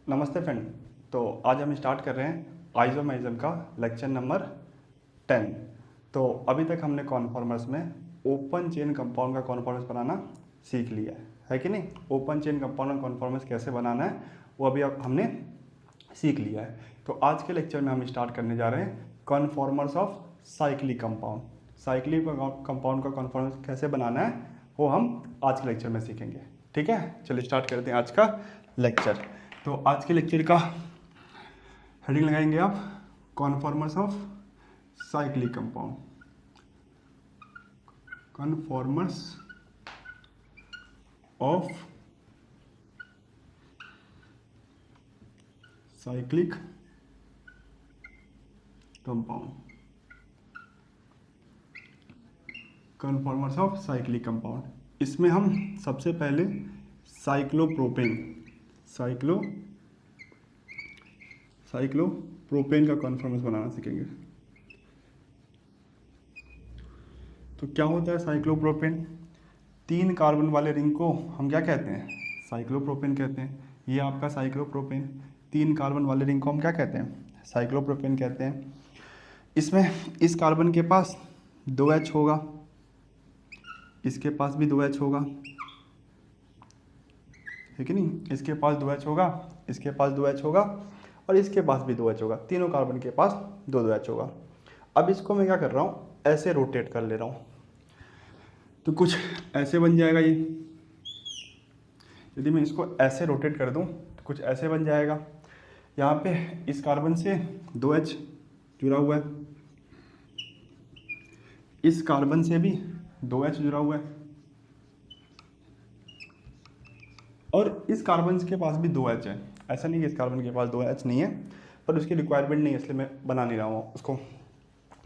नमस्ते फ्रेंड। तो आज हम स्टार्ट कर रहे हैं आइसोमेरिज्म का लेक्चर नंबर 10। तो अभी तक हमने कॉन्फॉर्मर्स में ओपन चेन कंपाउंड का कॉन्फॉर्मर्स बनाना सीख लिया है कि नहीं। ओपन चेन कंपाउंड का कॉन्फॉर्मर्स कैसे बनाना है वो अभी हमने सीख लिया है। तो आज के लेक्चर में हम स्टार्ट करने जा रहे हैं conformers of cyclic compound. Cyclic compound का कॉन्फॉर्मर्स कैसे बनाना है वो हम आज के लेक्चर में सीखेंगे। ठीक है, चलिए स्टार्ट करते हैं आज का लेक्चर। तो आज के लेक्चर का हेडिंग लगाएंगे आप conformers of cyclic compound. Conformers of cyclic compound. Conformers of cyclic compound, इसमें हम सबसे पहले साइक्लोप्रोपेन का कॉन्फॉर्मर्स बनाना सीखेंगे। तो क्या होता है साइक्लोप्रोपेन? 3 कार्बन वाले रिंग को हम क्या कहते हैं? साइक्लोप्रोपेन कहते हैं। ये आपका साइक्लोप्रोपेन, 3 कार्बन वाले रिंग को हम क्या कहते हैं? साइक्लोप्रोपेन कहते हैं। इसमें इस कार्बन के पास 2H होगा, इसके पास भी 2H होगा, है कि नहीं? इसके पास 2H होगा, इसके पास 2H होगा और इसके पास भी 2H होगा। तीनों कार्बन के पास 2-2H होगा। अब इसको मैं क्या कर रहा हूँ, ऐसे रोटेट कर ले रहा हूँ तो कुछ ऐसे बन जाएगा। ये यदि मैं इसको ऐसे रोटेट कर दूँ तो कुछ ऐसे बन जाएगा। यहाँ पे इस कार्बन से 2H जुड़ा हुआ है, इस कार्बन से भी 2H जुड़ा हुआ है और इस कार्बन के पास भी 2H है। ऐसा नहीं कि इस कार्बन के पास 2H नहीं है, पर उसकी रिक्वायरमेंट नहीं है इसलिए मैं बना नहीं रहा हूँ उसको।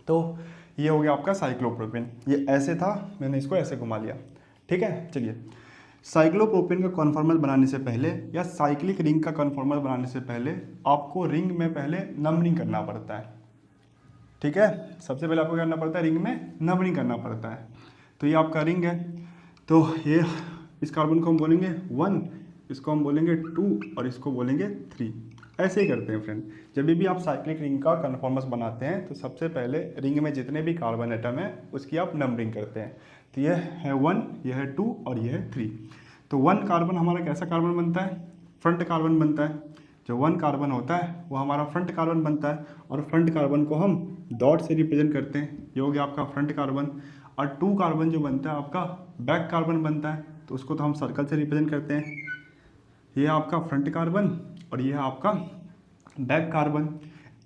तो ये हो गया आपका साइक्लोप्रोपेन। ये ऐसे था, मैंने इसको ऐसे घुमा लिया। ठीक है, चलिए साइक्लोप्रोपेन का कॉन्फॉर्मर बनाने से पहले या साइक्लिक रिंग का कॉन्फॉर्मर बनाने से पहले आपको रिंग में पहले नंबरिंग करना पड़ता है। ठीक है, सबसे पहले आपको करना पड़ता है रिंग में नंबरिंग करना पड़ता है। तो ये आपका रिंग है, तो ये इस कार्बन को हम बोलेंगे 1, इसको हम बोलेंगे 2 और इसको बोलेंगे 3। ऐसे ही करते हैं फ्रेंड। जब भी आप साइक्लिक रिंग का कॉन्फॉर्मर्स बनाते हैं तो सबसे पहले रिंग में जितने भी कार्बन एटम है उसकी आप नंबरिंग करते हैं। तो ये है 1, ये है 2 और ये है 3। तो 1 कार्बन हमारा कैसा कार्बन बनता है? फ्रंट कार्बन बनता है। जो 1 कार्बन होता है वो हमारा फ्रंट कार्बन बनता है और फ्रंट कार्बन को हम डॉट से रिप्रेजेंट करते हैं। ये हो गया आपका फ्रंट कार्बन। और 2 कार्बन जो बनता है आपका बैक कार्बन बनता है, तो उसको तो हम सर्कल से रिप्रेजेंट करते हैं। ये आपका फ्रंट कार्बन और ये है आपका बैक कार्बन।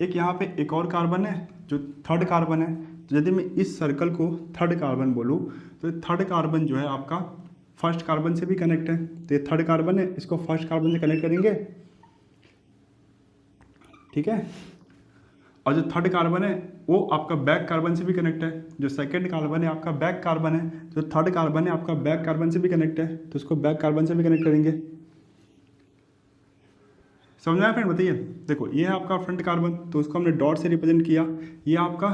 एक यहाँ पे एक और कार्बन है जो थर्ड कार्बन है। तो यदि मैं इस सर्कल को थर्ड कार्बन बोलूँ तो थर्ड कार्बन जो है आपका फर्स्ट कार्बन से भी कनेक्ट है। तो ये थर्ड कार्बन है, इसको फर्स्ट कार्बन से कनेक्ट करेंगे। ठीक है, और जो थर्ड कार्बन है वो आपका बैक कार्बन से भी कनेक्ट है। जो सेकंड कार्बन है आपका बैक कार्बन है, जो थर्ड कार्बन है आपका बैक कार्बन से भी कनेक्ट है, तो उसको बैक कार्बन से भी कनेक्ट करेंगे। समझ आया फ्रेंड? बताइए। देखो ये है आपका फ्रंट कार्बन, तो उसको हमने डॉट से रिप्रेजेंट किया। ये आपका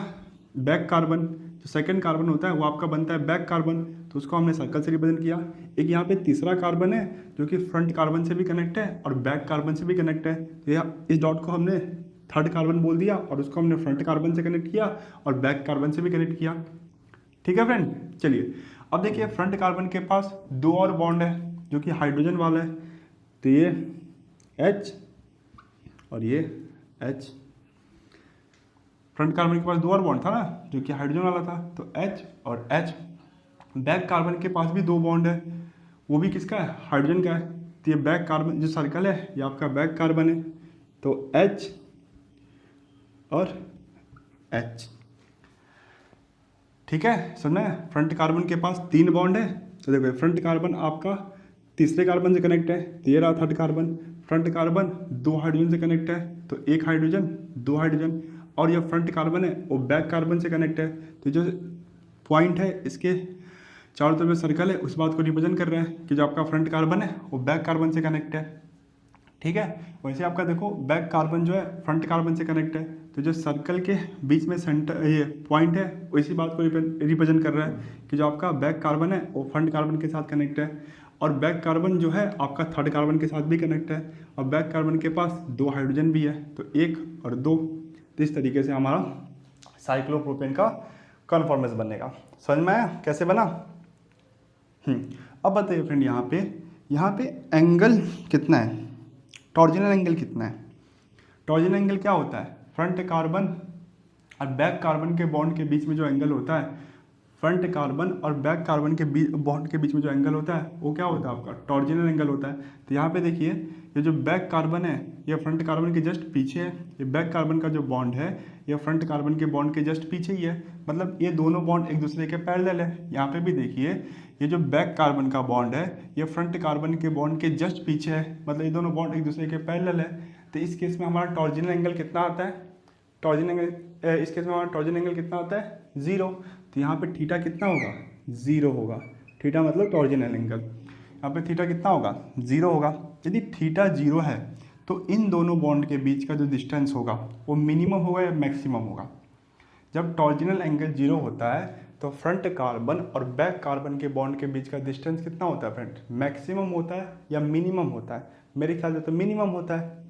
बैक कार्बन, जो सेकंड कार्बन होता है वो आपका बनता है बैक कार्बन, तो उसको हमने सर्कल से रिप्रेजेंट किया। एक यहाँ पे तीसरा कार्बन है जो कि फ्रंट कार्बन से भी कनेक्ट है और बैक कार्बन से भी कनेक्ट है। तो इस डॉट को हमने थर्ड कार्बन बोल दिया और उसको हमने फ्रंट कार्बन से कनेक्ट किया और बैक कार्बन से भी कनेक्ट किया। ठीक है फ्रेंड, चलिए अब देखिए फ्रंट कार्बन के पास 2 और बॉन्ड है जो कि हाइड्रोजन वाला है। तो ये H और ये H। फ्रंट कार्बन के पास 2 और बॉन्ड था ना जो कि हाइड्रोजन वाला था, तो H और H। बैक कार्बन के पास भी 2 बॉन्ड है, वो भी किसका है? हाइड्रोजन का है। तो ये बैक कार्बन जो सर्कल है ये आपका बैक कार्बन है, तो H और H। ठीक है, समझना है? फ्रंट कार्बन के पास 3 बॉन्ड है, तो देखो फ्रंट कार्बन आपका तीसरे कार्बन से कनेक्ट है, तो ये रहा third carbon. Front carbon 2 hydrogen से कनेक्ट है, तो 1 हाइड्रोजन 2 हाइड्रोजन। और ये फ्रंट कार्बन है वो बैक कार्बन से कनेक्ट है, तो जो पॉइंट है इसके चारों तरफ सर्कल है उस बात को रिप्रेजेंट कर रहा है कि जो आपका फ्रंट कार्बन है वो बैक कार्बन से कनेक्ट है। ठीक है, वैसे आपका देखो बैक कार्बन जो है फ्रंट कार्बन से कनेक्ट है, तो जो सर्कल के बीच में सेंटर ये पॉइंट है वो इसी बात को रिप्रेजेंट कर रहा है कि जो आपका बैक कार्बन है वो फ्रंट कार्बन के साथ कनेक्ट है। और बैक कार्बन जो है आपका थर्ड कार्बन के साथ भी कनेक्ट है, और बैक कार्बन के पास 2 हाइड्रोजन भी है, तो 1 और 2। तो इस तरीके से हमारा साइक्लोप्रोपेन का कन्फॉर्मेशन बनेगा। समझ में आया कैसे बना? अब बताइए फ्रेंड, यहाँ पे एंगल कितना है, टॉर्जनल एंगल कितना है? टॉर्जनल एंगल क्या होता है? फ्रंट कार्बन और बैक कार्बन के बॉन्ड के बीच में जो एंगल होता है, फ्रंट कार्बन और बैक कार्बन के बॉन्ड के बीच में जो एंगल होता है वो क्या होता है? आपका टॉर्जनल एंगल होता है। तो यहाँ पे देखिए, ये जो बैक कार्बन है ये फ्रंट कार्बन के जस्ट पीछे है, ये बैक कार्बन का जो बॉन्ड है ये फ्रंट कार्बन के बॉन्ड के जस्ट पीछे ही है, मतलब ये दोनों बॉन्ड एक दूसरे के पैरेलल है। यहाँ पे भी देखिए, ये जो बैक कार्बन का बॉन्ड है ये फ्रंट कार्बन के बॉन्ड के जस्ट पीछे है, मतलब ये दोनों बॉन्ड एक दूसरे के पैरेलल है। तो इस केस में हमारा टॉर्जनल एंगल कितना आता है? टॉर्जनल एंगल इस केस में हमारा टॉर्जनल एंगल कितना आता है? 0। तो यहाँ पे थीटा कितना होगा? 0 होगा। थीटा मतलब टॉर्जनल एंगल, यहाँ पे थीटा कितना होगा? 0 होगा। यदि थीटा 0 है तो इन दोनों बॉन्ड के बीच का जो डिस्टेंस होगा वो मिनिमम होगा या मैक्सिमम होगा? जब टॉर्जनल एंगल 0 होता है तो फ्रंट कार्बन और बैक कार्बन के बॉन्ड के बीच का डिस्टेंस कितना होता है फ्रेंड? मैक्सिमम होता है या मिनिमम होता है? मेरे ख्याल से तो मिनिमम होता है।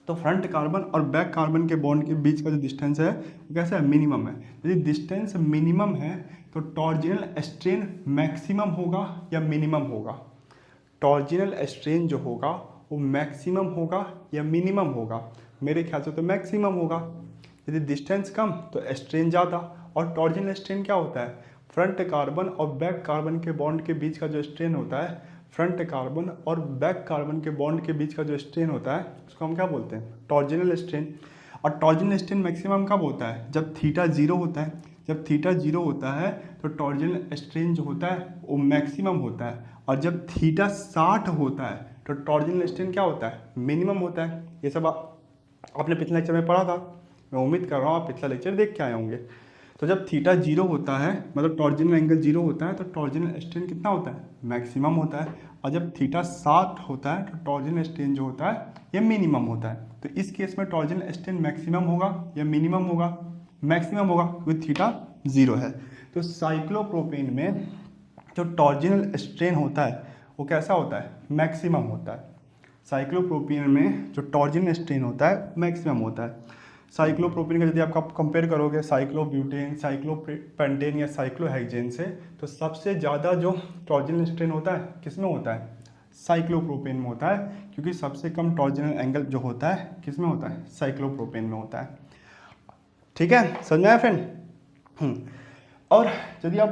तो फ्रंट कार्बन और बैक कार्बन के बॉन्ड के बीच का जो डिस्टेंस है वो कैसा है? मिनिमम है। यदि डिस्टेंस मिनिमम है तो टॉर्जनल स्ट्रेन मैक्सिमम होगा या मिनिमम होगा? टॉर्जनल स्ट्रेन जो होगा वो मैक्सिमम होगा या मिनिमम होगा? मेरे ख्याल से तो मैक्सिमम होगा। यदि डिस्टेंस कम तो स्ट्रेन ज़्यादा। और टॉर्जनल स्ट्रेन क्या होता है? फ्रंट कार्बन और बैक कार्बन के बॉन्ड के बीच का जो स्ट्रेन होता है, फ्रंट कार्बन और बैक कार्बन के बॉन्ड के बीच का जो स्ट्रेन होता है उसको हम क्या बोलते हैं? Torsional strain. और टॉर्जनल स्ट्रेन मैक्सिमम कब होता है? जब थीटा 0 होता है। जब थीटा 0 होता है तो टॉर्जनल स्ट्रेन जो होता है वो मैक्सिमम होता है, और जब थीटा 60 होता है तो टॉर्जनल स्ट्रेन क्या होता है? मिनिमम होता है। ये सब आपने पिछले लेक्चर में पढ़ा था, मैं उम्मीद कर रहा हूँ आप पिछला लेक्चर देख के आए होंगे। तो जब थीटा 0 होता है मतलब टॉर्जनल एंगल 0 होता है तो टॉर्जनल स्ट्रेन कितना होता है? मैक्सिमम होता है। और जब थीटा 60 होता है तो टॉर्जनल स्ट्रेन जो होता है ये मिनिमम होता है। तो इस केस में टॉर्जनल स्ट्रेन मैक्सिमम होगा या मिनिमम होगा? मैक्सिमम होगा, क्योंकि थीटा 0 है। तो साइक्लोप्रोपेन में जो टॉर्जनल स्ट्रेन होता है वो कैसा होता है? मैक्सिमम होता है। साइक्लोप्रोपेन में जो टॉर्जनल स्ट्रेन होता है मैक्सिमम होता है। साइक्लोप्रोपेन का यदि आप कंपेयर करोगे साइक्लोब्यूटेन, साइक्लोपेंटेन या साइक्लोहेक्सेन से, तो सबसे ज़्यादा जो टॉर्जनल स्ट्रेन होता है किस में होता है? साइक्लोप्रोपेन में होता है, क्योंकि सबसे कम टॉर्जनल एंगल जो होता है किस में होता है? साइक्लोप्रोपेन में होता है। ठीक है, समझ में आया फ्रेंड? और यदि आप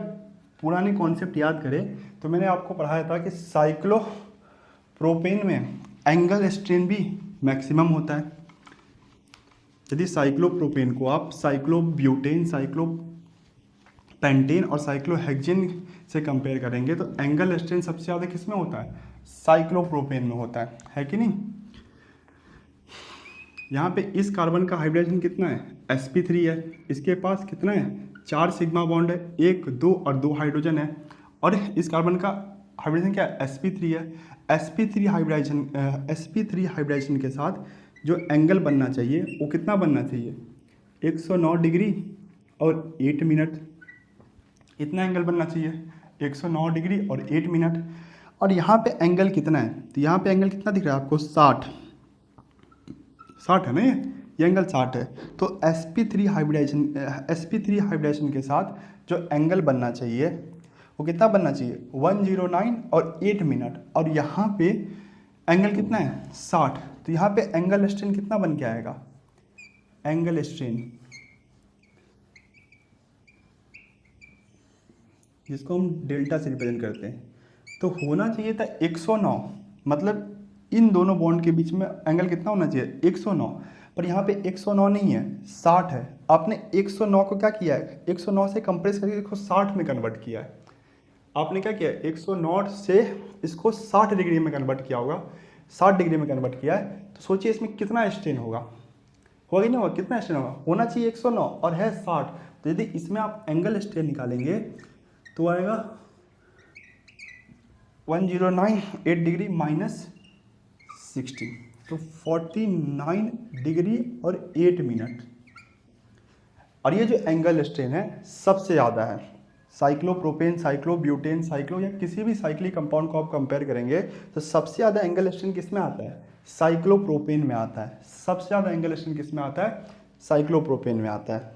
पुरानी कॉन्सेप्ट याद करें तो मैंने आपको पढ़ाया था कि साइक्लोप्रोपेन में एंगल स्ट्रेन भी मैक्सिमम होता है। यदि साइक्लोप्रोपेन को आप साइक्लोब्यूटेन, साइक्लोपेंटेन और साइक्लोहेक्सेन से कंपेयर करेंगे तो एंगल स्ट्रेन सबसे ज़्यादा किस में होता है? साइक्लोप्रोपेन में होता है कि नहीं? यहाँ पे इस कार्बन का हाइब्रिडाइजेशन कितना है? sp3 है। इसके पास कितना है? 4 सिग्मा बॉन्ड है, 1, 2 और 2 हाइड्रोजन है। और इस कार्बन का हाइब्रिडाइजेशन क्या है? sp3 है। sp3 हाइब्रिडाइजेशन के साथ जो एंगल बनना चाहिए वो कितना बनना चाहिए? 109 डिग्री और 8 मिनट। इतना एंगल बनना चाहिए, 109 डिग्री और 8 मिनट। और यहाँ पे एंगल कितना है? तो यहाँ पे एंगल कितना दिख रहा है आपको? 60 है ना, ये एंगल 60 है। तो sp3 हाइब्रिडाइजेशन के साथ जो एंगल बनना चाहिए वो कितना बनना चाहिए? 109 और 8 मिनट। और यहाँ पे एंगल कितना है? 60। तो यहाँ पे एंगल स्ट्रेन कितना बन के आएगा? एंगल स्ट्रेन जिसको हम डेल्टा से रिप्रेजेंट करते हैं, तो होना चाहिए था 109। मतलब इन दोनों बॉन्ड के बीच में एंगल कितना होना चाहिए? 109। पर यहाँ पे 109 नहीं है, 60 है। आपने 109 को क्या किया है? 109 से कंप्रेस करके इसको 60 में कन्वर्ट किया है। आपने क्या किया? 109 से इसको 60 डिग्री में कन्वर्ट किया होगा, 60 डिग्री में कन्वर्ट किया है। तो सोचिए इसमें कितना स्ट्रेन होगा कि नहीं होगा? कितना स्ट्रेन होगा? होना चाहिए 109 और है 60। तो यदि इसमें आप एंगल स्ट्रेन निकालेंगे तो आएगा 1098 डिग्री माइनस 60, तो 49 डिग्री और 8 मिनट। और ये जो एंगल स्ट्रेन है सबसे ज़्यादा है, साइक्लोप्रोपेन, साइक्लोब्यूटेन, साइक्लो या किसी भी साइक्लिक कंपाउंड को आप कंपेयर करेंगे तो सबसे ज़्यादा एंगल स्ट्रेन किस में आता है? साइक्लोप्रोपेन में आता है। सबसे ज़्यादा एंगल स्ट्रेन किस में आता है? साइक्लोप्रोपेन में आता है।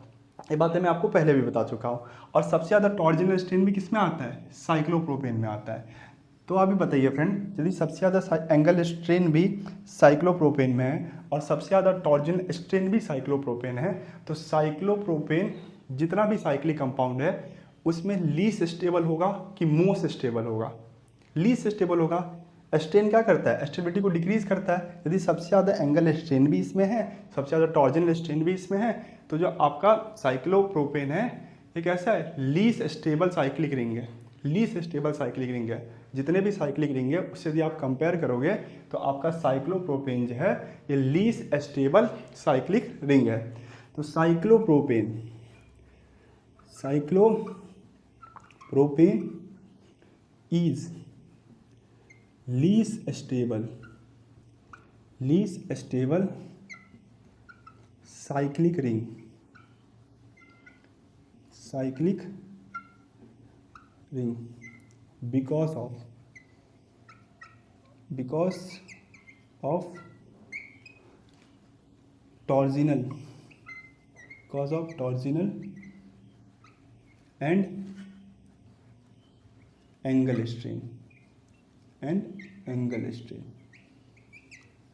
ये बातें मैं आपको पहले भी बता चुका हूँ। और सबसे ज़्यादा टॉर्जनल स्ट्रेन भी किस में आता है? साइक्लोप्रोपेन में आता है। तो आप भी बताइए फ्रेंड, यदि सबसे ज़्यादा एंगल स्ट्रेन भी साइक्लोप्रोपेन में है और सबसे ज़्यादा टॉर्जनल स्ट्रेन भी साइक्लोप्रोपेन है, तो साइक्लोप्रोपेन जितना भी साइक्लिक कंपाउंड है उसमें लीस्ट स्टेबल होगा कि मोस्ट स्टेबल होगा? लीस्ट स्टेबल होगा। स्ट्रेन क्या करता है? स्टेबिलिटी को डिक्रीज करता है। यदि सबसे ज़्यादा एंगल स्ट्रेन भी इसमें है, सबसे ज़्यादा टॉर्जनल स्ट्रेन भी इसमें है, तो जो आपका साइक्लोप्रोपेन है ये कैसा है? लीस्ट स्टेबल साइक्लिक रिंग है। लीस्ट स्टेबल साइक्लिक रिंग है। जितने भी साइक्लिक रिंग है उससे यदि आप कंपेयर करोगे तो आपका साइक्लोप्रोपेन जो है ये लीस्ट स्टेबल साइक्लिक रिंग है। तो cyclopropane is least stable cyclic ring because of torsional and angle strain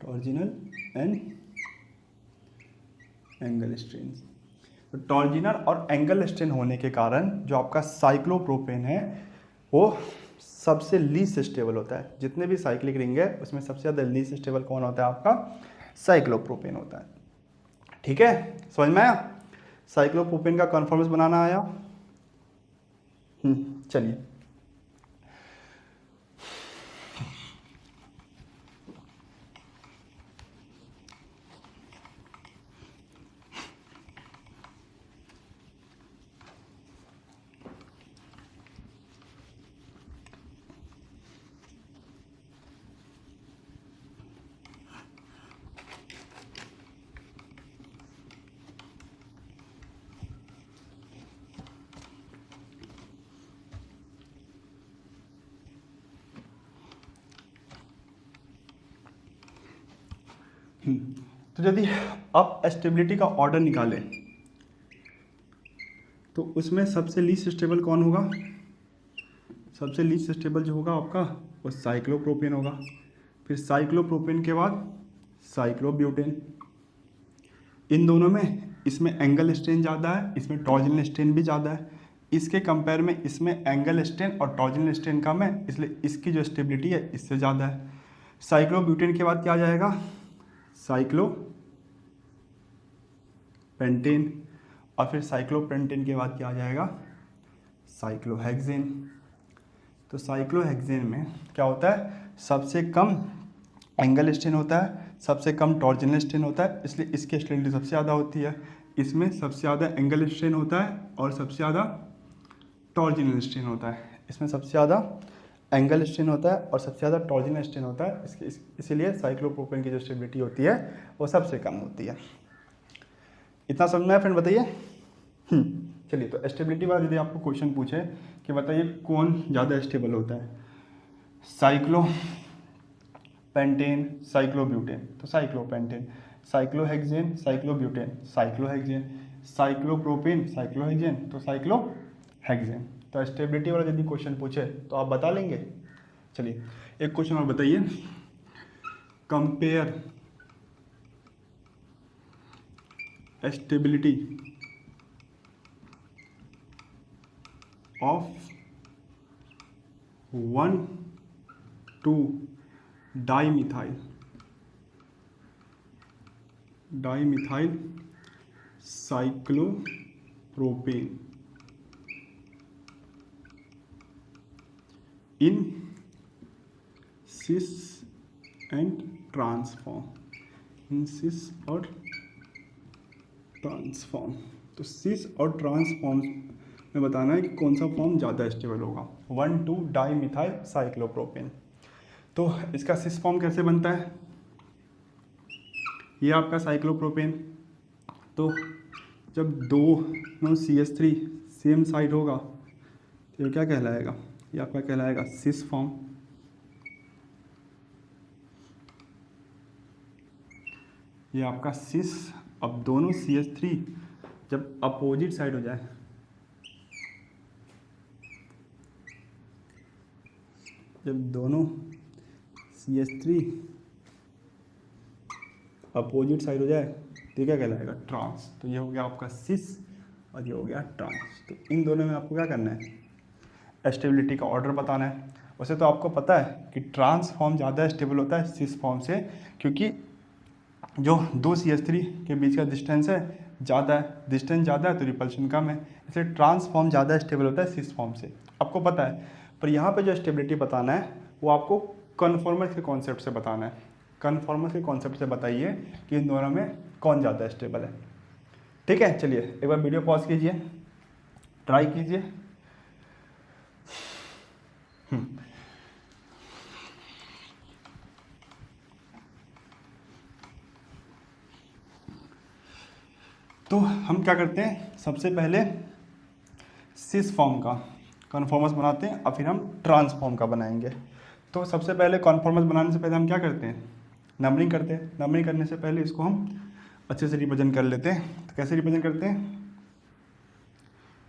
torsional and angle strain। तो टॉर्जिनल और एंगल स्ट्रेन होने के कारण जो आपका साइक्लोप्रोपेन है वो सबसे लीस्ट स्टेबल होता है। जितने भी साइक्लिक रिंग है उसमें सबसे ज़्यादा लीस्ट स्टेबल कौन होता है? आपका साइक्लोप्रोपेन होता है। ठीक है, समझ में आया? साइक्लोप्रोपेन का कॉन्फॉर्मेंस बनाना आया? चलिए तो यदि आप स्टेबिलिटी का ऑर्डर निकालें तो उसमें सबसे लीस्ट स्टेबल कौन होगा? सबसे लीस्ट स्टेबल जो होगा आपका वो साइक्लोप्रोपेन होगा। फिर साइक्लोप्रोपेन के बाद साइक्लोब्यूटेन। इन दोनों में इसमें एंगल स्ट्रेन ज़्यादा है, इसमें टॉर्जनल स्ट्रेन भी ज़्यादा है। इसके कंपेयर में इसमें एंगल स्ट्रेन और टॉर्जनल स्ट्रेन कम है, इसलिए इसकी जो स्टेबिलिटी है इससे ज़्यादा है। साइक्लोब्यूटेन के बाद क्या आ जाएगा? साइक्लोपेंटेन। और फिर साइक्लोपेंटेन के बाद क्या आ जाएगा? साइक्लोहेक्सेन। तो साइक्लोहेक्सेन में क्या होता है? सबसे कम एंगल स्ट्रेन होता है, सबसे कम टॉर्जनल स्ट्रेन होता है, इसलिए इसकी स्टेबिलिटी सबसे ज़्यादा होती है। इसमें सबसे ज़्यादा एंगल स्ट्रेन होता है और सबसे ज़्यादा टॉर्जनल स्ट्रेन होता है। इसमें सबसे ज़्यादा एंगल स्ट्रेन होता है और सबसे ज़्यादा टॉर्जनल स्ट्रेन होता है। इसीलिए साइक्लोप्रोपेन की जो स्टेबिलिटी होती है वो सबसे कम होती है। इतना समझ में आया फ्रेंड? बताइए। चलिए, तो स्टेबिलिटी वाला यदि आपको क्वेश्चन पूछे कि बताइए कौन ज़्यादा स्टेबल होता है, साइक्लोपेंटेन, साइक्लोब्यूटेन, तो cyclopentane. Cyclohexane, cyclobutane, cyclohexane. Cyclopropane, cyclohexane, तो साइक्लोहेक्सेन। तो स्टेबिलिटी वाला यदि क्वेश्चन पूछे तो आप बता लेंगे। चलिए एक क्वेश्चन और बताइए, compare stability of 1,2-dimethyl cyclopropane in cis and transform। और ट्रांसफॉर्म, तो सिस और ट्रांसफॉर्म में बताना है कि कौन सा फॉर्म ज़्यादा स्टेबल होगा। 1,2-dimethyl cyclopropane। तो इसका सिस फॉर्म कैसे बनता है? ये आपका साइक्लोप्रोपेन, तो जब दोनों CH3 सेम साइड होगा तो ये क्या कहलाएगा, ये आपका कहलाएगा सिस फॉर्म। ये आपका सिस। अब दोनों CH3 जब अपोजिट साइड हो जाए, जब दोनों CH3 अपोजिट साइड हो जाए तो क्या कहलाएगा, ट्रांस। तो ये हो गया आपका सिस और ये हो गया ट्रांस। तो इन दोनों में आपको क्या करना है, स्टेबिलिटी का ऑर्डर बताना है। वैसे तो आपको पता है कि ट्रांस फॉर्म ज़्यादा स्टेबल होता है सिस फॉर्म से, क्योंकि जो दो CH3 के बीच का डिस्टेंस है ज़्यादा है, डिस्टेंस ज़्यादा है तो रिपल्शन कम है, इसलिए ट्रांस फॉर्म ज़्यादा स्टेबल होता है सिस फॉर्म से, आपको पता है। पर यहाँ पे जो स्टेबिलिटी बताना है वो आपको कन्फॉर्मर्स के कॉन्सेप्ट से बताना है। कन्फॉर्मर्स के कॉन्सेप्ट से बताइए कि इन दोनों में कौन ज़्यादा स्टेबल है। ठीक है, चलिए एक बार वीडियो पॉज कीजिए, ट्राई कीजिए। तो हम क्या करते हैं, सबसे पहले सिस फॉर्म का कन्फॉर्मर्स बनाते हैं और फिर हम ट्रांसफॉर्म का बनाएंगे। तो सबसे पहले कन्फॉर्मर्स बनाने से पहले हम क्या करते हैं, नंबरिंग करते हैं। नंबरिंग करने से पहले इसको हम अच्छे से रिप्रेजेंट कर लेते हैं। तो कैसे रिप्रेजेंट करते हैं,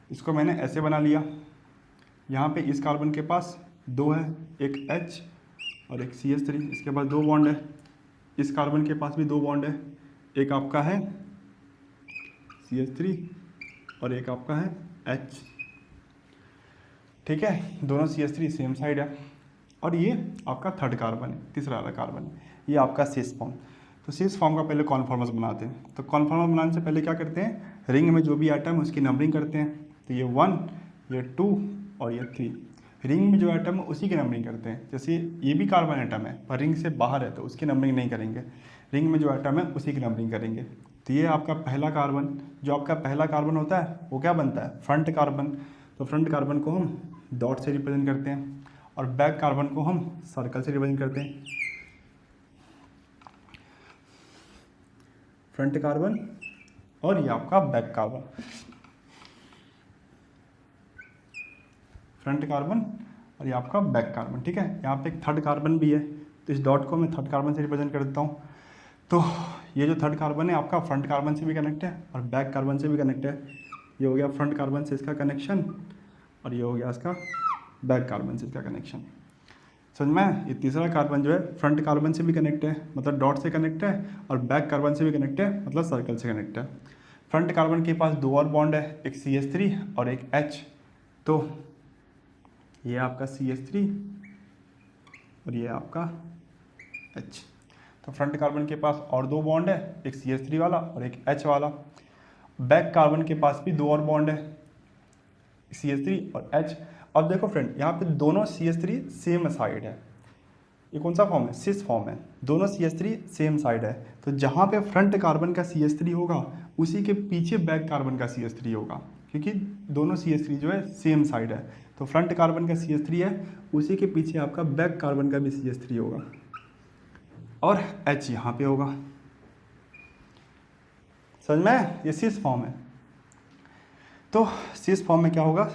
इसको मैंने ऐसे बना लिया। यहाँ पे इस कार्बन के पास दो है, एक H और एक CH3, इसके पास दो बॉन्ड है। इस कार्बन के पास भी दो बॉन्ड है, एक आपका है CH3 और एक आपका है H। ठीक है, दोनों CH3 सेम साइड है और ये आपका थर्ड कार्बन है, तीसरा वाला कार्बन है, ये आपका सिस फॉर्म। तो सिस फॉर्म का पहले कॉन्फॉर्मर्स बनाते हैं। तो कॉन्फॉर्मर बनाने से पहले क्या करते हैं, रिंग में जो भी आइटम है उसकी नंबरिंग करते हैं। तो ये 1, ये 2 और ये 3, रिंग में जो आइटम है उसी की नंबरिंग करते हैं। जैसे ये भी कार्बन आइटम है पर रिंग से बाहर है तो उसकी नंबरिंग नहीं करेंगे, रिंग में जो आइटम है उसी की नंबरिंग करेंगे। तो ये आपका पहला कार्बन, जो आपका पहला कार्बन होता है वो क्या बनता है, फ्रंट कार्बन। तो फ्रंट कार्बन को हम डॉट से रिप्रेजेंट करते हैं और बैक कार्बन को हम सर्कल से रिप्रेजेंट करते हैं। फ्रंट कार्बन और ये आपका बैक कार्बन, फ्रंट कार्बन और ये आपका बैक कार्बन। ठीक है, यहाँ पे एक थर्ड कार्बन भी है तो इस डॉट को मैं थर्ड कार्बन से रिप्रेजेंट कर देता हूँ। तो ये जो थर्ड कार्बन है आपका फ्रंट कार्बन से भी कनेक्ट है और बैक कार्बन से भी कनेक्ट है। ये हो गया फ्रंट कार्बन से इसका कनेक्शन और ये हो गया इसका बैक कार्बन से इसका कनेक्शन। समझ में, ये तीसरा कार्बन जो है फ्रंट कार्बन से भी कनेक्ट है मतलब डॉट से कनेक्ट है, और बैक कार्बन से भी कनेक्ट है मतलब सर्कल से कनेक्ट है। फ्रंट कार्बन के पास दो और बॉन्ड है, एक CH3 और एक H। तो ये आपका CH3 और ये आपका H। तो फ्रंट कार्बन के पास और दो बॉन्ड है, एक CH3 वाला और एक H वाला। बैक कार्बन के पास भी दो और बॉन्ड है, CH3 और H। अब देखो फ्रेंड, यहाँ पे दोनों CH3 सेम साइड है। ये कौन सा फॉर्म है, सिस फॉर्म है। दोनों CH3 सेम साइड है, तो जहाँ पे फ्रंट कार्बन का CH3 होगा उसी के पीछे बैक कार्बन का CH3 होगा, क्योंकि दोनों CH3 जो है सेम साइड है। तो फ्रंट कार्बन का CH3 है, उसी के पीछे आपका बैक कार्बन का भी CH3 होगा और H यहाँ पे होगा। समझ में, ये सिस फॉर्म है। तो सिस फॉर्म में क्या होगा,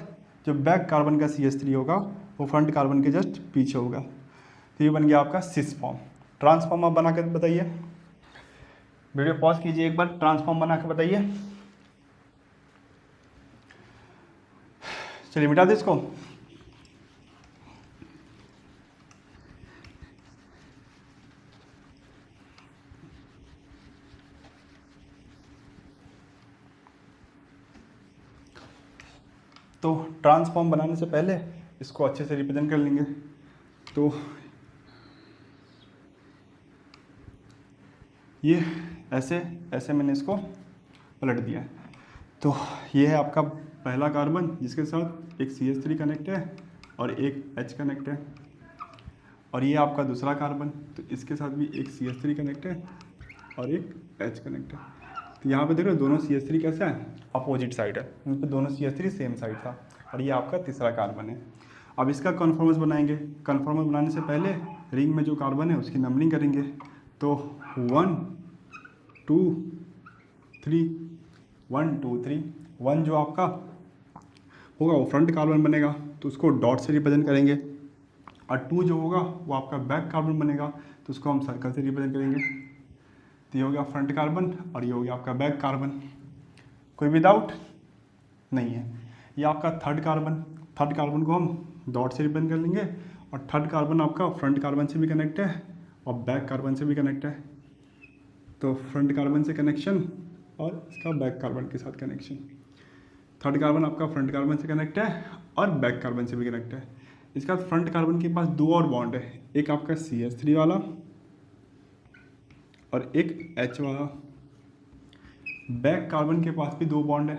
जो बैक कार्बन का CH3 होगा वो फ्रंट कार्बन के जस्ट पीछे होगा। तो ये बन गया आपका सिस फॉर्म। ट्रांसफॉर्म आप बना कर बताइए, वीडियो पॉज कीजिए एक बार, ट्रांसफॉर्म बना के बताइए। चलिए मिटा दे इसको। तो ट्रांसफॉर्म बनाने से पहले इसको अच्छे से रिप्रेजेंट कर लेंगे। तो ये ऐसे ऐसे मैंने इसको पलट दिया। तो ये है आपका पहला कार्बन जिसके साथ एक CH3 कनेक्ट है और एक H कनेक्ट है, और ये आपका दूसरा कार्बन, तो इसके साथ भी एक CH3 कनेक्ट है और एक H कनेक्ट है। तो यहाँ पे देख रहे हो दोनों CH3 कैसा है, अपोजिट साइड है, इन पर दोनों CH3 सेम साइड था, और ये आपका तीसरा कार्बन है। अब इसका कन्फॉर्मर्स बनाएंगे। कन्फॉर्मर्स बनाने से पहले रिंग में जो कार्बन है उसकी नंबरिंग करेंगे। तो 1 2 3, 1 2 3, 1 जो आपका होगा वो फ्रंट कार्बन बनेगा, तो उसको डॉट से रिप्रेजेंट करेंगे, और 2 जो होगा वो आपका बैक कार्बन बनेगा तो उसको हम सर्कल से रिप्रेजेंट करेंगे। तो ये हो गया फ्रंट कार्बन और ये हो गया आपका बैक कार्बन। कोई भी डाउट नहीं है। ये आपका थर्ड कार्बन को हम डॉट से रिप्रेजेंट कर लेंगे, और थर्ड कार्बन आपका फ्रंट कार्बन से भी कनेक्ट है और बैक कार्बन से भी कनेक्ट है। तो फ्रंट कार्बन से कनेक्शन और इसका बैक कार्बन के साथ कनेक्शन। थर्ड कार्बन आपका फ्रंट कार्बन से कनेक्ट है और बैक कार्बन से भी कनेक्ट है। इसका फ्रंट कार्बन के पास 2 और बॉन्ड है, एक आपका CH3 वाला और एक H वाला। बैक कार्बन के पास भी 2 बॉन्ड है,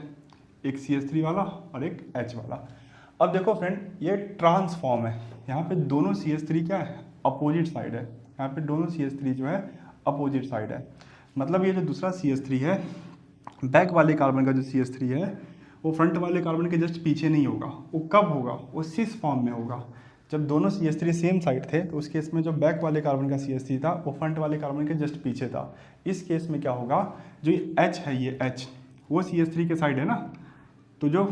एक CH3 वाला और एक H वाला। अब देखो फ्रेंड, ये ट्रांसफॉर्म है, यहाँ पे दोनों CH3 क्या है, अपोजिट साइड है। यहाँ पे दोनों CH3 जो है अपोजिट साइड है। मतलब ये जो दूसरा CH3 है, बैक वाले कार्बन का जो CH3 है वो फ्रंट वाले कार्बन के जस्ट पीछे नहीं होगा। वो कब होगा, वो सिस फॉर्म में होगा। जब दोनों CH3 सेम साइड थे तो उस केस में जो बैक वाले कार्बन का CH3 था वो फ्रंट वाले कार्बन के जस्ट पीछे था। इस केस में क्या होगा, जो ये H है, ये H वो CH3 के साइड है ना, तो जो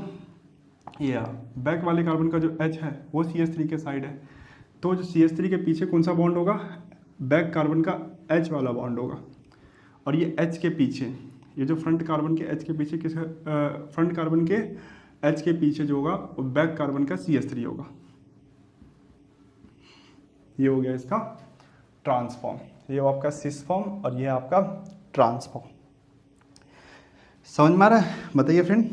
ये बैक वाले कार्बन का जो H है वो CH3 के साइड है। तो जो CH3 के पीछे कौन सा बॉन्ड होगा, बैक कार्बन का H वाला बॉन्ड होगा। और ये H के पीछे, ये जो फ्रंट कार्बन के H के पीछे फ्रंट कार्बन के H के पीछे जो होगा वो बैक कार्बन का CH3 होगा। ये हो गया इसका ट्रांसफॉर्म। ये हो आपका सिस फॉर्म और ये आपका ट्रांसफॉर्म। समझ में आ रहा है? बताइए फ्रेंड,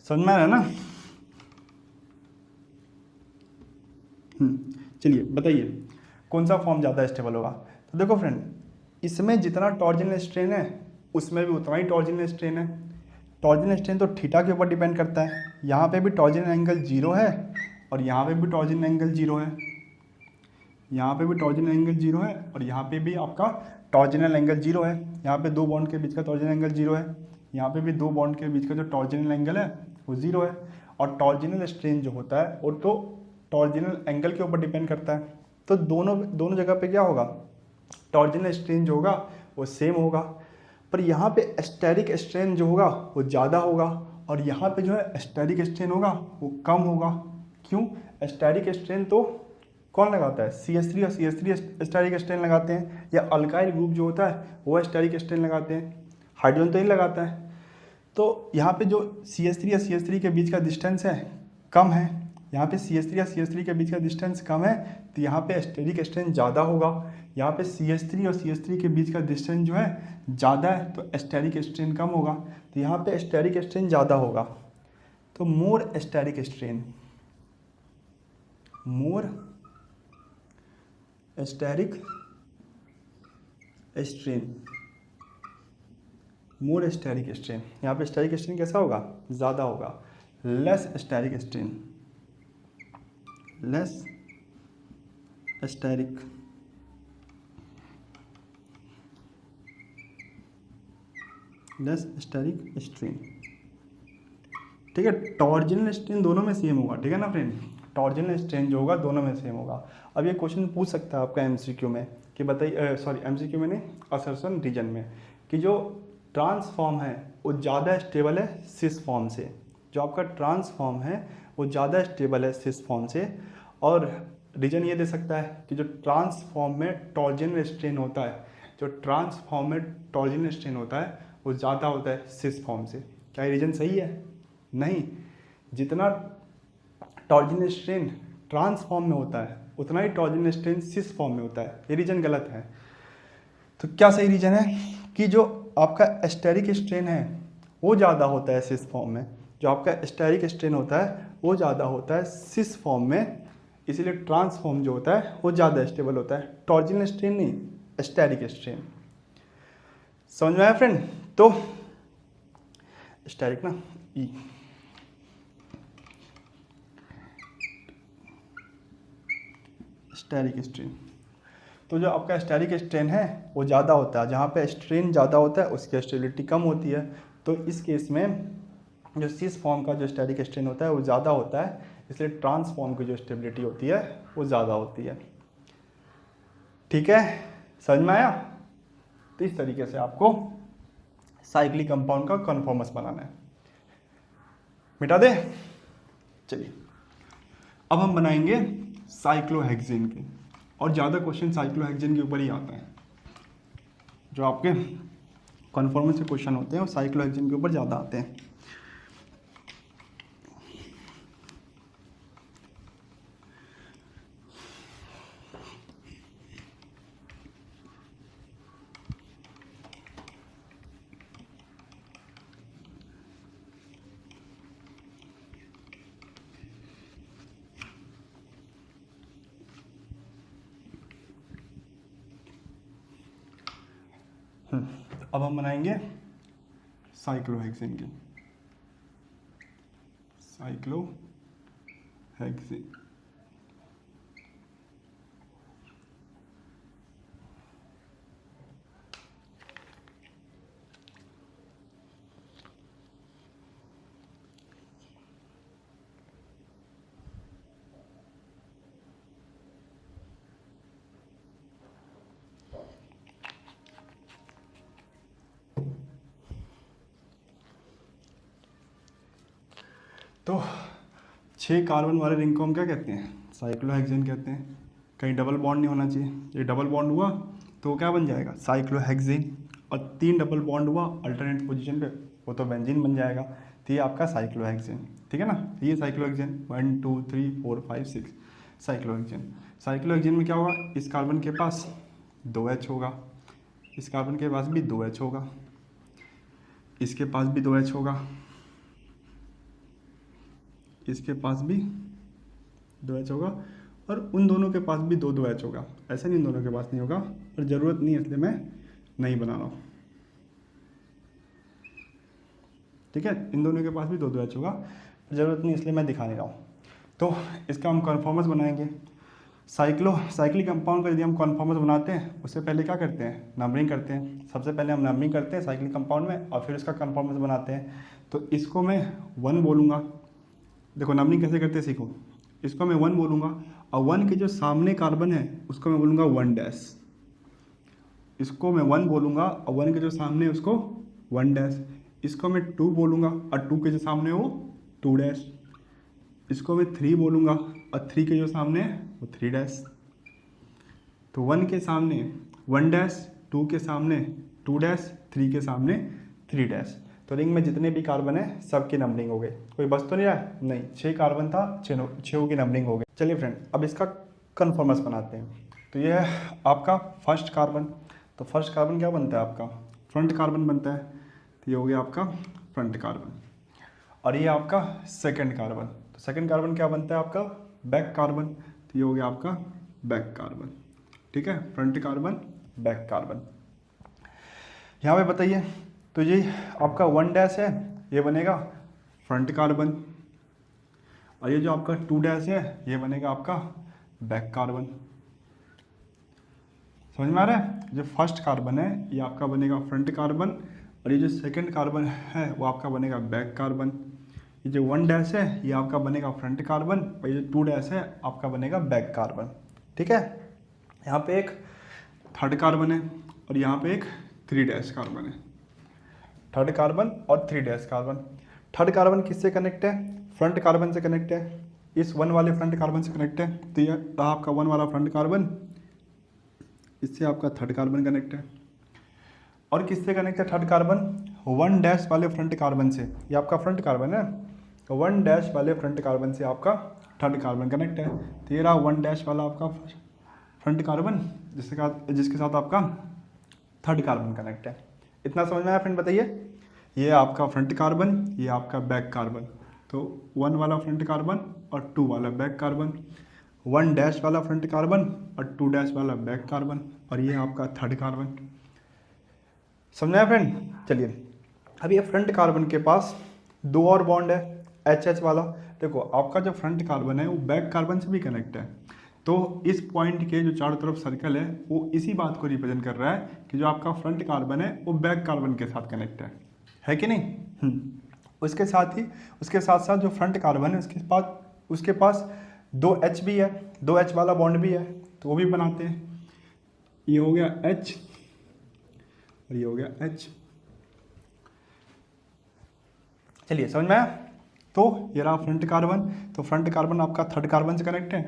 समझ में आ रहा है ना? चलिए बताइए कौन सा फॉर्म ज़्यादा स्टेबल होगा। तो देखो फ्रेंड, इसमें जितना टॉर्जनल स्ट्रेन है उसमें भी उतना ही टॉर्जनल स्ट्रेन है। टॉर्जनल स्ट्रेन तो थीटा के ऊपर डिपेंड करता है। यहाँ पे भी टॉर्जनल एंगल 0 है और यहाँ पे भी टॉर्जनल एंगल 0 है। यहाँ पे भी टॉर्जनल एंगल 0 है और यहाँ पे भी आपका टॉर्जनल एंगल 0 है। यहाँ पे 2 बॉन्ड के बीच का टॉर्जनल एंगल 0 है, यहाँ पे भी 2 बॉन्ड के बीच का जो टॉर्जनल एंगल है वो 0 है। और टॉर्जनल स्ट्रेन जो होता है वो तो टॉर्जनल एंगल के ऊपर डिपेंड करता है। तो दोनों जगह पे क्या होगा, टॉर्जनल स्ट्रेन जो होगा वो सेम होगा, पर यहाँ पे स्टेरिक स्ट्रेन जो होगा वो ज़्यादा होगा और यहाँ पे जो है स्टेरिक स्ट्रेन होगा वो कम होगा। क्यों? स्टेरिक स्ट्रेन तो कौन लगाता है, CH3 और CH3 स्टेरिक स्ट्रेन लगाते हैं, या अल्काइल ग्रुप जो होता है वो स्टेरिक स्ट्रेन लगाते हैं, हाइड्रोजन तो नहीं लगाता है। तो यहाँ पे जो CH3 या CH3 के बीच का डिस्टेंस है कम है, यहाँ पे CH3 या CH3 के बीच का डिस्टेंस कम है तो यहाँ पे स्टेरिक स्ट्रेन ज़्यादा होगा। यहाँ पे CH3 और CH3 के बीच का डिस्टेंस जो है ज़्यादा है तो स्टेरिक स्ट्रेन कम होगा, तो यहाँ पे स्टेरिक स्ट्रेन ज़्यादा होगा। तो more steric strain, more steric strain, more steric strain, यहाँ पे स्टेरिक स्ट्रेन कैसा होगा, ज़्यादा होगा। Less steric strain, less steric strain. ठीक है, टॉर्जनल स्ट्रेन दोनों में सेम होगा, ठीक है ना फ्रेंड, टॉर्जनल स्ट्रेन जो होगा दोनों में सेम होगा। अब ये क्वेश्चन पूछ सकता है आपका MCQ में कि बताइए, सॉरी MCQ में नहीं, असर्शन रीजन में, कि जो ट्रांसफॉर्म है वो ज़्यादा स्टेबल है सिस फॉर्म से, जो आपका ट्रांसफॉर्म है वो ज़्यादा स्टेबल है सिस फॉर्म से। और रीजन ये दे सकता है कि जो ट्रांसफॉर्म में टॉर्जनल स्ट्रेन होता है, जो ट्रांसफॉर्म में टॉर्जनल स्ट्रेन होता है वो ज़्यादा होता है सिस फॉर्म से। क्या ये रीजन सही है? नहीं, जितना टॉर्जनल स्ट्रेन ट्रांसफॉर्म में होता है उतना ही टॉर्जनल स्ट्रेन सिस फॉर्म में होता है। ये रीजन गलत है। तो क्या सही रीजन है कि जो आपका स्टेरिक स्ट्रेन है वो ज़्यादा होता है सिस फॉर्म में, जो आपका स्टेरिक स्ट्रेन होता है वो ज़्यादा होता है सिस फॉर्म में, इसीलिए ट्रांसफॉर्म जो होता है वो ज़्यादा स्टेबल होता है, टॉर्जनल स्ट्रेन नहीं, स्टेरिक स्ट्रेन। समझ में आया फ्रेंड? तो स्टेरिक ना ई, स्टेरिक स्ट्रेन, तो जो आपका स्टेरिक स्ट्रेन है वो ज़्यादा होता है, जहाँ पे स्ट्रेन ज़्यादा होता है उसकी स्टेबिलिटी कम होती है। तो इस केस में जो सिस फॉर्म का जो स्टेरिक स्ट्रेन होता है वो ज़्यादा होता है, इसलिए ट्रांसफॉर्म की जो स्टेबिलिटी होती है वो ज़्यादा होती है। ठीक है, समझ में आया? तो इस तरीके से आपको साइक्लिक कंपाउंड का कन्फॉर्मस बनाना है। मिटा दे। चलिए अब हम बनाएंगे साइक्लोहेक्सेन के, और ज़्यादा क्वेश्चन साइक्लोहेक्सेन के ऊपर ही आता है। जो आपके कॉन्फॉर्मेंस के क्वेश्चन होते हैं वो साइक्लोहेक्सेन के ऊपर ज़्यादा आते हैं। अब हम बनाएंगे साइक्लोहेक्सेन की। साइक्लोहेक्सेन तो 6 कार्बन वाले रिंग को हम क्या कहते हैं? साइक्लोहेक्सेन कहते हैं। कहीं डबल बॉन्ड नहीं होना चाहिए, ये डबल बॉन्ड हुआ तो क्या बन जाएगा? साइक्लोहेक्सेन। और 3 डबल बॉन्ड हुआ अल्टरनेट पोजीशन पे, वो तो बेंजीन बन जाएगा। तो ये आपका साइक्लोहेक्सेन, ठीक है ना। ये साइक्लोहेक्सेन 1 2 3 4 5 6 साइक्लोहेक्सेन। साइक्लोहेक्सेन में क्या होगा? इस कार्बन के पास 2H होगा, इस कार्बन के पास भी 2H होगा, इसके पास भी 2H होगा, इसके पास भी 2H होगा, और उन दोनों के पास भी 2 H होगा। ऐसा नहीं इन दोनों के पास नहीं होगा, और ज़रूरत नहीं है इसलिए मैं नहीं बना रहा हूँ, ठीक है। इन दोनों के पास भी 2 H होगा, ज़रूरत नहीं इसलिए मैं दिखा नहीं रहा हूँ। तो इसका हम कॉन्फॉर्मर्स बनाएंगे। साइक्लिक कंपाउंड का यदि हम कॉन्फॉर्मर्स बनाते हैं उससे पहले क्या करते हैं? नंबरिंग करते हैं। सबसे पहले हम नंबरिंग करते हैं साइक्लिक कंपाउंड में, और फिर उसका कॉन्फॉर्मर्स बनाते हैं। तो इसको मैं 1 बोलूँगा। देखो नंबरिंग कैसे करते हैं सीखो। इसको मैं 1 बोलूँगा, और 1 के जो सामने कार्बन है उसको मैं बोलूँगा 1 डैश। इसको मैं 1 बोलूँगा, और 1 के जो सामने है उसको 1 डैश। इसको मैं 2 बोलूँगा, और 2 के जो सामने वो 2 डैश। इसको मैं 3 बोलूँगा, और 3 के जो सामने है वो 3 डैश। तो 1 के सामने 1 डैश, 2 के सामने 2 डैश, 3 के सामने 3 डैश। तो रिंग में जितने भी कार्बन है सबकी नंबरिंग हो गई। कोई बच तो नहीं रहा है? नहीं, 6 कार्बन था, 6 की नंबरिंग हो गई। चलिए फ्रेंड अब इसका कन्फॉर्मर्स बनाते हैं। तो ये है आपका फर्स्ट कार्बन। तो फर्स्ट कार्बन क्या बनता है आपका? फ्रंट कार्बन बनता है। तो ये हो गया आपका फ्रंट कार्बन। और ये आपका सेकंड कार्बन। तो सेकंड कार्बन क्या बनता है आपका? Back carbon. तो ये हो गया आपका बैक कार्बन, ठीक है। Front carbon, back carbon. यहाँ पे बताइए, तो ये आपका 1 डैश है, ये बनेगा फ्रंट कार्बन, और ये जो आपका 2 डैश है ये बनेगा आपका बैक कार्बन। समझ में आ रहा है? जो फर्स्ट कार्बन है ये आपका बनेगा फ्रंट कार्बन, और ये जो सेकंड कार्बन है वो आपका बनेगा बैक कार्बन। ये जो 1 डैश है ये आपका बनेगा फ्रंट कार्बन, और ये जो 2 डैश है आपका बनेगा बैक कार्बन, ठीक है। यहाँ पे एक थर्ड कार्बन है, और यहाँ पे एक 3 डैश कार्बन है। थर्ड कार्बन और 3 डैश कार्बन। थर्ड कार्बन किससे कनेक्ट है? फ्रंट कार्बन से कनेक्ट है। इस 1 वाले फ्रंट कार्बन से कनेक्ट है। तो ये आपका 1 वाला फ्रंट कार्बन, इससे आपका थर्ड कार्बन कनेक्ट है। और किससे कनेक्ट है थर्ड कार्बन? 1 डैश वाले फ्रंट कार्बन से। ये आपका फ्रंट कार्बन है, 1 डैश वाले फ्रंट कार्बन से आपका थर्ड कार्बन कनेक्ट है। तो ये रहा 1 डैश वाला आपका फ्रंट कार्बन, जिसके साथ आपका थर्ड कार्बन कनेक्ट है। इतना समझ में आया फ्रेंड? बताइए। ये आपका फ्रंट कार्बन, ये आपका बैक कार्बन। तो 1 वाला फ्रंट कार्बन और 2 वाला बैक कार्बन, 1 डैश वाला फ्रंट कार्बन और 2 डैश वाला बैक कार्बन, और ये आपका थर्ड कार्बन। समझा फ्रेंड? चलिए अब ये फ्रंट कार्बन के पास 2 और बॉन्ड है HH वाला। देखो आपका जो फ्रंट कार्बन है वो बैक कार्बन से भी कनेक्ट है। तो इस पॉइंट के जो चारों तरफ सर्कल है वो इसी बात को रिप्रेजेंट कर रहा है कि जो आपका फ्रंट कार्बन है वो बैक कार्बन के साथ कनेक्ट है कि नहीं? उसके साथ साथ जो फ्रंट कार्बन है उसके पास 2H भी है, 2H वाला बॉन्ड भी है, तो वो भी बनाते हैं। ये हो गया H और ये हो गया H। चलिए समझ में आया? तो ये रहा फ्रंट कार्बन, तो फ्रंट कार्बन आपका थर्ड कार्बन से कनेक्ट है,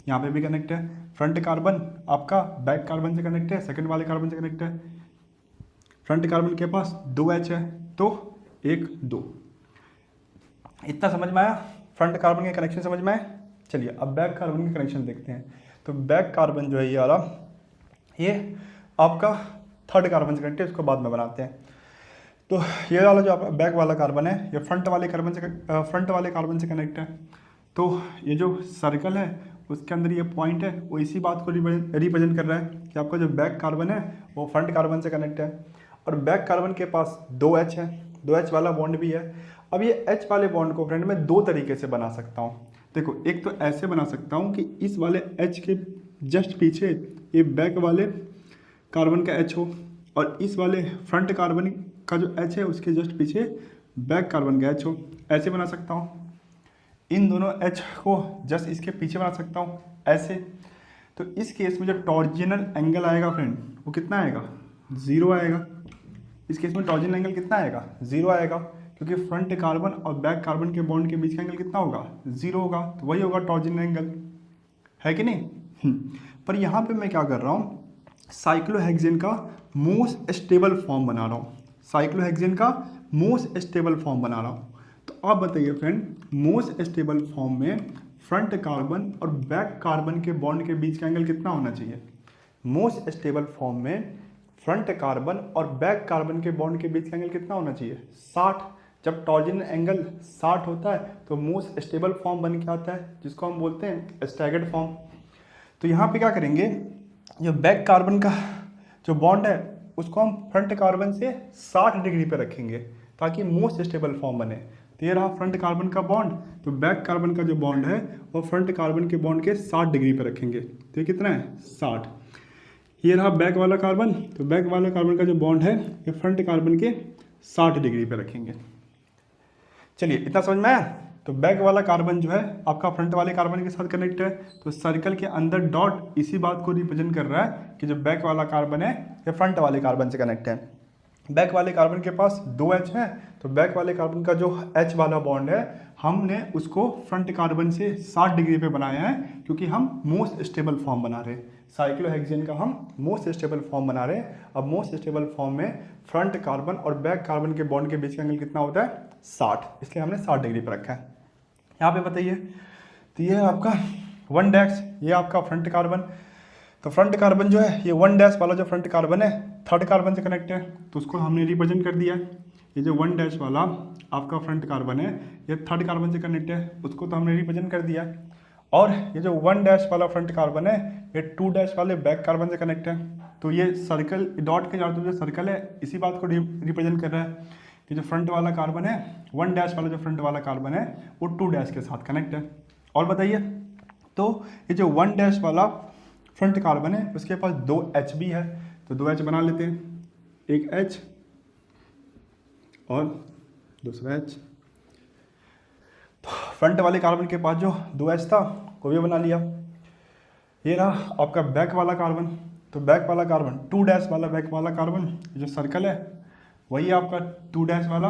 यहाँ पे भी कनेक्ट है। फ्रंट कार्बन आपका बैक कार्बन से कनेक्ट है, सेकंड वाले कार्बन से कनेक्ट है। फ्रंट कार्बन के पास 2 H है, तो 1 2। इतना समझ में आया? फ्रंट कार्बन के कनेक्शन समझ में आए? चलिए अब बैक कार्बन के कनेक्शन देखते हैं। तो बैक कार्बन जो है ये वाला, ये आपका थर्ड कार्बन से कनेक्ट है, इसको बाद में बनाते हैं। तो ये वाला जो आपका बैक वाला कार्बन है ये फ्रंट वाले कार्बन से कनेक्ट है। तो ये जो सर्कल है उसके अंदर ये पॉइंट है वो इसी बात को रिप्रेजेंट कर रहा है कि आपका जो बैक कार्बन है वो फ्रंट कार्बन से कनेक्ट है। और बैक कार्बन के पास 2 H है, 2 H वाला बॉन्ड भी है। अब ये H वाले बॉन्ड को फ्रेंड मैं 2 तरीके से बना सकता हूँ। देखो, एक तो ऐसे बना सकता हूँ कि इस वाले H के जस्ट पीछे ये बैक वाले कार्बन का H हो, और इस वाले फ्रंट कार्बन का जो H है उसके जस्ट पीछे बैक कार्बन का H हो। ऐसे बना सकता हूँ। इन दोनों H को जस्ट इसके पीछे बना सकता हूँ ऐसे। तो इस केस में जो टॉर्जिनल एंगल आएगा फ्रेंड वो कितना आएगा? 0 आएगा। इस केस में टॉर्जिनल एंगल कितना आएगा? 0 आएगा, क्योंकि फ्रंट कार्बन और बैक कार्बन के बॉन्ड के बीच का एंगल कितना होगा? 0 होगा। तो वही होगा टॉर्जिनल एंगल, है कि नहीं? पर यहाँ पे मैं क्या कर रहा हूँ, साइक्लोहेक्सेन का मोस्ट स्टेबल फॉर्म बना रहा हूँ। साइक्लोहेक्सेन का मोस्ट स्टेबल फॉर्म बना रहा हूँ। तो आप बताइए फ्रेंड, मोस्ट स्टेबल फॉर्म में फ्रंट कार्बन और बैक कार्बन के बॉन्ड के बीच का एंगल कितना होना चाहिए? मोस्ट स्टेबल फॉर्म में फ्रंट कार्बन और बैक कार्बन के बॉन्ड के बीच का एंगल कितना होना चाहिए? 60। जब टॉर्जिनल एंगल 60 होता है तो मोस्ट स्टेबल फॉर्म बन के आता है, जिसको हम बोलते हैं स्टैगर्ड फॉर्म। तो यहाँ पे क्या करेंगे, जो बैक कार्बन का जो बॉन्ड है उसको हम फ्रंट कार्बन से 60 डिग्री पे रखेंगे ताकि मोस्ट स्टेबल फॉर्म बने। तो ये रहा फ्रंट कार्बन का बॉन्ड, तो बैक कार्बन का जो बॉन्ड है वो फ्रंट कार्बन के बॉन्ड के 60 डिग्री पे रखेंगे। तो ये कितना है? 60। ये रहा बैक वाला कार्बन, तो बैक वाला कार्बन का जो बॉन्ड है ये फ्रंट कार्बन के 60 डिग्री पे रखेंगे। चलिए इतना समझ में आया? तो बैक वाला कार्बन जो है आपका फ्रंट वाले कार्बन के साथ कनेक्ट है, तो सर्कल के अंदर डॉट इसी बात को रिप्रेजेंट कर रहा है कि जो बैक वाला कार्बन है ये फ्रंट वाले कार्बन से कनेक्ट है। बैक वाले कार्बन के पास 2 H है, तो बैक वाले कार्बन का जो H वाला बॉन्ड है हमने उसको फ्रंट कार्बन से 60 डिग्री पे बनाया है, क्योंकि हम मोस्ट स्टेबल फॉर्म बना रहे हैं। साइक्लोहेक्सेन का हम मोस्ट स्टेबल फॉर्म बना रहे हैं। अब मोस्ट स्टेबल फॉर्म में फ्रंट कार्बन और बैक कार्बन के बॉन्ड के बीच का एंगल कितना होता है? 60, इसलिए हमने 60 डिग्री पर रखा है। यहाँ पे बताइए, तो ये है आपका 1 डैश, ये आपका फ्रंट कार्बन। तो फ्रंट कार्बन जो है ये 1 डैश वाला जो फ्रंट कार्बन है थर्ड कार्बन से कनेक्ट है, तो उसको हमने रिप्रेजेंट कर दिया। ये जो 1 डैश वाला आपका फ्रंट कार्बन है ये थर्ड कार्बन से कनेक्ट है, उसको तो हमने रिप्रेजेंट कर दिया। और ये जो 1 डैश वाला फ्रंट कार्बन है ये 2 डैश वाले बैक कार्बन से कनेक्ट है। तो ये सर्कल डॉट के चारों जो सर्कल है इसी बात को रिप्रेजेंट कर रहा है कि जो फ्रंट वाला कार्बन है 1 डैश वाला जो फ्रंट वाला कार्बन है वो 2 डैश के साथ कनेक्ट है। और बताइए, तो ये जो 1 डैश वाला फ्रंट कार्बन है उसके पास 2 H भी है, तो 2 H बना लेते हैं, एक H और दूसरा H। तो फ्रंट वाले कार्बन के पास जो 2 H था वो भी बना लिया। ये रहा आपका बैक वाला कार्बन, तो बैक वाला कार्बन 2 डैश वाला बैक वाला कार्बन, जो सर्कल है वही आपका 2 डैश वाला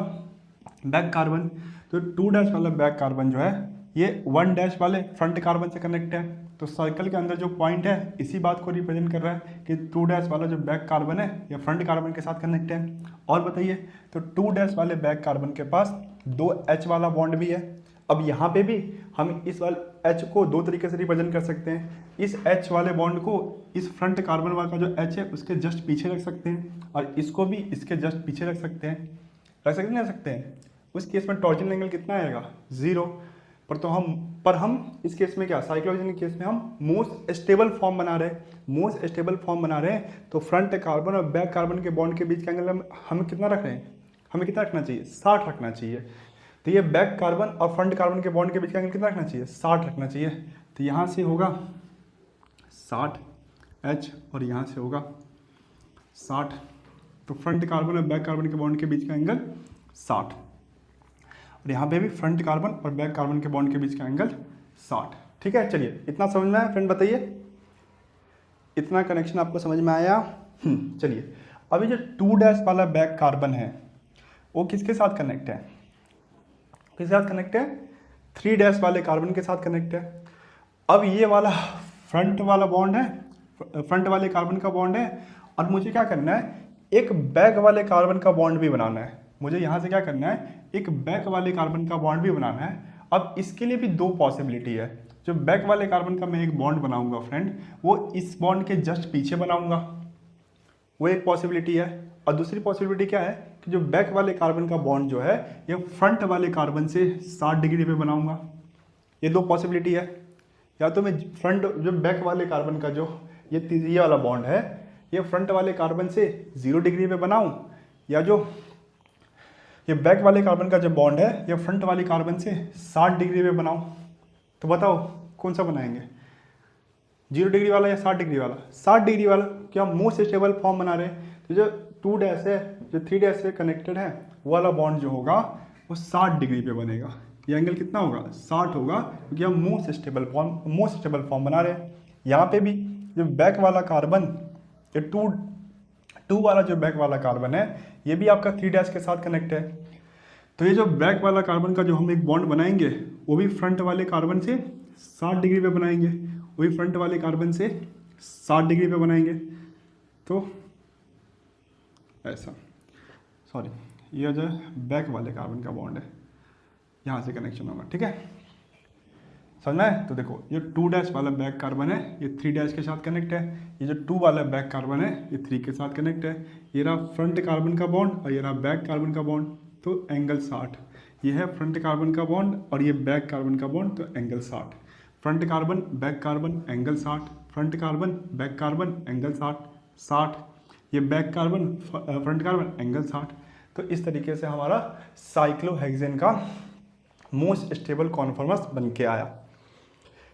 बैक कार्बन। तो 2 डैश वाला बैक कार्बन जो है ये 1 डैश वाले फ्रंट कार्बन से कनेक्ट है, तो सर्कल के अंदर जो पॉइंट है इसी बात को रिप्रेजेंट कर रहा है कि 2 डैश वाला जो बैक कार्बन है ये फ्रंट कार्बन के साथ कनेक्ट है। और बताइए, तो 2 डैश वाले बैक कार्बन के पास 2 H वाला बॉन्ड भी है। अब यहाँ पे भी हम इस वाले H को 2 तरीके से रिप्रेजेंट कर सकते हैं। इस H वाले बॉन्ड को इस फ्रंट कार्बन वाला जो H है उसके जस्ट पीछे रख सकते हैं, और इसको भी इसके जस्ट पीछे रख सकते हैं। रख सकते नहीं रख सकते हैं? उस केस में टॉर्जिनल एंगल कितना आएगा? 0। पर हम इस केस में क्या, साइक्लोहेक्सेन के केस में हम मोस्ट स्टेबल फॉर्म बना रहे हैं। मोस्ट स्टेबल फॉर्म बना रहे हैं तो फ्रंट कार्बन और बैक कार्बन के बॉन्ड के बीच का एंगल हमें कितना रख रहे हैं? हमें कितना रखना चाहिए? 60 रखना चाहिए। तो ये बैक कार्बन और फ्रंट कार्बन के बॉन्ड के बीच का एंगल कितना रखना चाहिए? 60 रखना चाहिए। तो यहाँ से होगा 60 H और यहाँ से होगा 60। तो फ्रंट कार्बन और बैक कार्बन के बॉन्ड के बीच का एंगल 60, और यहाँ पे भी फ्रंट कार्बन और बैक कार्बन के बॉन्ड के बीच का एंगल 60। ठीक है, चलिए इतना समझ में आया फ्रेंड? बताइए, इतना कनेक्शन आपको समझ में आया? चलिए अभी जो 2 डैश वाला बैक कार्बन है वो किसके साथ कनेक्ट है? किसके साथ कनेक्ट है, 3 डैश वाले कार्बन के साथ कनेक्ट है। अब ये वाला फ्रंट वाला बॉन्ड है, फ्रंट वाले कार्बन का बॉन्ड है, और मुझे क्या करना है, एक बैक वाले कार्बन का बॉन्ड भी बनाना है। मुझे यहाँ से क्या करना है, एक बैक वाले कार्बन का बॉन्ड भी बनाना है। अब इसके लिए भी दो पॉसिबिलिटी है। जो बैक वाले कार्बन का मैं एक बॉन्ड बनाऊंगा फ्रेंड, वो इस बॉन्ड के जस्ट पीछे बनाऊंगा, वो एक पॉसिबिलिटी है। और दूसरी पॉसिबिलिटी क्या है कि जो बैक वाले कार्बन का बॉन्ड जो है ये फ्रंट वाले कार्बन से 60 डिग्री पे बनाऊंगा। ये दो पॉसिबिलिटी है। या तो मैं फ्रंट जो बैक वाले कार्बन का जो ये वाला बॉन्ड है ये फ्रंट वाले कार्बन से 0 डिग्री पे बनाऊं, या जो ये बैक वाले कार्बन का जो बॉन्ड है ये फ्रंट वाले कार्बन से 60 डिग्री पे बनाऊं। तो बताओ कौन सा बनाएंगे, 0 डिग्री वाला या 60 डिग्री वाला? 60 डिग्री वाला, क्या हम मोस्ट स्टेबल फॉर्म बना रहे हैं। तो जो 2 डैश है, जो 3 डैश से कनेक्टेड है, वो वाला बॉन्ड जो होगा वो 60 डिग्री पे बनेगा। ये एंगल कितना होगा, 60 होगा, क्योंकि हम मोस्ट स्टेबल फॉर्म बना रहे हैं। यहाँ पे भी जो बैक वाला कार्बन, ये 2 वाला जो बैक वाला कार्बन है ये भी आपका 3 डैश के साथ कनेक्ट है। तो ये जो बैक वाला कार्बन का जो हम एक बॉन्ड बनाएंगे वो भी फ्रंट वाले कार्बन से 60 डिग्री पे बनाएंगे, वो भी फ्रंट वाले कार्बन से 60 डिग्री पे बनाएंगे। तो ऐसा, सॉरी, ये जो बैक वाले कार्बन का बॉन्ड है यहाँ से कनेक्शन होगा, ठीक है, समझना है। तो देखो ये 2 डैश वाला बैक कार्बन है ये 3 डैश के साथ कनेक्ट है, ये जो 2 वाला बैक कार्बन है ये 3 के साथ कनेक्ट है। ये रहा फ्रंट कार्बन का बॉन्ड और ये रहा बैक कार्बन का बॉन्ड, तो एंगल 60। ये है फ्रंट कार्बन का बॉन्ड और ये बैक कार्बन का बॉन्ड, तो angle 60। Front carbon back carbon angle 60, front carbon back carbon angle 60, ये back carbon front carbon angle 60। तो इस तरीके से हमारा साइक्लोहेक्सेन का मोस्ट स्टेबल कॉन्फॉर्मर्स बन के आया।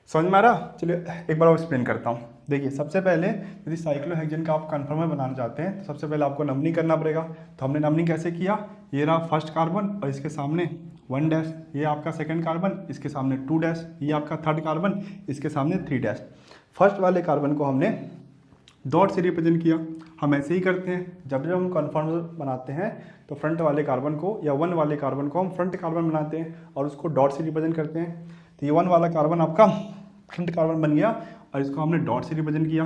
समझ में आ रहा? चलिए एक बार और एक्सप्लेन करता हूँ। देखिए सबसे पहले यदि साइक्लोहेक्सेन का आप कन्फर्मर बनाना चाहते हैं तो सबसे पहले आपको नंबरिंग करना पड़ेगा। तो हमने नंबरिंग कैसे किया, ये रहा फर्स्ट कार्बन और इसके सामने 1 डैश, ये आपका सेकंड कार्बन इसके सामने 2 डैश, ये आपका थर्ड कार्बन इसके सामने 3 डैश। फर्स्ट वाले कार्बन को हमने डॉट से रिप्रेजेंट किया। हम ऐसे ही करते हैं, जब जब हम कन्फर्मर बनाते हैं तो फ्रंट वाले कार्बन को या 1 वाले कार्बन को हम फ्रंट कार्बन बनाते हैं और उसको डॉट से रिप्रेजेंट करते हैं। तो ये 1 वाला कार्बन आपका फ्रंट कार्बन बन गया और इसको हमने डॉट से रिप्रेजेंट किया।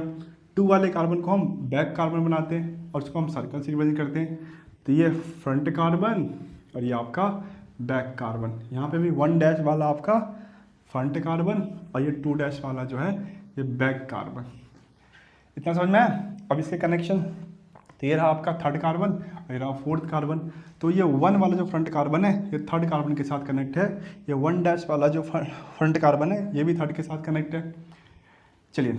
2 वाले कार्बन को हम बैक कार्बन बनाते हैं और उसको हम सर्कल से रिप्रेजेंट करते हैं। तो ये फ्रंट कार्बन और ये आपका बैक कार्बन। यहाँ पे भी 1 डैश वाला आपका फ्रंट कार्बन और ये 2 डैश वाला जो है ये बैक कार्बन। इतना समझ में आया? अब इसके कनेक्शन, तो ये रहा आपका थर्ड कार्बन और ये रहा फोर्थ कार्बन। तो ये 1 वाला जो फ्रंट कार्बन है ये थर्ड कार्बन के साथ कनेक्ट है, ये 1 डैश वाला जो फ्रंट कार्बन है ये भी थर्ड के साथ कनेक्ट है। चलिए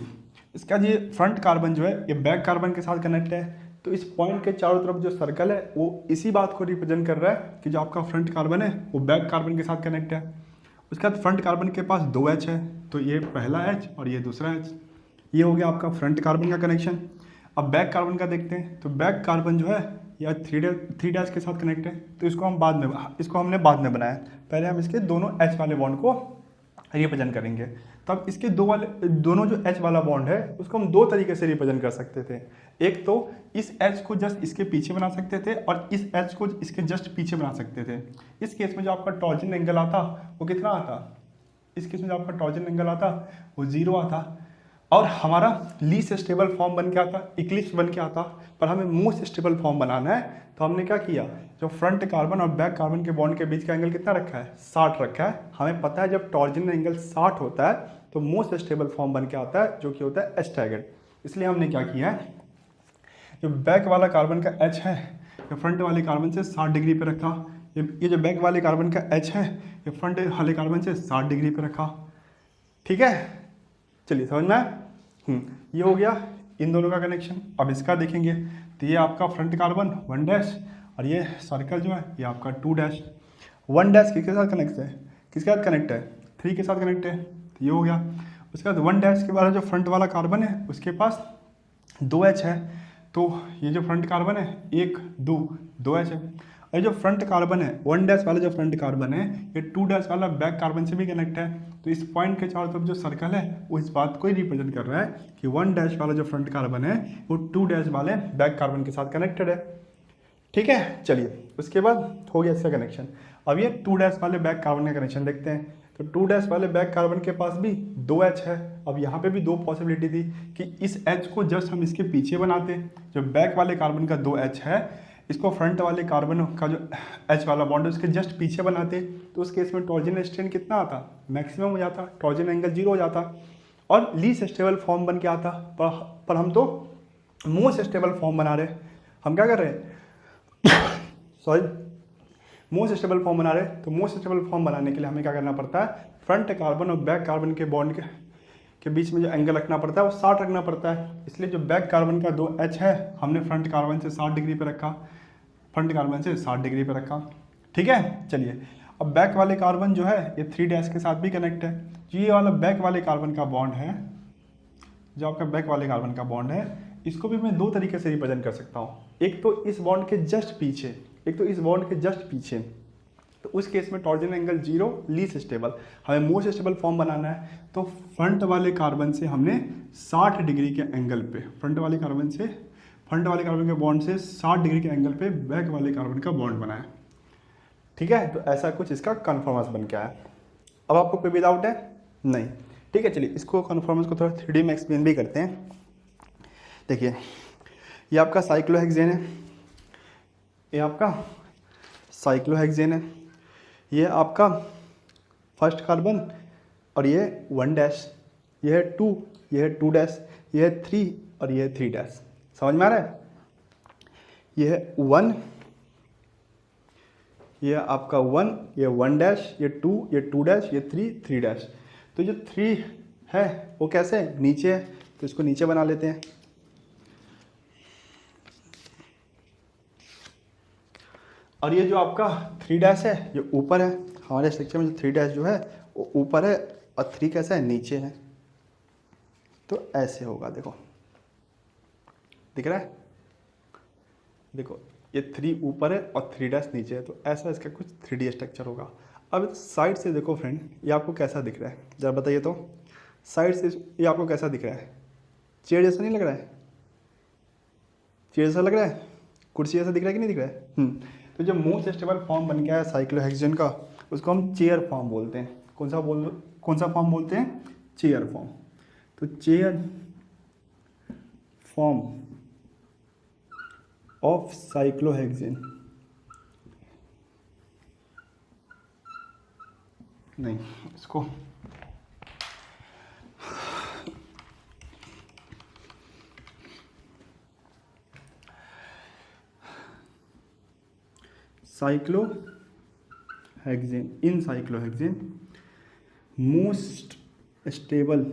इसका ये फ्रंट कार्बन जो है ये बैक कार्बन के साथ कनेक्ट है। तो इस पॉइंट के चारों तरफ जो सर्कल है वो इसी बात को रिप्रेजेंट कर रहा है कि जो आपका फ्रंट कार्बन है वो बैक कार्बन के साथ कनेक्ट है। उसके बाद फ्रंट कार्बन के पास 2 H है, तो ये पहला H और ये दूसरा H। ये हो गया आपका फ्रंट कार्बन का कनेक्शन। अब बैक कार्बन का देखते हैं। तो बैक कार्बन जो है या 3 डैश के साथ कनेक्ट है, तो इसको हमने बाद में बनाया। पहले हम इसके दोनों H वाले बॉन्ड को रिप्रेजेंट करेंगे। तब इसके दोनों जो H वाला बॉन्ड है उसको हम 2 तरीके से रिप्रेजेंट कर सकते थे। एक तो इस H को जस्ट इसके पीछे बना सकते थे और इस H को इसके जस्ट पीछे बना सकते थे। इस केस में जो आपका टॉर्जन एंगल आता वो कितना आता, इस केस में जो आपका टॉर्जन एंगल आता वो 0 आता और हमारा लीस्ट स्टेबल फॉर्म बन के आता, इक्लिप्स बन के आता। पर हमें मोस्ट स्टेबल फॉर्म बनाना है तो हमने क्या किया, जो फ्रंट कार्बन और बैक कार्बन के बॉन्ड के बीच का एंगल कितना रखा है, 60 रखा है। हमें पता है जब टॉर्जन एंगल 60 होता है तो मोस्ट स्टेबल फॉर्म बन के आता है जो कि होता है स्टैगर्ड। इसलिए हमने क्या किया है, जो बैक वाला कार्बन का H है ये फ्रंट वाले कार्बन से 60 डिग्री पे रखा। ये जो बैक वाले कार्बन का H है ये फ्रंट वाले कार्बन से 60 डिग्री पे रखा। ठीक है, चलिए समझ में आया? ये हो गया इन दोनों का कनेक्शन। अब इसका देखेंगे तो ये आपका फ्रंट कार्बन 1 डैश और ये सर्कल जो है ये आपका 2 डैश। 1 डैश किसके साथ कनेक्ट है, किसके साथ कनेक्ट है, 3 के साथ कनेक्ट है। तो ये हो गया। उसके बाद 1 डैश के बाद जो फ्रंट वाला कार्बन है उसके पास 2 H है, तो ये जो फ्रंट कार्बन है 1 2 H है। और जो फ्रंट कार्बन है 1 डैश वाला जो फ्रंट कार्बन है ये 2 डैश वाला बैक कार्बन से भी कनेक्ट है। तो इस पॉइंट के चारों तरफ जो सर्कल है वो इस बात को ही रिप्रेजेंट कर रहा है कि 1 डैश वाला जो फ्रंट कार्बन है वो 2 डैश वाले बैक कार्बन के साथ कनेक्टेड है। ठीक है, चलिए उसके बाद हो गया इसका कनेक्शन। अब ये 2' वाले बैक कार्बन का कनेक्शन देखते हैं। तो 2' वाले बैक कार्बन के पास भी 2H है। अब यहाँ पे भी दो पॉसिबिलिटी थी कि इस H को जस्ट हम इसके पीछे बनाते, जो बैक वाले कार्बन का 2H है इसको फ्रंट वाले कार्बन का जो H वाला बॉन्ड है उसके जस्ट पीछे बनाते, तो उस केस में टॉर्जनल स्ट्रेन कितना आता, मैक्सिमम हो जाता, टॉर्जनल एंगल 0 हो जाता और लीस्ट स्टेबल फॉर्म बन के आता। पर हम तो मोस्ट स्टेबल फॉर्म बना रहे, हम क्या कर रहे हैं सॉरी मोस्ट स्टेबल फॉर्म बना रहे। तो मोस्ट स्टेबल फॉर्म बनाने के लिए हमें क्या करना पड़ता है, फ्रंट कार्बन और बैक कार्बन के बॉन्ड के बीच में जो एंगल रखना पड़ता है वो 60 रखना पड़ता है। इसलिए जो बैक कार्बन का 2H है हमने फ्रंट कार्बन से 60 डिग्री पे रखा, फ्रंट कार्बन से 60 डिग्री पे रखा। ठीक है, चलिए अब बैक वाले कार्बन जो है ये 3' के साथ भी कनेक्ट है। जो ये वाला बैक वाले कार्बन का बॉन्ड है, जो आपका बैक वाले कार्बन का बॉन्ड है, इसको भी मैं दो तरीके से रिप्रेजेंट कर सकता हूँ। एक तो इस बॉन्ड के जस्ट पीछे, एक तो इस बॉन्ड के जस्ट पीछे। तो उस केस में टॉर्जनल एंगल 0, लीस्ट स्टेबल। हमें मोस्ट स्टेबल फॉर्म बनाना है तो फ्रंट वाले कार्बन से हमने 60 डिग्री के एंगल पे, फ्रंट वाले कार्बन के बॉन्ड से 60 डिग्री के एंगल पे बैक वाले कार्बन का बॉन्ड बनाया। ठीक है, तो ऐसा कुछ इसका कन्फर्मेंस बन के आया। अब आपको कोई भी डाउट है? नहीं। ठीक है, चलिए इसको कन्फर्मेंस को थोड़ा 3D में एक्सप्लेन भी करते हैं। देखिए ये आपका साइक्लोहेक्सेन है, ये आपका साइक्लोहेक्सेन है, ये आपका फर्स्ट कार्बन और ये 1', ये है 2, ये है 2', ये है 3 और ये है 3'। समझ में आ रहा है? ये है 1, ये आपका 1, ये 1', ये 2, ये 2', ये 3'। तो जो 3 है वो कैसे है, नीचे है, तो इसको नीचे बना लेते हैं। और ये जो आपका 3' है ये ऊपर है, हमारे स्ट्रक्चर में जो 3' जो है वो ऊपर है और 3 कैसा है, नीचे है। तो ऐसे होगा, देखो दिख रहा है, देखो ये 3 ऊपर है और 3' नीचे है, तो ऐसा इसका कुछ 3D स्ट्रक्चर होगा। अब साइड से देखो फ्रेंड, ये आपको कैसा दिख रहा है, जरा बताइए तो। साइड से ये आपको कैसा दिख रहा है, चेयर जैसा नहीं लग रहा है? चेयर जैसा लग रहा है, कुर्सी जैसा दिख रहा है कि नहीं दिख रहा है? तो जो मोस्ट स्टेबल फॉर्म बन गया है साइक्लोहेक्सेन का, उसको हम चेयर फॉर्म बोलते हैं। कौन सा फॉर्म बोलते हैं? Chair form. तो चेयर फॉर्म ऑफ साइक्लोहेक्सेन, नहीं इसको cyclohexane, in cyclohexane most stable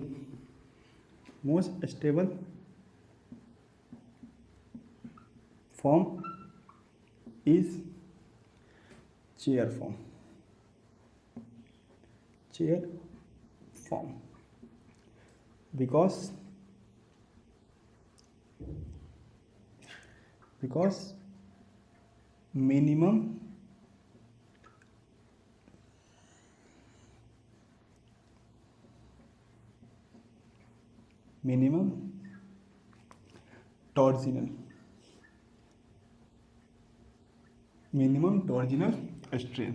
form is chair form, because minimum torsional strain.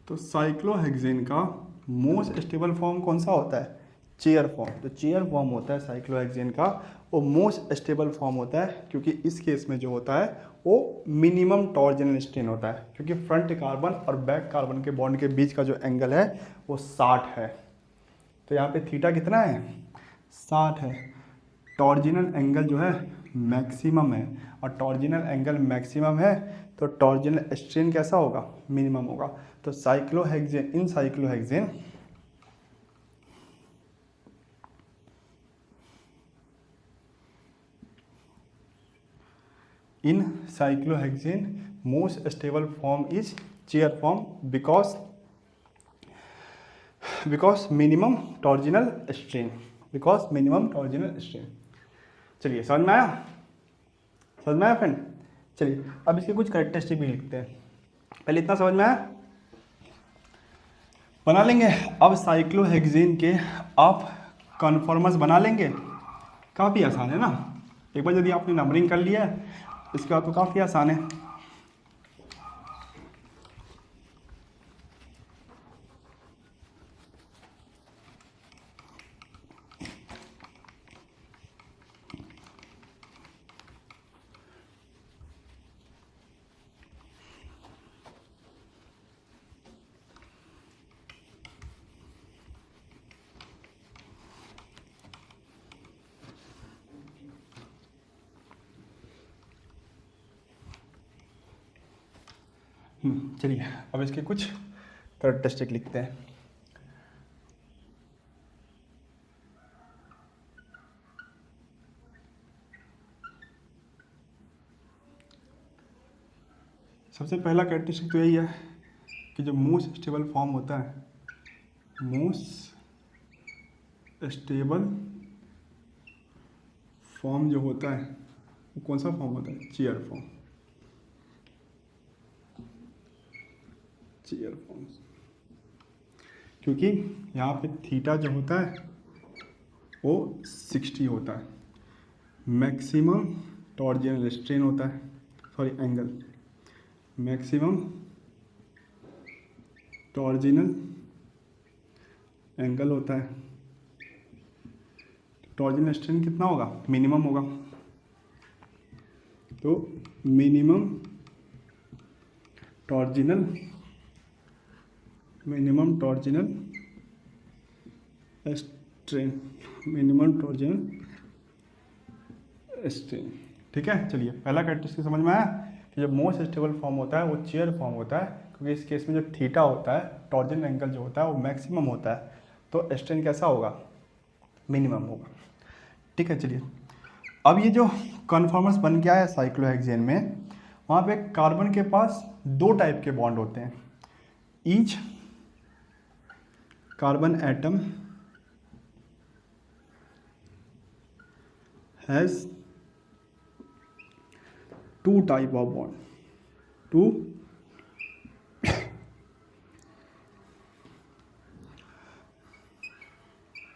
तो साइक्लोहेक्सेन का मोस्ट स्टेबल फॉर्म कौन सा होता है? Chair form. तो चेयर फॉर्म होता है साइक्लोहेक्सेन का, वो मोस्ट स्टेबल फॉर्म होता है क्योंकि इस केस में जो होता है वो मिनिमम टॉर्जिनल स्ट्रेन होता है, क्योंकि फ्रंट कार्बन और बैक कार्बन के बॉन्ड के बीच का जो एंगल है वो 60 है। तो यहाँ पे थीटा कितना है? 60 है। टॉर्जिनल एंगल जो है मैक्सिमम है, और टॉर्जिनल एंगल मैक्सिमम है तो टॉर्जिनल स्ट्रेन कैसा होगा? मिनिमम होगा। तो cyclohexane, in cyclohexane most stable form is chair form because minimum torsional strain, चलिए समझ में आया फ्रेंड? चलिए अब इसके कुछ कैरेक्टरिस्टिक भी लिखते हैं। पहले इतना समझ में आया, बना लेंगे। अब साइक्लोहेक्सेन के आप कन्फॉर्मर्स बना लेंगे, काफ़ी आसान है ना। एक बार यदि आपने नंबरिंग कर लिया है इसके बाद तो काफ़ी आसान है। चलिए अब इसके कुछ कैरेक्टरिस्टिक लिखते हैं। सबसे पहला कैरेक्टरिस्टिक तो यही है कि जो मोस्ट स्टेबल फॉर्म होता है, मोस्ट स्टेबल फॉर्म जो होता है वो कौन सा फॉर्म होता है? Chair form. चेयर फॉर्म, क्योंकि यहाँ पे थीटा जो होता है वो 60 होता है, मैक्सिमम टॉर्जिनल स्ट्रेन होता है, सॉरी एंगल, मैक्सिमम टॉर्जिनल एंगल होता है। टॉर्जिनल स्ट्रेन कितना होगा? मिनिमम होगा, तो minimum torsional strain, minimum torsional strain. ठीक है, चलिए पहला कैरेक्टरिस्टिक समझ में आया कि जब मोस्ट स्टेबल फॉर्म होता है वो चेयर फॉर्म होता है, क्योंकि इस केस में जो थीटा होता है, टॉर्जिनल एंगल जो होता है वो मैक्सिमम होता है, तो स्ट्रेन कैसा होगा? मिनिमम होगा। ठीक है, चलिए अब ये जो कन्फॉर्मर्स बन गया है साइक्लोहेक्सेन में, वहाँ पे कार्बन के पास दो टाइप के बॉन्ड होते हैं। Each carbon atom has two type of bond,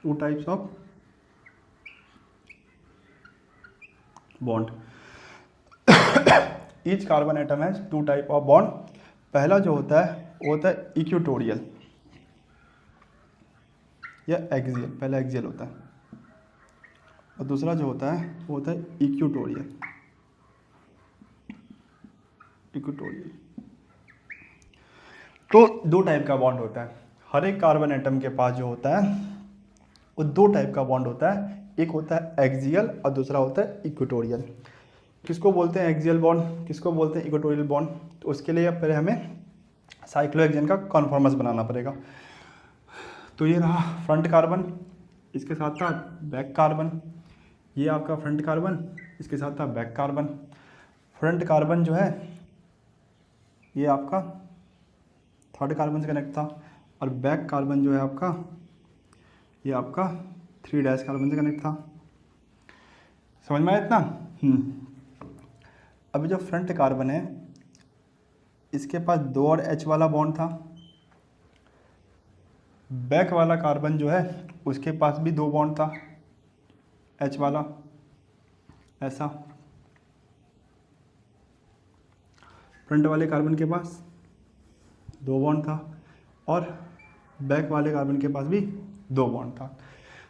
two types of bond. Each carbon atom has two type of bond. पहला जो होता है वो होता है इक्वेटोरियल या एक्सियल, पहला एक्सियल होता है, और दूसरा जो होता है वो होता है इक्वेटोरियल। तो दो टाइप का बॉन्ड होता है। हर एक कार्बन एटम के पास जो होता है वो दो टाइप का बॉन्ड होता है, एक होता है एक्सियल और दूसरा होता है इक्वेटोरियल। किसको बोलते हैं एक्सियल बॉन्ड, किसको बोलते हैं इक्वेटोरियल बॉन्ड? तो उसके लिए पहले हमें साइक्लोहेक्सेन का कन्फॉर्मर्स बनाना पड़ेगा। तो ये रहा फ्रंट कार्बन, इसके साथ था बैक कार्बन, ये आपका फ्रंट कार्बन, इसके साथ था बैक कार्बन। फ्रंट कार्बन जो है ये आपका थर्ड कार्बन से कनेक्ट था, और बैक कार्बन जो है आपका ये आपका 3' कार्बन से कनेक्ट था। समझ में आया इतना? अभी जो फ्रंट कार्बन है इसके पास 2 और H वाला बॉन्ड था। बैक वाला कार्बन जो है उसके पास भी 2 बॉन्ड था, H वाला, ऐसा। फ्रंट वाले कार्बन के पास 2 बॉन्ड था और बैक वाले कार्बन के पास भी 2 बॉन्ड था।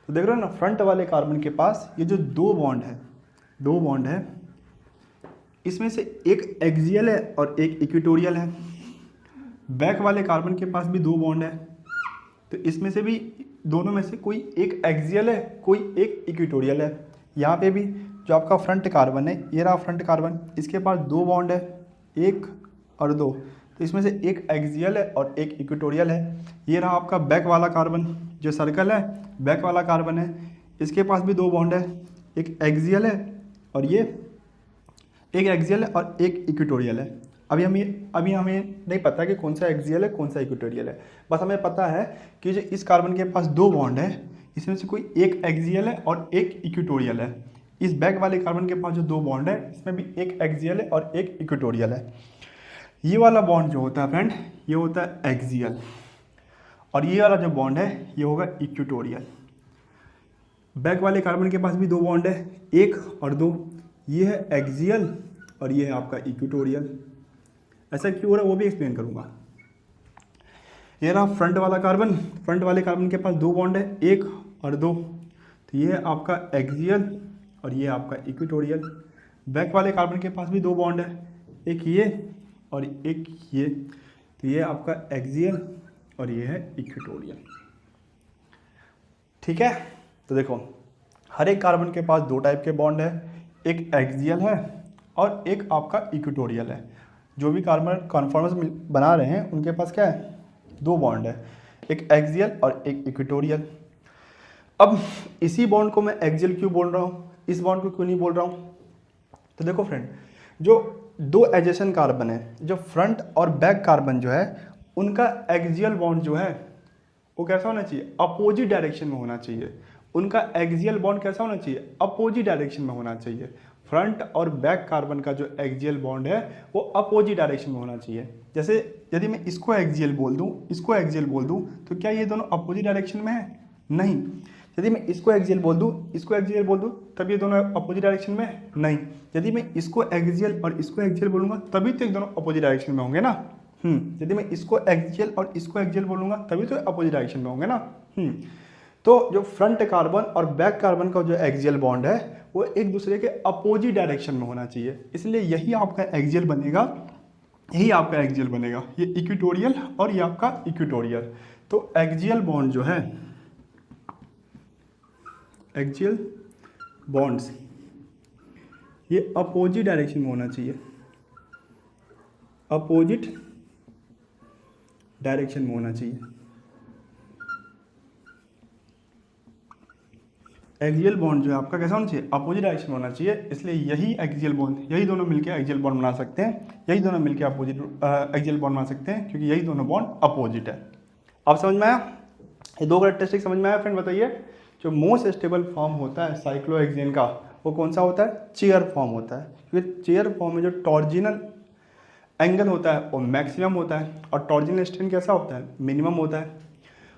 तो देख रहे हो ना, फ्रंट वाले कार्बन के पास ये जो 2 बॉन्ड है, इसमें से एक एक्सियल है और एक इक्वेटोरियल है। बैक वाले कार्बन के पास भी 2 बॉन्ड है, तो इसमें से भी दोनों में से कोई एक एक्सियल है, कोई एक इक्वेटोरियल है। यहाँ पे भी जो आपका फ्रंट कार्बन है, ये रहा फ्रंट कार्बन, इसके पास 2 बॉन्ड है, 1 और 2, तो इसमें से एक एक्सियल है और एक इक्वेटोरियल है। ये रहा आपका बैक वाला कार्बन, जो सर्कल है बैक वाला कार्बन है, इसके पास भी 2 बॉन्ड है, एक एक्सियल है और ये एक एक्सियल है और एक इक्वेटोरियल है। अभी हमें नहीं पता कि कौन सा एक्सियल है कौन सा इक्वेटोरियल है, बस हमें पता है कि जो इस कार्बन के पास 2 बॉन्ड है इसमें से कोई एक एक्सियल है और एक इक्वेटोरियल है। इस बैक वाले कार्बन के पास जो 2 बॉन्ड है इसमें भी एक एक्सियल है और एक इक्वेटोरियल है। ये वाला बॉन्ड जो होता है फ्रेंड, ये होता है एक्सियल, और ये वाला जो बॉन्ड है ये होगा इक्वेटोरियल। बैक वाले कार्बन के पास भी 2 बॉन्ड है, 1 और 2, ये है एक्सियल और ये है आपका इक्वेटोरियल। ऐसा क्यों हो रहा है वो भी एक्सप्लेन करूंगा। ये रहा फ्रंट वाला कार्बन, फ्रंट वाले कार्बन के पास 2 बॉन्ड है, 1 और 2, तो ये है आपका एक्सियल और ये आपका इक्वेटोरियल। बैक वाले कार्बन के पास भी 2 बॉन्ड है, एक ये और एक ये, तो ये आपका एक्सियल और ये है इक्वेटोरियल। ठीक है, तो देखो हर एक कार्बन के पास 2 टाइप के बॉन्ड है, एक एक्सियल है और एक आपका इक्वेटोरियल है। जो भी कार्बन कॉन्फॉर्मर्स बना रहे हैं उनके पास क्या है, 2 बॉन्ड है, एक एक्सियल और एक इक्वेटोरियल। अब इसी बॉन्ड को मैं एक्सियल क्यों बोल रहा हूँ, इस बॉन्ड को क्यों नहीं बोल रहा हूँ? तो देखो फ्रेंड, जो 2 एडजेसेंट कार्बन है, जो फ्रंट और बैक कार्बन जो है उनका एक्सियल बॉन्ड जो है वो कैसा होना चाहिए, अपोजिट डायरेक्शन में होना चाहिए। उनका एक्सियल बॉन्ड कैसा होना चाहिए, अपोजिट डायरेक्शन में होना चाहिए। फ्रंट और बैक कार्बन का जो एक्सियल बॉन्ड है वो अपोजिट डायरेक्शन में होना चाहिए। जैसे यदि मैं इसको एक्सियल बोल दूं, इसको एक्सियल बोल दूं, तो क्या ये दोनों अपोजिट डायरेक्शन में है? नहीं। यदि मैं इसको एक्सियल बोल दूं, इसको एक्सियल बोल दूं, तब ये दोनों अपोजिट डायरेक्शन में है? नहीं। यदि मैं इसको एक्सियल और इसको एक्सियल बोलूंगा तभी तो एक दोनों अपोजिट डायरेक्शन में होंगे ना। यदि मैं इसको एक्सियल और इसको एक्सियल बोलूंगा तभी तो अपोजिट डायरेक्शन में होंगे ना। तो जो फ्रंट कार्बन और बैक कार्बन का जो एक्सियल बॉन्ड है वो एक दूसरे के अपोजिट डायरेक्शन में होना चाहिए, इसलिए यही आपका एक्सियल बनेगा, यही आपका एक्सियल बनेगा, ये इक्वेटोरियल और ये आपका इक्वेटोरियल। तो एक्सियल बॉन्ड जो है, एक्सियल बॉन्ड्स ये अपोजिट डायरेक्शन में होना चाहिए, अपोजिट डायरेक्शन में होना चाहिए। एक्सियल बॉन्ड जो है आपका कैसा होना चाहिए, अपोजिट डायरेक्शन में होना चाहिए, इसलिए यही एक्सियल बॉन्ड, यही दोनों मिलकर एक्सियल बॉन्ड बना सकते हैं, यही दोनों मिलकर अपोजिट एक्सियल बॉन्ड बना सकते हैं, क्योंकि यही दोनों बॉन्ड अपोजिट है। अब समझ में आया, ये 2 कैरेक्टरिस्टिक समझ में आया फ्रेंड? बताइए, जो मोस्ट स्टेबल फॉर्म होता है साइक्लोहेक्सेन का वो कौन सा होता है, चेयर फॉर्म होता है, क्योंकि चेयर फॉर्म में जो टॉर्जिनल एंगल होता है वो मैक्सिमम होता है और टॉर्जिनल स्ट्रेन कैसा होता है, मिनिमम होता है।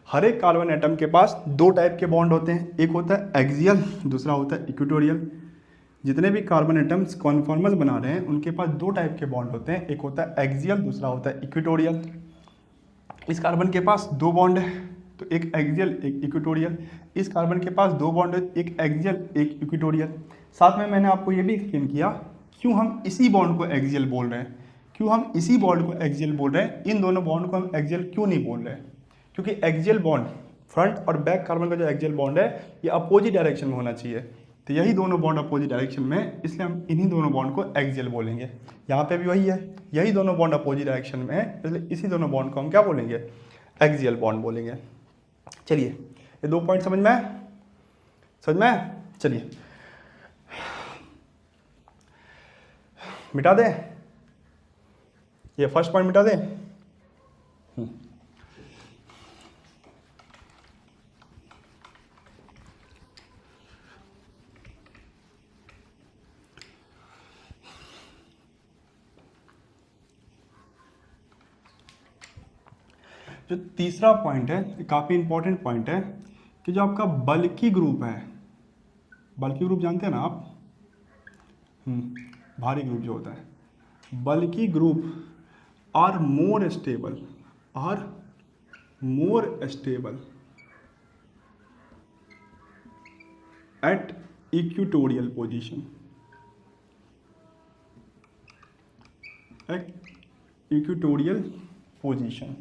हर एक कार्बन एटम के पास 2 टाइप के बॉन्ड होते हैं, एक होता है एक्सियल, दूसरा होता है इक्वेटोरियल। जितने भी कार्बन एटम्स कॉन्फॉर्मर्स बना रहे हैं उनके पास 2 टाइप के बॉन्ड होते हैं, एक होता है एक्सियल, दूसरा होता है इक्वेटोरियल। इस कार्बन के पास 2 बॉन्ड है, तो एक एक्सियल एक इक्वेटोरियल। इस कार्बन के पास 2 बॉन्ड है, एक एक्सियल एक इक्वेटोरियल। साथ में मैंने आपको ये भी एक्सप्लेन किया क्यों हम इसी बॉन्ड को एक्सियल बोल रहे हैं, क्यों हम इसी बॉन्ड को एक्सियल बोल रहे हैं, इन दोनों बॉन्ड को हम एक्सियल क्यों नहीं बोल रहे हैं, क्योंकि एक्सियल बॉन्ड फ्रंट और बैक कार्बन का जो एक्सियल बॉन्ड है ये अपोजिट डायरेक्शन में होना चाहिए, तो यही दोनों बॉन्ड अपोजिट डायरेक्शन में है, इसलिए हम इन्हीं दोनों बॉन्ड को एक्सियल बोलेंगे। यहाँ पे भी वही है, यही दोनों बॉन्ड अपोजिट डायरेक्शन में है, इसलिए इसी दोनों बॉन्ड को हम क्या बोलेंगे, एक्सियल बॉन्ड बोलेंगे। चलिए, ये 2 पॉइंट समझ में आए, समझ में आए? चलिए मिटा दें, ये फर्स्ट पॉइंट मिटा दें। जो तीसरा पॉइंट है काफ़ी इंपॉर्टेंट पॉइंट है कि जो आपका बल्की ग्रुप है, बल्की ग्रुप जानते हैं ना आप, भारी ग्रुप जो होता है, bulky group are more stable at equatorial position, at equatorial position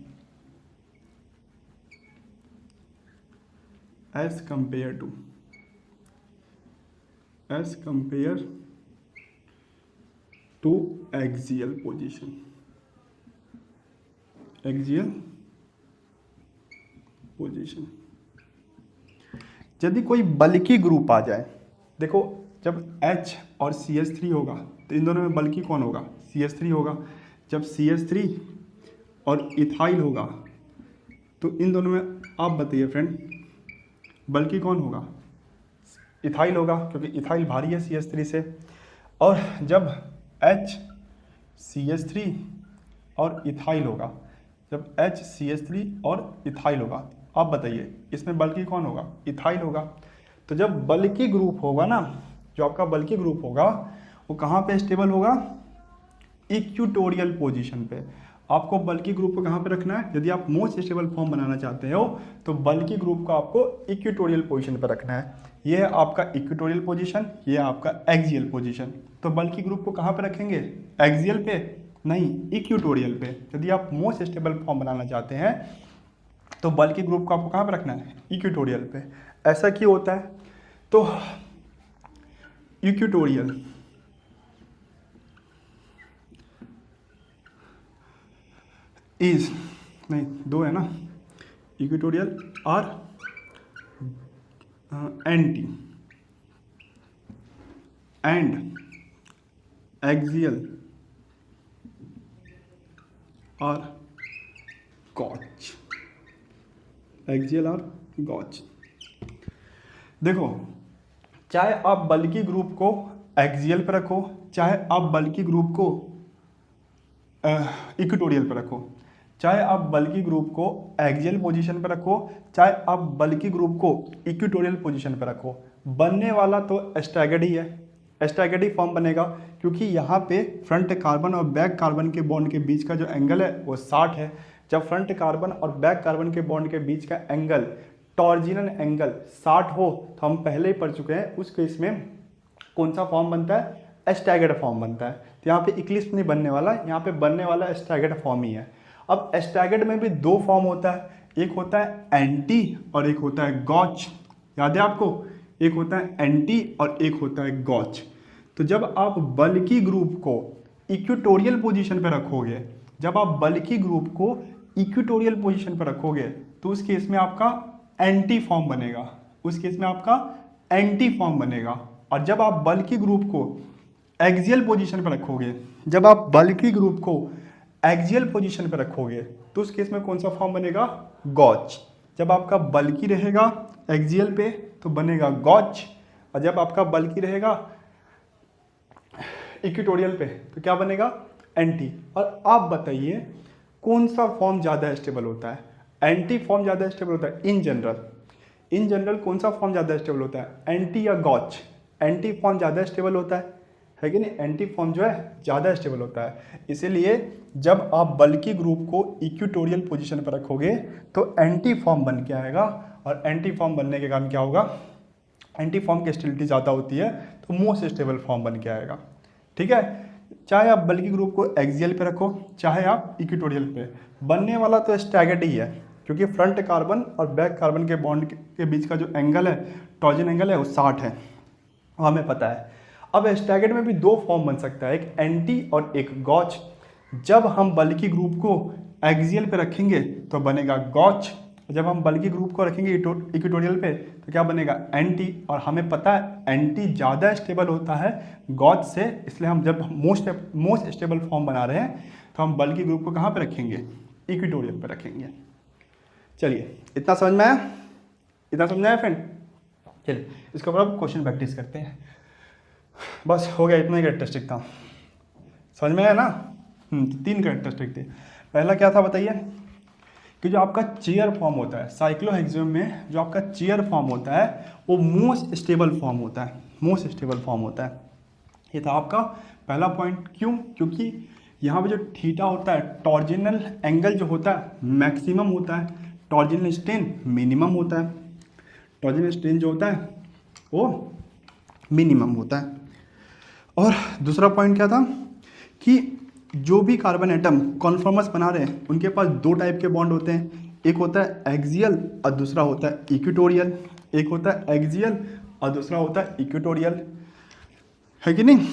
as compared to axial position, axial position। यदि कोई बल्की ग्रुप आ जाए, देखो जब H और CH3 होगा तो इन दोनों में बल्की कौन होगा, CH3 होगा। जब CH3 और इथाइल होगा तो इन दोनों में आप बताइए फ्रेंड बल्कि कौन होगा, इथाइल होगा, क्योंकि इथाइल भारी है CH3 से। और जब HCH3 और इथाइल होगा, जब HCH3 और इथाइल होगा, आप बताइए इसमें बल्कि कौन होगा, इथाइल होगा। तो जब बल्कि ग्रुप होगा ना, जो आपका बल्कि ग्रुप होगा वो कहाँ पे स्टेबल होगा, इक्वेटोरियल पोजीशन पे। आपको बल्की ग्रुप को कहाँ पे रखना है, यदि आप मोस्ट स्टेबल फॉर्म बनाना चाहते हो तो बल्की ग्रुप को आपको इक्वेटोरियल पोजीशन पे रखना है। ये है आपका इक्वेटोरियल पोजीशन, ये है आपका एक्सियल पोजीशन। तो बल्की ग्रुप को कहाँ पे रखेंगे, एक्सियल पे नहीं, इक्वेटोरियल पे। यदि आप मोस्ट स्टेबल फॉर्म बनाना चाहते हैं तो बल्की ग्रुप को आपको कहाँ पे रखना है, इक्वेटोरियल पे। ऐसा क्यों होता है, तो इक्वेटोरियल इज, नहीं दो है ना, इक्वेटोरियल और एंटी एंड एक्सियल और गॉच, एक्सियल और गॉच। देखो, चाहे आप बल्कि ग्रुप को एक्सियल पर रखो, चाहे आप बल्कि ग्रुप को इक्वेटोरियल पर रखो, चाहे आप बल्कि ग्रुप को एक्सियल पोजीशन पर रखो, चाहे आप बल्कि ग्रुप को इक्वेटोरियल पोजीशन पर रखो, बनने वाला तो स्टैगर्ड ही है, स्टैगर्ड ही फॉर्म बनेगा, क्योंकि यहाँ पे फ्रंट कार्बन और बैक कार्बन के बॉन्ड के बीच का जो एंगल है वो 60 है। जब फ्रंट कार्बन और बैक कार्बन के बॉन्ड के बीच का एंगल, टॉर्जिनल एंगल 60 हो, तो हम पहले ही पढ़ चुके हैं उस केस में कौन सा फॉर्म बनता है, स्टैगर्ड फॉर्म बनता है। तो यहाँ पे इक्लिप्स नहीं बनने वाला, यहाँ पे बनने वाला स्टैगर्ड फॉर्म ही है। अब स्टैगर्ड में भी दो फॉर्म होता है, एक होता है एंटी और एक होता है गॉच, याद है आपको, एक होता है एंटी और एक होता है गॉच। तो जब आप बल्कि ग्रुप को इक्वेटोरियल पोजीशन पर रखोगे, जब आप बल्कि ग्रुप को इक्वेटोरियल पोजीशन पर रखोगे, तो उस केस में आपका एंटी फॉर्म बनेगा, उस केस में आपका एंटी फॉर्म बनेगा। और जब आप बल्कि ग्रुप को एक्सियल पोजीशन पर रखोगे, जब आप बल्कि ग्रुप को एक्सियल पोजीशन पर रखोगे, तो उस केस में कौन सा फॉर्म बनेगा, गॉच। जब आपका बल्कि रहेगा एक्सियल पे तो बनेगा गॉच, और जब आपका बल्कि रहेगा इक्वेटोरियल पे तो क्या बनेगा, एंटी। और आप बताइए कौन सा फॉर्म ज़्यादा स्टेबल होता है, एंटी फॉर्म ज़्यादा स्टेबल होता है इन जनरल, इन जनरल कौन सा फॉर्म ज़्यादा स्टेबल होता है, एंटी या गॉच, एंटी फॉर्म ज़्यादा स्टेबल होता है कि नहीं, एंटी फॉर्म जो है ज़्यादा स्टेबल होता है। इसीलिए जब आप बल्कि ग्रुप को इक्वेटोरियल पोजीशन पर रखोगे तो एंटी फॉर्म बन के आएगा, और एंटी फॉर्म बनने के कारण क्या होगा, एंटी फॉर्म की स्टेबिलिटी ज़्यादा होती है तो मोस्ट स्टेबल फॉर्म बन के आएगा। ठीक है, चाहे आप बल्कि ग्रुप को एक्सियल पे रखो, चाहे आप इक्वेटोरियल पे, बनने वाला तो स्टैगर्ड ही है, क्योंकि फ्रंट कार्बन और बैक कार्बन के बॉन्ड के बीच का जो एंगल है, टॉर्जन एंगल है, वो 60 है, वो हमें पता है। अब स्टैगर्ड में भी दो फॉर्म बन सकता है, एक एंटी और एक गॉच। जब हम बल्कि ग्रुप को एक्सियल पे रखेंगे तो बनेगा गॉच, जब हम बल्कि ग्रुप को रखेंगे इक्वेटोरियल पे तो क्या बनेगा, एंटी। और हमें पता है एंटी ज़्यादा स्टेबल होता है गॉच से, इसलिए हम जब मोस्ट स्टेबल फॉर्म बना रहे हैं तो हम बल्कि ग्रुप को कहाँ पे रखेंगे, इक्वेटोरियल पे रखेंगे। चलिए, इतना समझ में आया, इतना समझ में आया फ्रेंड। चलिए इसके ऊपर अब क्वेश्चन प्रैक्टिस करते हैं। बस हो गया, इतना ही कैरेक्टरिस्टिक था, समझ में आया ना। तो 3 कैरेक्टरिस्टिक थे। पहला क्या था बताइए, कि जो आपका चेयर फॉर्म होता है साइक्लोहेक्सियम में, जो आपका चेयर फॉर्म होता है वो मोस्ट स्टेबल फॉर्म होता है, मोस्ट स्टेबल फॉर्म होता है। ये था आपका पहला पॉइंट। क्यों, क्योंकि यहाँ पे जो थीटा होता है, टॉर्जिनल एंगल जो होता है मैक्सिमम होता है, टॉर्जिनल स्ट्रेन मिनिमम होता है, टॉर्जिनल स्ट्रेन जो होता है वो मिनिमम होता है। और दूसरा पॉइंट क्या था, कि जो भी कार्बन एटम कॉन्फॉर्मस बना रहे हैं उनके पास 2 टाइप के बॉन्ड होते हैं, एक होता है एक्सियल और दूसरा होता है इक्वेटोरियल, एक होता है एक्सियल और दूसरा होता है इक्वेटोरियल, है कि नहीं।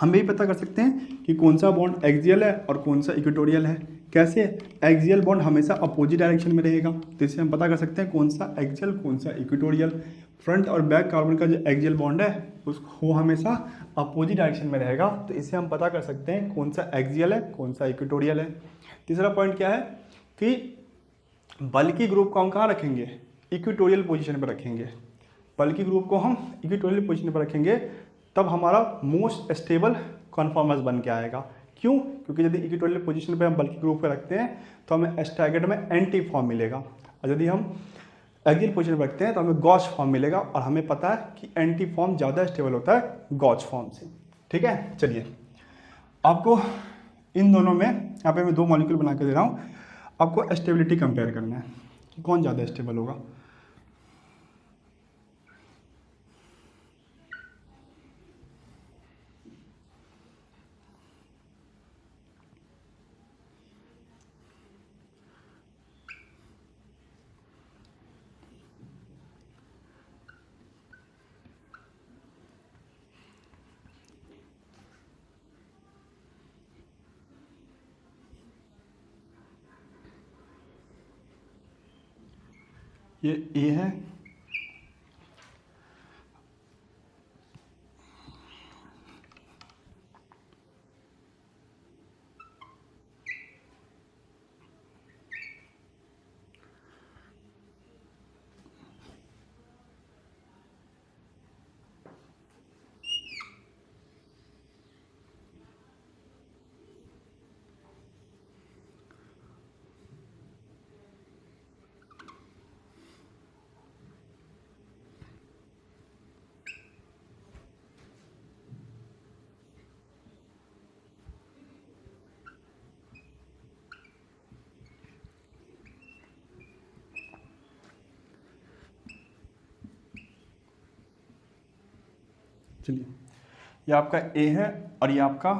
हम भी पता कर सकते हैं कि कौन सा बॉन्ड एक्सियल है और कौन सा इक्वेटोरियल है। कैसे, एक्सियल बॉन्ड हमेशा अपोजिट डायरेक्शन में रहेगा, तो इससे हम पता कर सकते हैं कौन सा एक्सियल कौन सा इक्वेटोरियल। फ्रंट और बैक कार्बन का जो एक्सियल बॉन्ड है उसको हमेशा अपोजिट डायरेक्शन में रहेगा, तो इससे हम पता कर सकते हैं कौन सा एक्सियल है कौन सा इक्वेटोरियल है। तीसरा पॉइंट क्या है, कि बल्कि ग्रुप को हम कहाँ रखेंगे, इक्वेटोरियल पोजीशन पर रखेंगे। बल्कि ग्रुप को हम इक्वेटोरियल पोजीशन पर रखेंगे तब हमारा मोस्ट स्टेबल कॉन्फॉर्मस बन के आएगा। क्यों, क्योंकि यदि इक्वेटोरियल पोजीशन पे हम बल्कि ग्रुप पे रखते हैं तो हमें स्टैगर्ड में एंटी फॉर्म मिलेगा, और यदि हम एक्सियल पोजीशन पर रखते हैं तो हमें गॉच फॉर्म मिलेगा, और हमें पता है कि एंटी फॉर्म ज़्यादा स्टेबल होता है गॉच फॉर्म से। ठीक है, चलिए आपको इन दोनों में, यहाँ पे मैं 2 मॉलिक्यूल बना के दे रहा हूँ, आपको स्टेबिलिटी कंपेयर करना है कि कौन ज़्यादा स्टेबल होगा। ये ए है, चलिए ये आपका ए है और ये आपका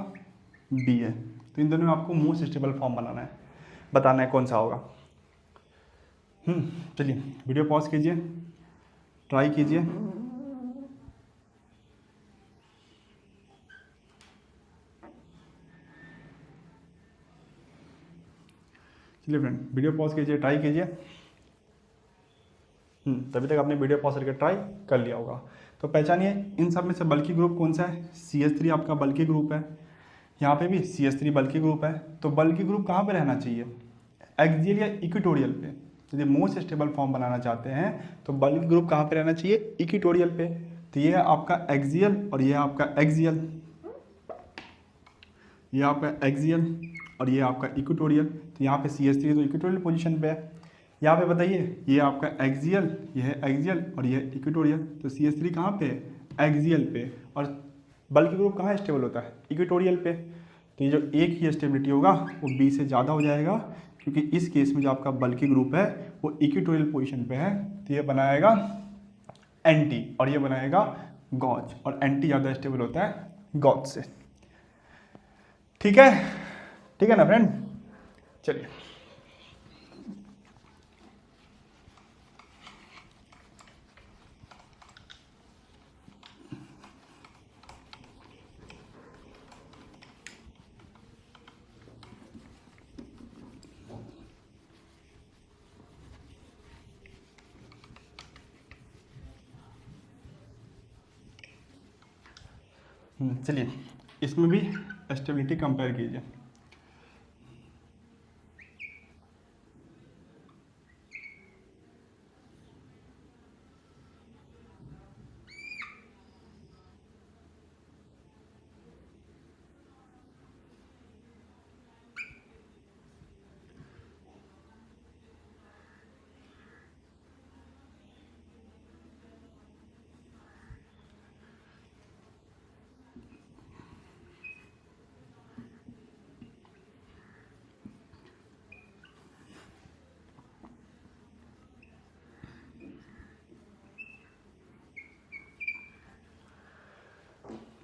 बी है, तो इन दोनों में आपको मोस्ट स्टेबल फॉर्म बनाना है, बताना है कौन सा होगा। चलिए वीडियो पॉज कीजिए, ट्राई कीजिए। चलिए फ्रेंड वीडियो पॉज कीजिए, ट्राई कीजिए। तभी तक आपने वीडियो पॉज करके ट्राई कर लिया होगा। तो पहचानिए इन सब में से बल्कि ग्रुप कौन सा है, CH3 आपका बल्कि ग्रुप है, यहाँ पे भी CH3 बल्कि ग्रुप है। तो बल्कि ग्रुप कहाँ पे रहना चाहिए, एक्सियल या इक्वेटोरियल पे। यदि मोस्ट स्टेबल फॉर्म बनाना चाहते हैं तो बल्कि ग्रुप कहाँ पे रहना चाहिए, इक्वेटोरियल पे। तो ये है आपका एक्सियल और ये आपका एक्सियल, ये आपका एक्सियल और ये आपका इक्वेटोरियल। तो यहाँ पे CH3 तो इक्वेटोरियल पोजीशन पे है। यहाँ पे बताइए ये आपका एक्सियल, ये है एक्सियल और ये इक्वेटोरियल। तो CH3 कहाँ पे है, एक्सियल पे। और बल्कि ग्रुप कहाँ स्टेबल होता है, इक्वेटोरियल पे। तो ये जो एक ही स्टेबिलिटी होगा वो B से ज़्यादा हो जाएगा, क्योंकि इस केस में जो आपका बल्कि ग्रुप है वो इक्वेटोरियल पोजीशन पे है। तो ये बनाएगा एंटी और ये बनाएगा गॉज, और एंटी ज़्यादा स्टेबल होता है गॉज से। ठीक है, ठीक है ना फ्रेंड। चलिए चलिए इसमें भी स्टेबिलिटी कंपेयर कीजिए।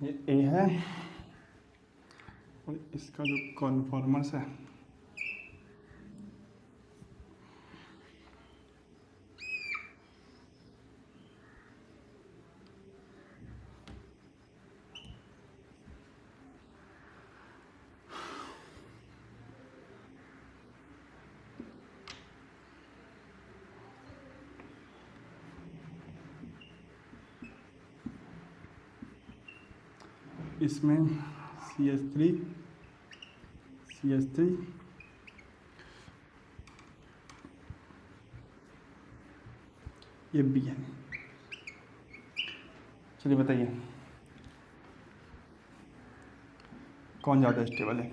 ये ए है और इसका जो कॉन्फॉर्मर्स है इसमें CH3 ये B है। चलिए बताइए कौन ज़्यादा स्टेबल है।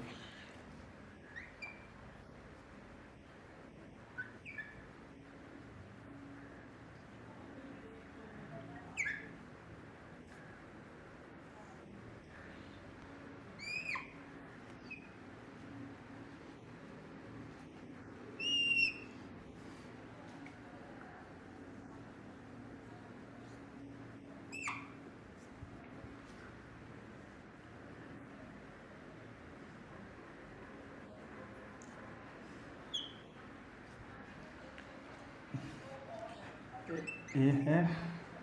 ये है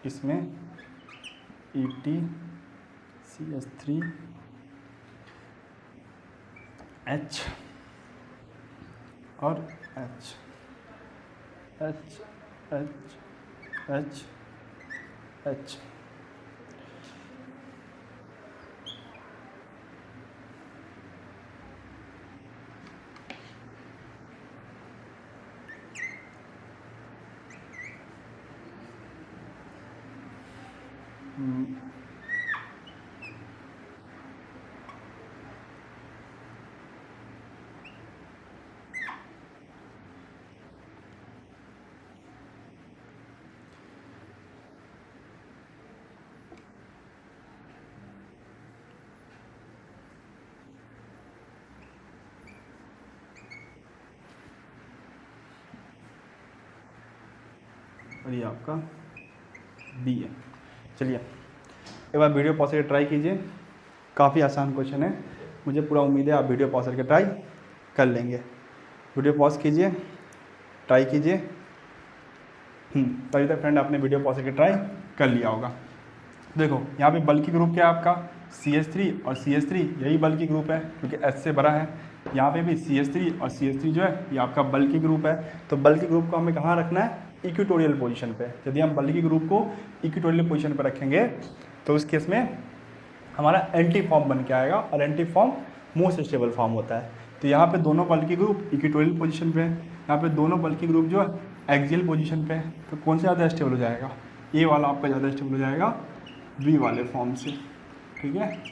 इसमें ET CH3 H और H एच एच एच। और ये आपका बी है। चलिए एक बार वीडियो पॉज करके ट्राई कीजिए, काफ़ी आसान क्वेश्चन है, मुझे पूरा उम्मीद है आप वीडियो पॉज करके ट्राई कर लेंगे। वीडियो पॉज कीजिए, ट्राई कीजिए। तभी तक फ्रेंड आपने वीडियो पॉज करके ट्राई कर लिया होगा। देखो यहाँ पे बल्कि ग्रुप क्या है आपका CH3 और CH3, यही बल्कि ग्रुप है क्योंकि H से बड़ा है। यहाँ पे भी CH3 और CH3 जो है ये आपका बल्कि ग्रुप है। तो बल्कि ग्रुप को हमें कहाँ रखना है, इक्वेटोरियल पोजीशन पे। यदि हम बल्कि ग्रुप को इक्वेटोरियल पोजीशन पे रखेंगे तो उस केस में हमारा एंटी फॉर्म बन के आएगा, और anti form most stable form होता है। तो यहाँ पे दोनों बल्कि ग्रुप इक्वेटोरियल पोजीशन पे है, यहाँ पे दोनों बल्कि ग्रुप जो है एक्सियल पोजीशन पे है। तो कौन से ज़्यादा स्टेबल हो जाएगा, ये वाला आपका ज़्यादा स्टेबल हो जाएगा बी वाले फॉर्म से। ठीक है,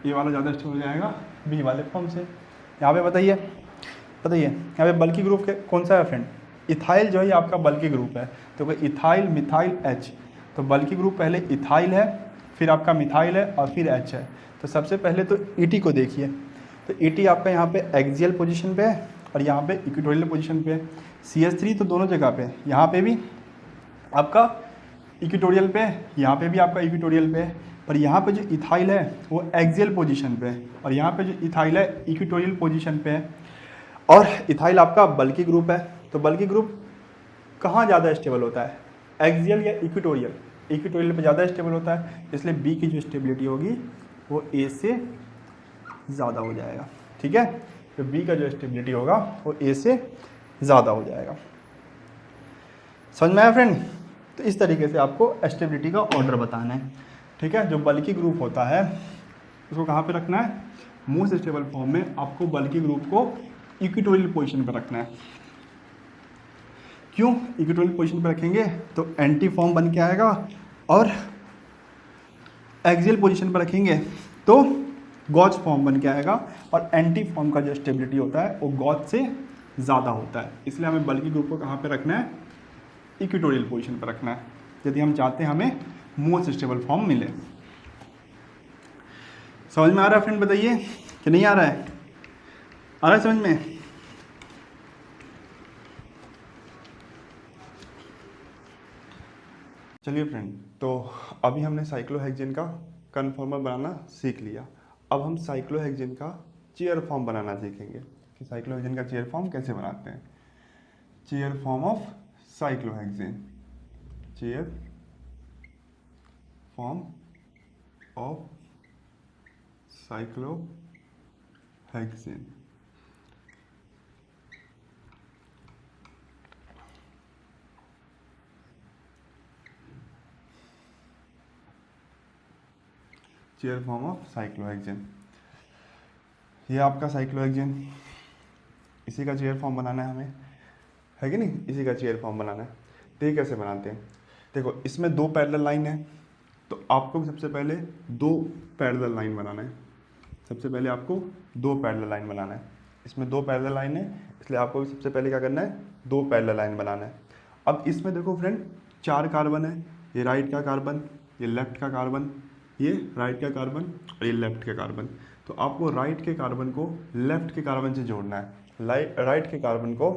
ये वाला ज़्यादा स्टेबल हो जाएगा बी वाले फॉर्म से। यहाँ पे बताइए यहाँ पे बल्कि ग्रुप के कौन सा है फ्रेंड, इथाइल जो है ये आपका बल्कि ग्रुप है। तो कोई इथाइल मिथाइल एच, तो बल्कि ग्रुप पहले इथाइल है, फिर आपका मिथाइल है और फिर एच है। तो सबसे पहले तो ईटी को देखिए, तो ईटी आपका यहाँ पे एक्सियल पोजीशन पे है और यहाँ पे इक्वेटोरियल पोजीशन पे है। CH3 तो दोनों जगह पे, यहाँ पे भी आपका इक्वेटोरियल पे है, यहाँ पे भी आपका इक्वेटोरियल पे है, पर यहाँ पे जो इथाइल है वो एक्सियल पोजीशन पे है और यहाँ पे जो इथाइल है इक्वेटोरियल पोजीशन पे है। और इथाइल आपका बल्कि ग्रुप है, तो बल्कि ग्रुप कहाँ ज़्यादा स्टेबल होता है, एक्सियल या इक्वेटोरियल, इक्वेटोरियल पे ज़्यादा स्टेबल होता है। इसलिए बी की जो स्टेबिलिटी होगी वो ए से ज़्यादा हो जाएगा। ठीक है, तो बी का जो स्टेबिलिटी होगा वो ए से ज़्यादा हो जाएगा। समझ में आया फ्रेंड? तो इस तरीके से आपको स्टेबिलिटी का ऑर्डर बताना है। ठीक है, जो बल्कि ग्रुप होता है उसको कहाँ पे रखना है, मोस्ट स्टेबल फॉर्म में आपको बल्कि ग्रुप को इक्वेटोरियल पोजीशन पर रखना है। क्यों इक्वेटोरियल पोजीशन पर रखेंगे, तो एंटी फॉर्म बन के आएगा, और एक्सियल पोजीशन पर रखेंगे तो गॉज फॉर्म बन के आएगा, और एंटी फॉर्म का जो स्टेबिलिटी होता है वो गॉज से ज़्यादा होता है। इसलिए हमें बल्कि ग्रुप को कहाँ पे रखना है, इक्वेटोरियल पोजीशन पर रखना है, यदि हम चाहते हैं हमें मोस्ट स्टेबल फॉर्म मिले। समझ में आ रहा है फ्रेंड, बताइए कि नहीं आ रहा है? आ रहा है समझ में? चलिए फ्रेंड, तो अभी हमने साइक्लोहेक्सेन का कन्फॉर्मर बनाना सीख लिया। अब हम साइक्लोहेक्सेन का चेयर फॉर्म बनाना सीखेंगे कि साइक्लोहेक्सेन का चेयर फॉर्म कैसे बनाते हैं। Chair form of cyclohexane, chair form of cyclohexane. Chair form of cyclohexane, ये आपका साइक्लोहेक्सेन, इसी का चेयर फॉर्म बनाना है हमें, है कि नहीं? इसी का चेयर फॉर्म बनाना है। तो ये कैसे बनाते हैं, देखो इसमें दो पैरेलल लाइन है, तो आपको सबसे पहले दो पैरेलल लाइन बनाना है। सबसे पहले आपको दो पैरेलल लाइन बनाना है। इसमें दो पैरेलल लाइन है, इसलिए आपको सबसे पहले क्या करना है, दो पैरेलल लाइन बनाना है। अब इसमें देखो फ्रेंड 4 कार्बन है, ये राइट का कार्बन, ये लेफ्ट का कार्बन, ये राइट का कार्बन और ये लेफ्ट का कार्बन। तो आपको राइट के कार्बन को लेफ्ट के कार्बन से जोड़ना है, राइट के कार्बन को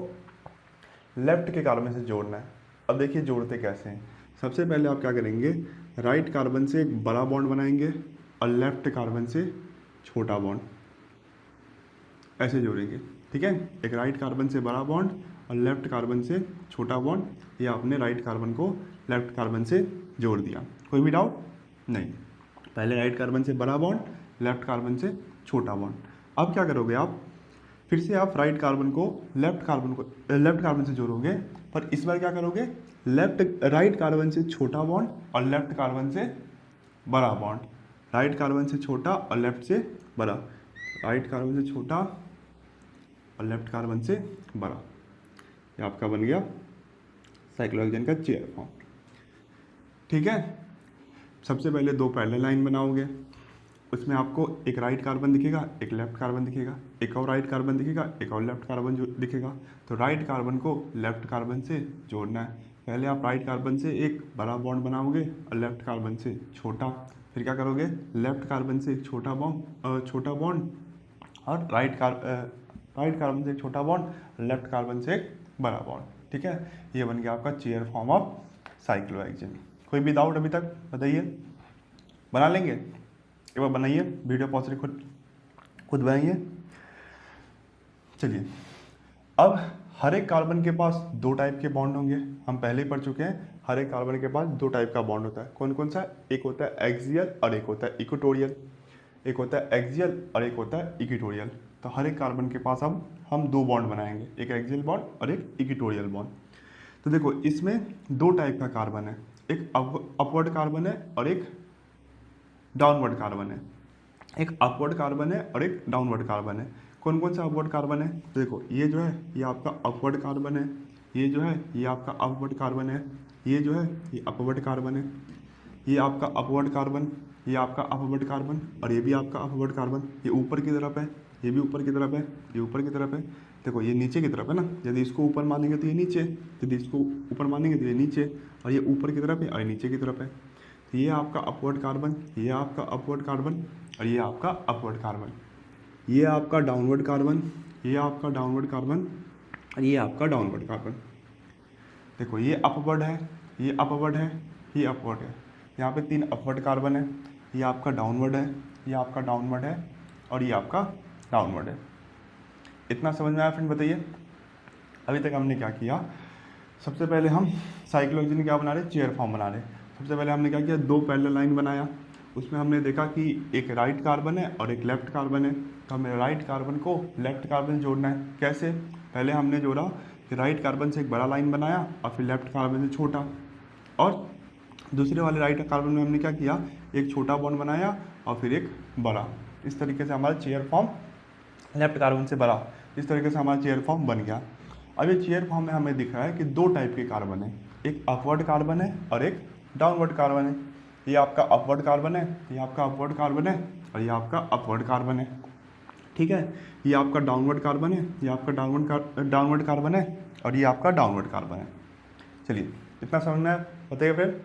लेफ्ट के कार्बन से जोड़ना है। अब देखिए जोड़ते कैसे हैं। सबसे पहले आप क्या करेंगे, राइट कार्बन से एक बड़ा बॉन्ड बनाएंगे और लेफ्ट कार्बन से छोटा बॉन्ड, ऐसे जोड़ेंगे। ठीक है, एक राइट कार्बन से बड़ा बॉन्ड और लेफ्ट कार्बन से छोटा बॉन्ड, ये आपने राइट कार्बन को लेफ्ट कार्बन से जोड़ दिया। कोई भी डाउट नहीं? पहले राइट कार्बन से बड़ा बॉन्ड, लेफ्ट कार्बन से छोटा बॉन्ड। अब क्या करोगे आप, फिर से आप राइट कार्बन को लेफ्ट कार्बन से जोड़ोगे, पर इस बार क्या करोगे, राइट कार्बन से छोटा बॉन्ड और लेफ्ट कार्बन से बड़ा बॉन्ड, राइट कार्बन से छोटा और लेफ्ट से बड़ा, राइट कार्बन से छोटा और लेफ्ट कार्बन से बड़ा, ये आपका बन गया साइक्लोहेक्सेन का चेयर फॉर्म। ठीक है, सबसे पहले दो पैरेलल लाइन बनाओगे, उसमें आपको एक राइट कार्बन दिखेगा, एक लेफ्ट कार्बन दिखेगा, एक और राइट कार्बन दिखेगा, एक और लेफ्ट कार्बन जो दिखेगा। तो राइट कार्बन को लेफ्ट कार्बन से जोड़ना है। पहले आप राइट कार्बन से एक बड़ा बॉन्ड बनाओगे और लेफ्ट कार्बन से छोटा, फिर क्या करोगे, लेफ्ट कार्बन से एक छोटा बॉन्ड और राइट कार्बन से एक छोटा बॉन्ड, लेफ्ट कार्बन से एक बड़ा बॉन्ड। ठीक है, ये बन गया आपका चेयर फॉर्म ऑफ साइक्लोहेक्सेन। कोई भी डाउट अभी तक बताइए, बना लेंगे, एक बार बनाइए, वीडियो पॉज से खुद बनाइए। चलिए, अब हर एक कार्बन के पास दो टाइप के बॉन्ड होंगे, हम पहले ही पढ़ चुके हैं। हर एक कार्बन के पास दो टाइप का बॉन्ड होता है। कौन कौन सा? एक होता है एक्सियल और एक होता है इक्वेटोरियल। एक होता है एक्सियल और एक होता है इक्वेटोरियल। तो हर एक कार्बन के पास अब हम दो बॉन्ड बनाएंगे, एक एक्सियल बॉन्ड और एक इक्वेटोरियल बॉन्ड। तो देखो, इसमें दो टाइप का कार्बन है, एक अपवर्ड कार्बन है और एक डाउनवर्ड कार्बन है। एक अपवर्ड कार्बन है और एक डाउनवर्ड कार्बन है। कौन कौन सा अपवर्ड कार्बन है? तो देखो, ये जो है ये आपका अपवर्ड कार्बन है, ये जो है ये आपका अपवर्ड कार्बन है, ये जो है ये अपवर्ड कार्बन है, ये आपका अपवर्ड कार्बन, ये आपका अपवर्ड कार्बन और ये भी आपका अपवर्ड कार्बन। ये ऊपर की तरफ है, ये भी ऊपर की तरफ है, ये ऊपर की तरफ है। देखो, ये नीचे की तरफ है ना, यदि इसको ऊपर मानेंगे तो ये नीचे, यदि इसको ऊपर मानेंगे तो ये नीचे, और ये ऊपर की तरफ है और ये नीचे की तरफ है। तो ये आपका अपवर्ड कार्बन, ये आपका अपवर्ड कार्बन और ये आपका अपवर्ड कार्बन। ये आपका डाउनवर्ड कार्बन, ये आपका डाउनवर्ड कार्बन और ये आपका डाउनवर्ड कार्बन। देखो, ये अपवर्ड है, ये अपवर्ड है, ये अपवर्ड है। यहाँ पे तीन अपवर्ड कार्बन है, ये आपका डाउनवर्ड है, ये आपका डाउनवर्ड है और ये आपका डाउनवर्ड है। इतना समझ में आया फ्रेंड? बताइए, अभी तक हमने क्या किया? सबसे पहले हम साइक्लोहेक्सेन क्या बना रहे? चेयर फॉर्म बना रहे। सबसे पहले हमने क्या किया? दो पैरेलल लाइन बनाया, उसमें हमने देखा कि एक राइट कार्बन है और एक लेफ्ट कार्बन है। तो हमें राइट कार्बन को लेफ्ट कार्बन जोड़ना है। कैसे? पहले हमने जोड़ा कि राइट कार्बन से एक बड़ा लाइन बनाया और फिर लेफ्ट कार्बन से छोटा, और दूसरे वाले राइट कार्बन में हमने क्या किया? एक छोटा बॉन्ड बनाया और फिर एक बड़ा। इस तरीके से हमारा चेयर फॉर्म, लेफ्ट कार्बन से बड़ा, इस तरीके से हमारा चेयर फॉर्म बन गया। अब ये चेयर फॉर्म में हमें दिख रहा है कि दो टाइप के कार्बन है, एक अपवर्ड कार्बन है और एक डाउनवर्ड कार्बन है। ये आपका अपवर्ड कार्बन है, ये आपका अपवर्ड कार्बन है और ये आपका अपवर्ड कार्बन है। ठीक है, ये आपका डाउनवर्ड कार्बन है, ये आपका डाउनवर्ड कार्बन है और ये आपका डाउनवर्ड कार्बन है। चलिए, इतना समझना है? बताइए फिर।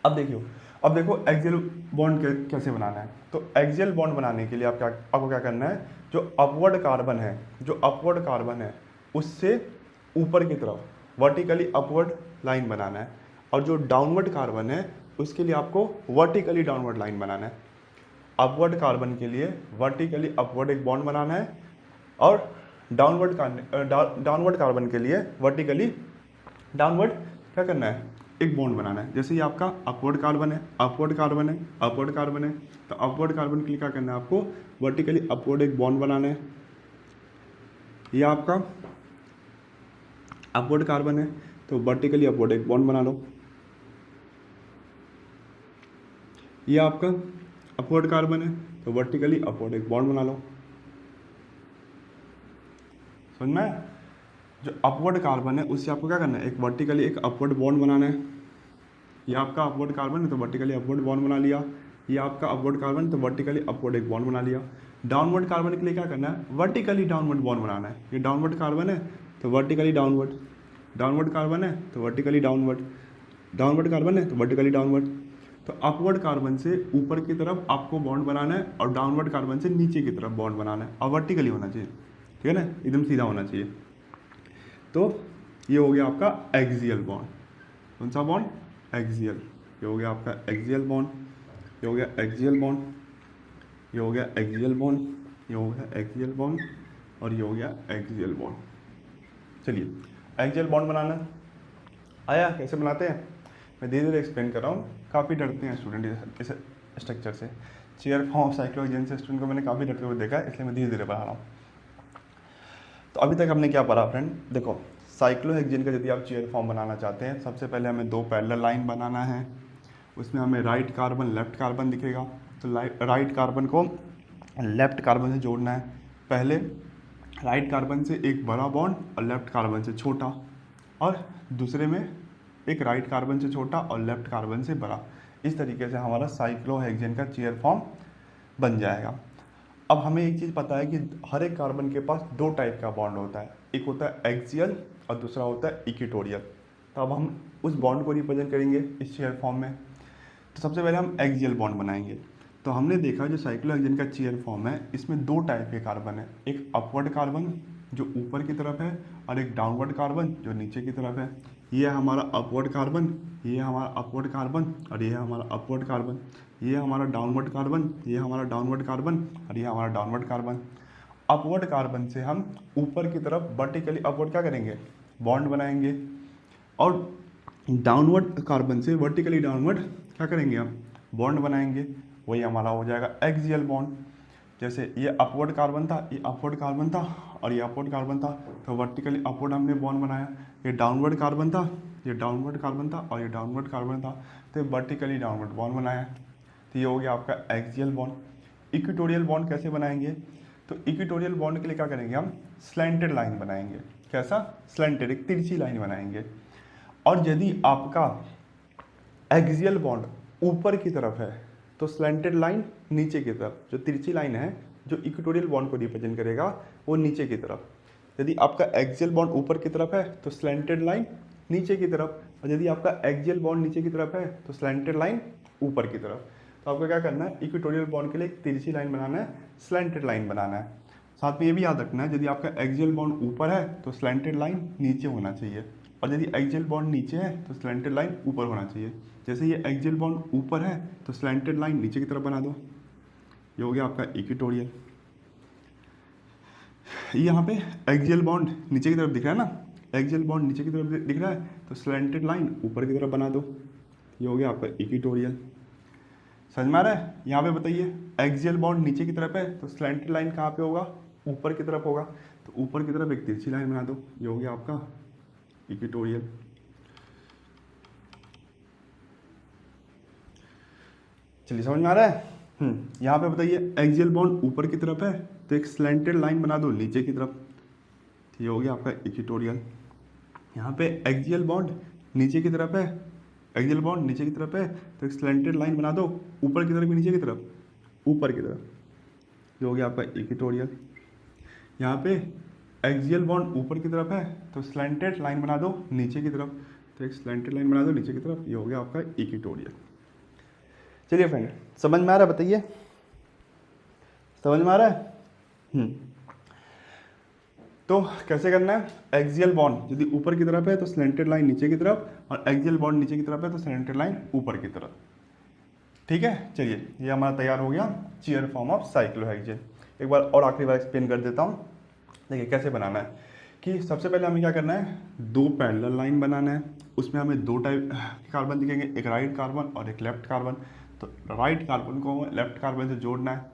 अब देखो एक्सियल बॉन्ड कैसे बनाना है। तो एक्सियल बॉन्ड बनाने के लिए आपको क्या करना है? जो अपवर्ड कार्बन है उससे ऊपर की तरफ वर्टिकली अपवर्ड लाइन बनाना है, और जो डाउनवर्ड कार्बन है उसके लिए आपको वर्टिकली डाउनवर्ड लाइन बनाना है। अपवर्ड कार्बन के लिए वर्टिकली अपवर्ड एक बॉन्ड बनाना है, और डाउनवर्ड कार्बन के लिए वर्टिकली डाउनवर्ड क्या करना है? एक बॉन्ड बनाना है। जैसे ये आपका अपवर्ड कार्बन है, अपवर्ड कार्बन है, अपवर्ड कार्बन है, तो अपवर्ड कार्बन के लिए क्या करना है? आपको वर्टिकली अपवर्ड एक बॉन्ड बनाना है। ये आपका अपवर्ड कार्बन है तो वर्टिकली अपवर्ड एक बॉन्ड बना लो। ये आपका अपवर्ड कार्बन है तो वर्टिकली अपवर्ड एक बॉन्ड बना लो। समझ में आया? जो अपवर्ड कार्बन है उससे आपको क्या करना है? एक वर्टिकली एक अपवर्ड बॉन्ड बनाना है। ये आपका अपवर्ड कार्बन है तो वर्टिकली अपवर्ड बॉन्ड बना लिया। ये आपका अपवर्ड कार्बन तो वर्टिकली अपवर्ड एक बॉन्ड बना लिया। डाउनवर्ड कार्बन के लिए क्या करना है? वर्टिकली डाउनवर्ड बॉन्ड बनाना है। ये डाउनवर्ड कार्बन है तो वर्टिकली डाउनवर्ड, डाउनवर्ड कार्बन है तो वर्टिकली डाउनवर्ड, डाउनवर्ड कार्बन है तो वर्टिकली डाउनवर्ड। तो अपवर्ड कार्बन से ऊपर की तरफ आपको बॉन्ड बनाना है और डाउनवर्ड कार्बन से नीचे की तरफ बॉन्ड बनाना है, और वर्टिकली होना चाहिए। ठीक है ना, एकदम सीधा होना चाहिए। तो ये हो गया आपका एक्सियल बॉन्ड। कौन सा बॉन्ड? एक्सियल। ये हो गया आपका एक्सियल बॉन्ड, ये हो गया एक्सियल बॉन्ड, ये हो गया एक्सियल बॉन्ड, ये हो गया एक्सियल बॉन्ड और ये हो गया एक्सियल बॉन्ड। चलिए, एक्सियल बॉन्ड बनाना आया? कैसे बनाते हैं मैं धीरे धीरे एक्सप्लेन कर रहा हूँ। काफ़ी डरते हैं स्टूडेंट इस स्ट्रक्चर से, चेयर फॉर्म साइक्लोहेक्सेन से स्टूडेंट को मैंने काफ़ी डरते हुए देखा है, इसलिए मैं धीरे धीरे पढ़ा रहा हूँ। तो अभी तक हमने क्या पढ़ा फ्रेंड? देखो, साइक्लोहेक्सेन का यदि आप चेयर फॉर्म बनाना चाहते हैं, सबसे पहले हमें दो पैरेलल लाइन बनाना है। उसमें हमें राइट कार्बन लेफ्ट कार्बन दिखेगा, तो राइट कार्बन को लेफ्ट कार्बन से जोड़ना है। पहले राइट कार्बन से एक बड़ा बॉन्ड और लेफ्ट कार्बन से छोटा, और दूसरे में एक राइट कार्बन से छोटा और लेफ्ट कार्बन से बड़ा। इस तरीके से हमारा साइक्लोहेक्सेन का चेयर फॉर्म बन जाएगा। अब हमें एक चीज़ पता है कि हर एक कार्बन के पास दो टाइप का बॉन्ड होता है, एक होता है एक्सियल और दूसरा होता है इक्वेटोरियल। तो अब हम उस बॉन्ड को रिप्रेजेंट करेंगे इस चेयर फॉर्म में। तो सबसे पहले हम एक्सियल बॉन्ड बनाएंगे। तो हमने देखा जो साइक्लोहेक्सेन का चेयर फॉर्म है, इसमें दो टाइप के कार्बन है, एक अपवर्ड कार्बन जो ऊपर की तरफ है और एक डाउनवर्ड कार्बन जो नीचे की तरफ है। ये है हमारा अपवर्ड कार्बन, ये हमारा अपवर्ड कार्बन, और ये है हमारा अपवर्ड कार्बन। ये हमारा डाउनवर्ड कार्बन, ये हमारा डाउनवर्ड कार्बन, और ये हमारा डाउनवर्ड कार्बन। अपवर्ड कार्बन से हम ऊपर की तरफ वर्टिकली अपवर्ड क्या करेंगे, बॉन्ड बनाएंगे, और डाउनवर्ड कार्बन से वर्टिकली डाउनवर्ड क्या करेंगे, हम बॉन्ड बनाएंगे। वही हमारा हो जाएगा एक्सियल बॉन्ड। जैसे ये अपवर्ड कार्बन था, ये अपवर्ड कार्बन था, और ये अपवर्ड कार्बन था, तो वर्टिकली अपवर्ड हमने बॉन्ड बनाया। ये डाउनवर्ड कार्बन था, ये डाउनवर्ड कार्बन था, और ये डाउनवर्ड कार्बन था, तो वर्टिकली डाउनवर्ड बॉन्ड बनाया। तो ये हो गया आपका एक्सियल बॉन्ड। इक्वेटोरियल बॉन्ड कैसे बनाएंगे, तो इक्वेटोरियल बॉन्ड के लिए क्या करेंगे, हम स्लैंटेड लाइन बनाएंगे। कैसा, स्लैंटेड, एक तिरछी लाइन बनाएंगे। और यदि आपका एक्सियल बॉन्ड ऊपर की तरफ है तो स्लैंटेड लाइन नीचे की तरफ, जो तिरछी लाइन है जो इक्वेटोरियल बॉन्ड को रिप्रेजेंट करेगा वो नीचे की तरफ। यदि आपका एक्सियल बॉन्ड ऊपर की तरफ है तो स्लैंटेड लाइन नीचे की तरफ, और यदि आपका एक्सियल बॉन्ड नीचे की तरफ है तो स्लैंटेड लाइन ऊपर की तरफ। तो आपको क्या करना है, इक्वेटोरियल बॉन्ड के लिए एक तिरछी लाइन बनाना है, स्लैंटेड लाइन बनाना है। साथ में ये भी याद रखना है, यदि आपका एक्सियल बॉन्ड ऊपर है तो स्लैंटेड लाइन नीचे होना चाहिए, और यदि एक्सियल बॉन्ड नीचे है तो स्लैंटेड लाइन ऊपर होना चाहिए। जैसे ये एक्सियल बॉन्ड ऊपर है तो स्लैंटेड लाइन नीचे की तरफ बना दो, ये हो गया आपका इक्वेटोरियल। यहाँ पे एक्सियल बॉन्ड नीचे की तरफ दिख रहा है ना, एक्सियल बॉन्ड नीचे की तरफ दिख रहा है, तो स्लैंटेड लाइन ऊपर की तरफ बना दो, ये हो गया आपका इक्वेटोरियल। समझ में आ रहा है? यहाँ पे बताइए, एक्सियल बॉन्ड नीचे की तरफ है तो स्लैंटेड लाइन कहाँ पे होगा, ऊपर की तरफ होगा, तो ऊपर की तरफ एक तिरछी लाइन बना दो, ये हो गया आपका इक्वेटोरियल। चलिए समझ में आ रहा है? यहाँ पे बताइए, एक्सियल बॉन्ड ऊपर की तरफ है तो एक स्लैंटेड लाइन बना दो नीचे की तरफ, ये हो गया आपका इक्वेटोरियल। यहाँ पे एक्सियल बॉन्ड नीचे की तरफ है, एक्सियल बॉन्ड नीचे की तरफ है तो एक स्लैंटेड लाइन बना दो ऊपर की तरफ भी नीचे की तरफ, ऊपर की तरफ, ये हो गया आपका इक्वेटोरियल। यहाँ पे एक्सियल बॉन्ड ऊपर की तरफ है तो स्लैंटेड लाइन बना दो नीचे की तरफ, तो एक स्लैंटेड लाइन बना दो नीचे की तरफ, ये हो गया आपका इक्वेटोरियल। चलिए फ्रेंड, समझ में आ रहा है? बताइए, समझ में आ रहा है? तो कैसे करना है, एक्सियल बॉन्ड यदि ऊपर की तरफ है तो स्लैंटेड लाइन नीचे की तरफ, और एक्सियल बॉन्ड नीचे की तरफ है तो स्लैंटेड लाइन ऊपर की तरफ। ठीक है, चलिए ये हमारा तैयार हो गया चेयर फॉर्म ऑफ साइक्लोहेक्सेन। एक बार और आखिरी बार एक्सप्लेन कर देता हूँ। देखिए कैसे बनाना है, कि सबसे पहले हमें क्या करना है, दो पैरेलल लाइन बनाना है। उसमें हमें दो टाइप कार्बन दिखेंगे, एक राइट कार्बन और एक लेफ्ट कार्बन। तो राइट कार्बन को हमें लेफ्ट कार्बन से जोड़ना है।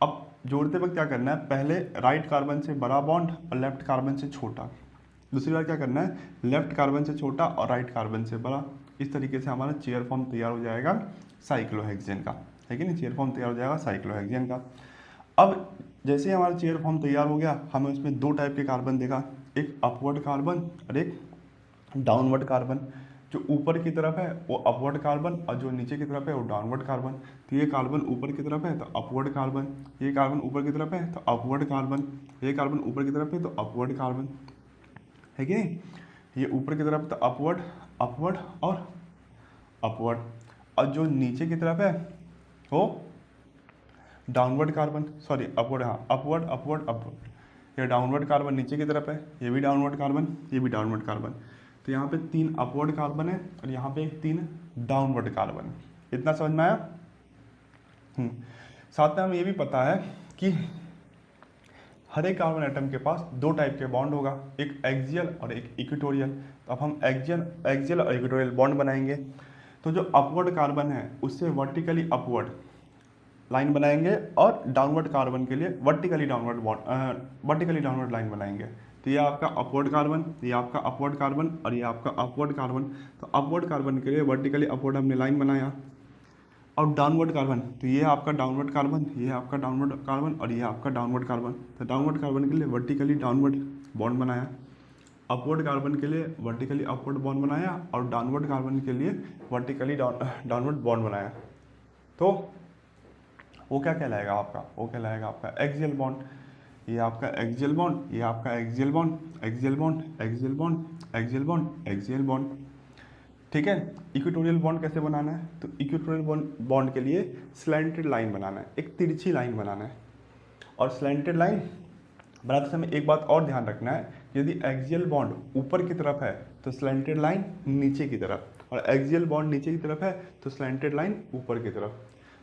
अब जोड़ते वक्त क्या करना है, पहले राइट कार्बन से बड़ा बॉन्ड और लेफ्ट कार्बन से छोटा। दूसरी बार क्या करना है, लेफ्ट कार्बन से छोटा और राइट कार्बन से बड़ा। इस तरीके से हमारा चेयर फॉर्म तैयार हो जाएगा साइक्लोहेक्सेन का, है कि नहीं? चेयर फॉर्म तैयार हो जाएगा साइक्लोहेक्सेन का। अब जैसे ही हमारा चेयर फॉर्म तैयार हो गया, हमें उसमें दो टाइप के कार्बन देखा, एक अपवर्ड कार्बन और एक डाउनवर्ड कार्बन। जो ऊपर की तरफ है वो अपवर्ड कार्बन और जो नीचे की तरफ है वो डाउनवर्ड कार्बन। तो ये कार्बन ऊपर की तरफ है तो अपवर्ड कार्बन, ये कार्बन ऊपर की तरफ है तो अपवर्ड कार्बन, ये कार्बन ऊपर की तरफ है तो अपवर्ड कार्बन, है कि नहीं? ये ऊपर की तरफ तो अपवर्ड, अपवर्ड और अपवर्ड, और जो नीचे की तरफ है वो डाउनवर्ड कार्बन, सॉरी अपवर्ड, हाँ अपवर्ड अपवर्ड अपवर्ड। ये डाउनवर्ड कार्बन नीचे की तरफ है, ये भी डाउनवर्ड कार्बन, ये भी डाउनवर्ड कार्बन। तो यहाँ पे 3 अपवर्ड कार्बन है और यहाँ पे 3 डाउनवर्ड कार्बन। इतना समझ में आया? साथ में हमें ये भी पता है कि हर एक कार्बन एटम के पास दो टाइप के बॉन्ड होगा, एक एक्सियल और एक इक्वेटोरियल। तो अब हम एक्सियल और इक्वेटोरियल बॉन्ड बनाएंगे। तो जो अपवर्ड कार्बन है उससे वर्टिकली अपवर्ड लाइन बनाएंगे और डाउनवर्ड कार्बन के लिए वर्टिकली डाउनवर्ड लाइन बनाएंगे। तो ये आपका अपवर्ड कार्बन, ये आपका अपवर्ड कार्बन और ये आपका अपवर्ड कार्बन। तो अपवर्ड कार्बन के लिए वर्टिकली अपवर्ड हमने लाइन बनाया। और डाउनवर्ड कार्बन, तो ये आपका डाउनवर्ड कार्बन, ये आपका डाउनवर्ड कार्बन और ये आपका डाउनवर्ड कार्बन। तो डाउनवर्ड कार्बन के लिए वर्टिकली डाउनवर्ड बॉन्ड बनाया, अपवर्ड कार्बन के लिए वर्टिकली अपवर्ड बॉन्ड बनाया और डाउनवर्ड कार्बन के लिए वर्टिकली डाउनवर्ड बॉन्ड बनाया। तो वो क्या कहलाएगा आपका, वो कहलाएगा आपका एक्सियल बॉन्ड। ये आपका एक्सियल बॉन्ड, ये आपका axial bond, axial bond, axial bond, axial bond, axial bond. ठीक है। इक्वेटोरियल बॉन्ड कैसे बनाना है, तो इक्वेटोरियल बॉन्ड के लिए स्लैंटेड लाइन बनाना है, एक तिरछी लाइन बनाना है। और स्लैंटेड लाइन बनाते समय एक बात और ध्यान रखना है, यदि एक्सियल बॉन्ड ऊपर की तरफ है तो स्लैंटेड लाइन नीचे की तरफ, और एक्सियल बॉन्ड नीचे की तरफ है तो स्लैंटेड लाइन ऊपर की तरफ।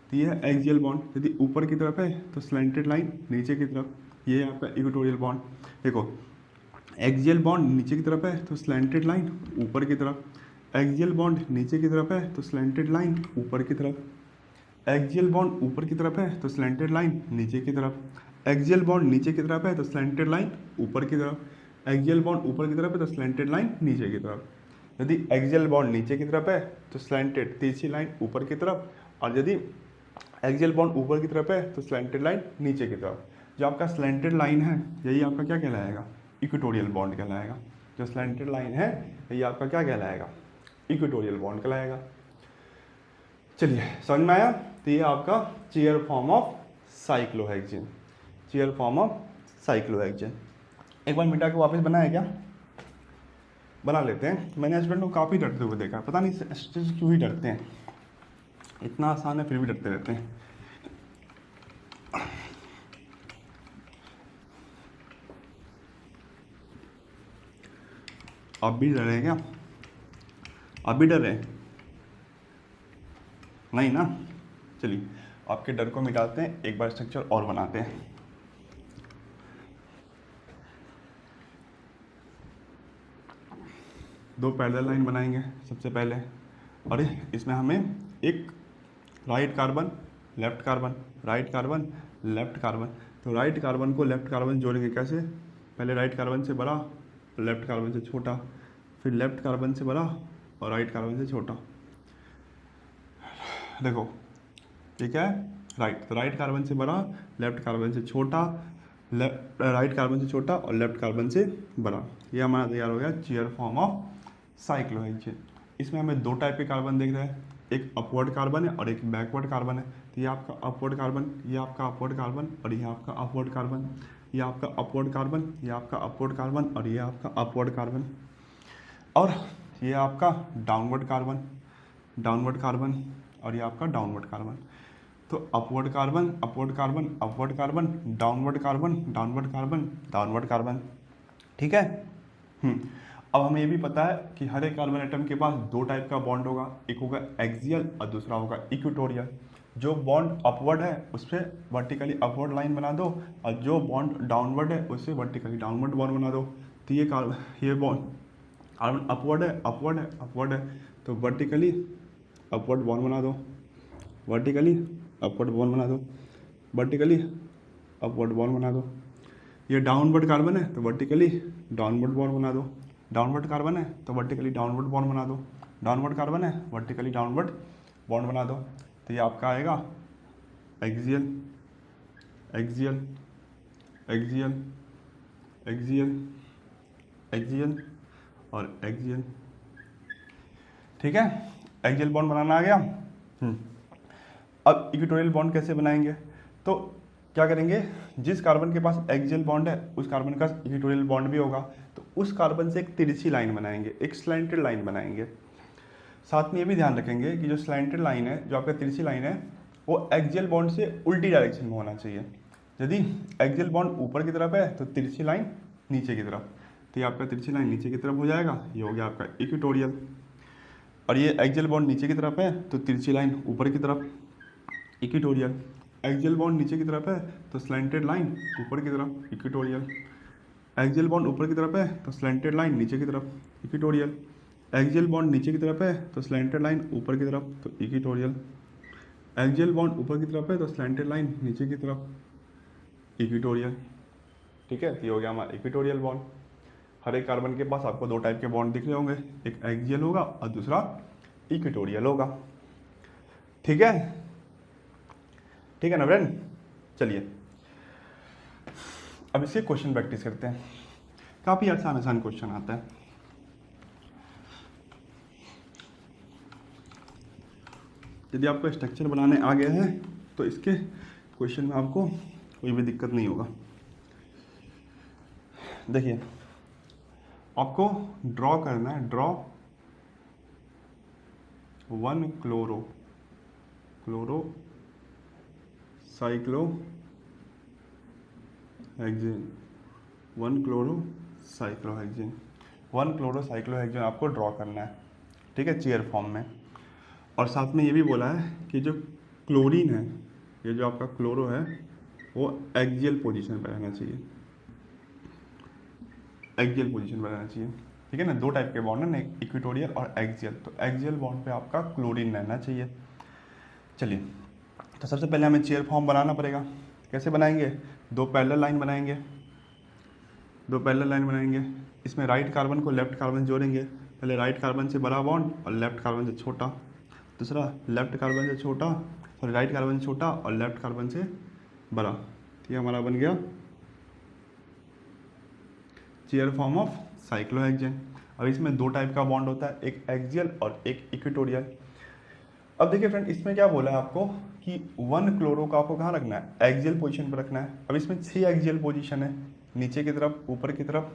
तो ये है एक्सियल बॉन्ड, यदि ऊपर की तरफ है तो स्लैंटेड लाइन नीचे की तरफ। ये है आपका इक्वेटोरियल बॉन्ड। देखो, एक्सियल बॉन्ड नीचे की तरफ है तो स्लैंटेड लाइन ऊपर की तरफ, एक्सियल बॉन्ड नीचे की तरफ है तो स्लैंटेड लाइन ऊपर की तरफ, एक्सियल बॉन्ड ऊपर की तरफ है तो स्लैंटेड लाइन नीचे की तरफ, एक्सियल बॉन्ड नीचे की तरफ है तो स्लैंटेड लाइन ऊपर की तरफ, एक्सियल बॉन्ड ऊपर की तरफ है तो स्लैंटेड लाइन नीचे की तरफ। यदि एक्सियल बॉन्ड नीचे की तरफ है तो स्लैंटेड तिरछी लाइन ऊपर की तरफ, और यदि एक्सियल बॉन्ड ऊपर की तरफ है तो स्लैंटेड लाइन नीचे की तरफ। जो आपका स्लैंटेड लाइन है यही आपका क्या कहलाएगा, इक्वेटोरियल बॉन्ड कहलाएगा। जो स्लैंटेड लाइन है यही आपका क्या कहलाएगा, इक्वेटोरियल बॉन्ड कहलाएगा। चलिए समझ में आया। तो ये आपका chair form of cyclohexane, chair form of cyclohexane. एक बार मिटा के वापस बनाया क्या, बना लेते हैं। मैंने स्टूडेंट को काफ़ी डरते हुए देखा, पता नहीं स्टूडेंट क्यों ही डरते हैं, इतना आसान है फिर भी डरते रहते हैं। आप भी डर रहे हैं क्या, आप भी डर रहे हैं, नहीं ना। चलिए आपके डर को मिटाते हैं, एक बार स्ट्रक्चर और बनाते हैं। दो पैरेलल लाइन बनाएंगे सबसे पहले, और इसमें हमें एक right carbon left carbon, right carbon left carbon. तो राइट कार्बन को लेफ्ट कार्बन जोड़ेंगे कैसे, पहले राइट कार्बन से बड़ा, लेफ्ट कार्बन से छोटा, फिर लेफ्ट कार्बन से बड़ा और राइट कार्बन से छोटा। देखो ठीक है, राइट, तो राइट कार्बन से बड़ा, लेफ्ट कार्बन से छोटा, राइट कार्बन से छोटा और लेफ्ट कार्बन से बड़ा। ये हमारा तैयार हो गया चेयर फॉर्म ऑफ साइक्लोहेक्सेन। इसमें हमें दो टाइप के कार्बन देख रहे हैं, एक अपवर्ड कार्बन है और एक बैकवर्ड कार्बन है। तो ये आपका अपवर्ड कार्बन, ये आपका अपवर्ड कार्बन और ये आपका अपवर्ड कार्बन, ये आपका अपवर्ड कार्बन, ये आपका अपवर्ड कार्बन और ये आपका अपवर्ड कार्बन, और ये आपका डाउनवर्ड कार्बन, डाउनवर्ड कार्बन और ये आपका डाउनवर्ड कार्बन। तो upward carbon, upward carbon, upward carbon, downward carbon, downward carbon, downward carbon. ठीक है। अब हमें ये भी पता है कि हर एक कार्बन एटम के पास दो टाइप का बॉन्ड होगा, एक होगा एक्सियल और दूसरा होगा इक्वेटोरियल। जो बॉन्ड अपवर्ड है उस पर वर्टिकली अपवर्ड लाइन बना दो, और जो बॉन्ड डाउनवर्ड है उससे वर्टिकली डाउनवर्ड बॉन्ड बना दो। तो ये बॉन्ड कार्बन अपवर्ड है, अपवर्ड है, अपवर्ड है, तो वर्टिकली अपवर्ड बॉन्ड बना दो, वर्टिकली अपवर्ड बॉन्ड बना दो, वर्टिकली अपवर्ड बॉन्ड बना दो। ये डाउनवर्ड कार्बन है तो वर्टिकली डाउनवर्ड बॉन्ड बना दो, डाउनवर्ड कार्बन है तो वर्टिकली डाउनवर्ड बॉन्ड बना दो, डाउनवर्ड कार्बन है वर्टिकली डाउनवर्ड बॉन्ड बना दो। तो ये आपका आएगा axial, axial, axial, axial, axial और एक्सियल। ठीक है, एक्सियल बॉन्ड बनाना आ गया। अब इक्वेटोरियल बॉन्ड कैसे बनाएंगे, तो क्या करेंगे, जिस कार्बन के पास एक्सियल बॉन्ड है उस कार्बन का इक्वेटोरियल बॉन्ड भी होगा, तो उस कार्बन से एक तिरछी लाइन बनाएंगे, एक स्लैंटेड लाइन बनाएंगे। साथ में ये भी ध्यान रखेंगे कि जो स्लैंटेड लाइन है, जो आपका तिरछी लाइन है, वो एक्सियल बॉन्ड से उल्टी डायरेक्शन में होना चाहिए। यदि एक्सियल बॉन्ड ऊपर की तरफ है तो तिरछी लाइन नीचे की तरफ, तो ये आपका तिरछी लाइन नीचे की तरफ हो जाएगा, ये हो गया आपका इक्वेटोरियल। और ये एक्सियल बॉन्ड नीचे की तरफ है तो तिरछी लाइन ऊपर की तरफ, इक्वेटोरियल। एक्सियल बॉन्ड नीचे की तरफ है तो स्लैंटेड लाइन ऊपर की तरफ, इक्वेटोरियल। एक्सियल बॉन्ड ऊपर की तरफ है तो स्लैंटेड लाइन नीचे की तरफ, इक्वेटोरियल। एक्सियल बॉन्ड नीचे की तरफ है तो स्लैंटेड लाइन ऊपर की तरफ, तो इक्वेटोरियल। एक्सियल बॉन्ड ऊपर की तरफ है तो स्लैंटेड लाइन नीचे की तरफ, इक्वेटोरियल। ठीक है, ये हो गया हमारा इक्वेटोरियल बॉन्ड। हर एक कार्बन के पास आपको दो टाइप के बॉन्ड दिख रहे होंगे, एक एक्सियल होगा और दूसरा इक्वेटोरियल होगा। ठीक है, ठीक है ना फ्रेंड। चलिए अब इसके क्वेश्चन प्रैक्टिस करते हैं। काफ़ी आसान आसान क्वेश्चन आता है। यदि आपको स्ट्रक्चर बनाने आ गया है तो इसके क्वेश्चन में आपको कोई भी दिक्कत नहीं होगा। देखिए आपको ड्रॉ करना है, draw 1 chloro cyclohexane 1 chloro cyclohexane आपको ड्रॉ करना है, ठीक है, चेयर फॉर्म में। और साथ में ये भी बोला है कि जो क्लोरीन है, ये जो आपका क्लोरो है वो एक्सियल पोजीशन पर रहना चाहिए, एक्सियल पोजीशन पर रहना चाहिए, ठीक है ना। दो टाइप के बॉन्ड है ना, इक्वेटोरियल और एक्सियल, तो एक्सियल बॉन्ड पे आपका क्लोरीन रहना चाहिए। चलिए तो सबसे पहले हमें चेयर फॉर्म बनाना पड़ेगा। कैसे बनाएंगे? दो पैरेलल लाइन बनाएंगे, इसमें राइट कार्बन को लेफ्ट कार्बन जोड़ेंगे। पहले राइट कार्बन से बड़ा बॉन्ड और लेफ्ट कार्बन से छोटा, दूसरा लेफ्ट कार्बन से छोटा, सॉरी राइट कार्बन से छोटा और लेफ्ट कार्बन से बड़ा। ठीक है, हमारा बन गया चेयर फॉर्म ऑफ साइक्लोहेक्सेन। अब इसमें दो टाइप का बॉन्ड होता है, एक एक्सियल और एक इक्वेटोरियल। अब देखिए फ्रेंड, इसमें क्या बोला है आपको कि 1 क्लोरो का आपको कहाँ रखना है? एक्सियल पोजीशन पर रखना है। अब इसमें 6 एक्सियल पोजीशन है, नीचे की तरफ, ऊपर की तरफ,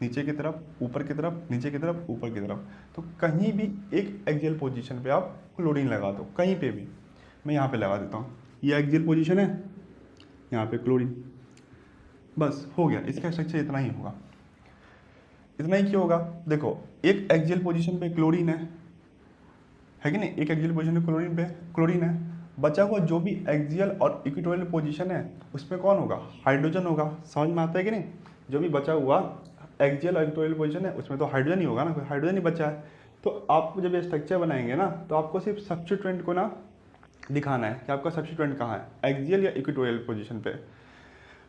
नीचे की तरफ, ऊपर की तरफ, नीचे की तरफ, ऊपर की तरफ। तो कहीं भी एक एक्सियल पोजीशन पे आप क्लोरीन लगा दो, कहीं पे भी। मैं यहाँ पे लगा देता हूँ, ये एक्सियल पोजीशन है, यहाँ पे क्लोरीन, बस हो गया। इसका स्ट्रक्चर इतना ही होगा। इतना ही क्यों होगा? देखो एक एक्सियल पोजीशन पे क्लोरीन है कि नहीं, एक एक्सियल पोजीशन पे क्लोरीन है। बचा हुआ जो भी एक्सियल और इक्वेटोरियल पोजीशन है उसमें कौन होगा? हाइड्रोजन होगा। समझ में आता है कि नहीं? जो भी बचा हुआ एक्सियल और इक्वेटोरियल पोजीशन है उसमें तो हाइड्रोजन ही होगा ना, कोई हाइड्रोजन ही बचा है। तो आप जब ये स्ट्रक्चर बनाएंगे ना तो आपको सिर्फ सब्स्टिट्यूएंट को ना दिखाना है कि आपका सब्स्टिट्यूएंट कहाँ है, एक्सियल या इक्वेटोरियल पोजीशन पे।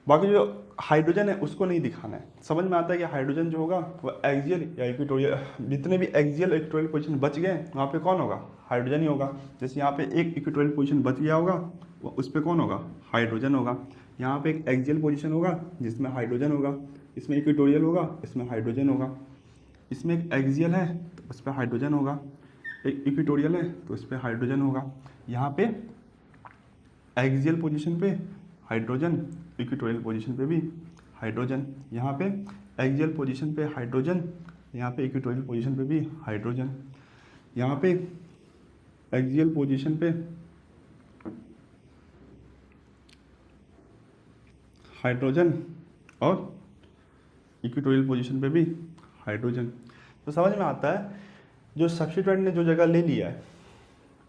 बाकी जो हाइड्रोजन है उसको नहीं दिखाना है। समझ में आता है कि हाइड्रोजन जो होगा वो एक्सियल या इक्वेटोरियल, जितने भी एक्सियल इक्वेटोरियल पोजीशन बच गए वहाँ पे कौन होगा? हाइड्रोजन ही होगा। जैसे यहाँ पे एक इक्वेटोरियल पोजीशन बच गया होगा, वो उस पर कौन होगा? हाइड्रोजन होगा। यहाँ पे एक एक्सियल पोजीशन होगा जिसमें हाइड्रोजन होगा, इसमें इक्वेटोरियल होगा, इसमें हाइड्रोजन होगा। इसमें एक एक्सियल है तो उस पर हाइड्रोजन होगा, एक इक्वेटोरियल है तो उस पर हाइड्रोजन होगा। यहाँ पे एक्सियल पोजीशन पे हाइड्रोजन, इक्वेटोरियल पोजीशन पे भी हाइड्रोजन। यहाँ पे एक्सियल पोजीशन पे हाइड्रोजन, यहाँ पे इक्वेटोरियल पोजीशन पे भी हाइड्रोजन। यहाँ पे एक्सियल पोजीशन पे हाइड्रोजन और इक्वेटोरियल पोजीशन पे भी हाइड्रोजन। तो समझ में आता है जो सब्स्टिट्यूएंट ने जो जगह ले लिया है,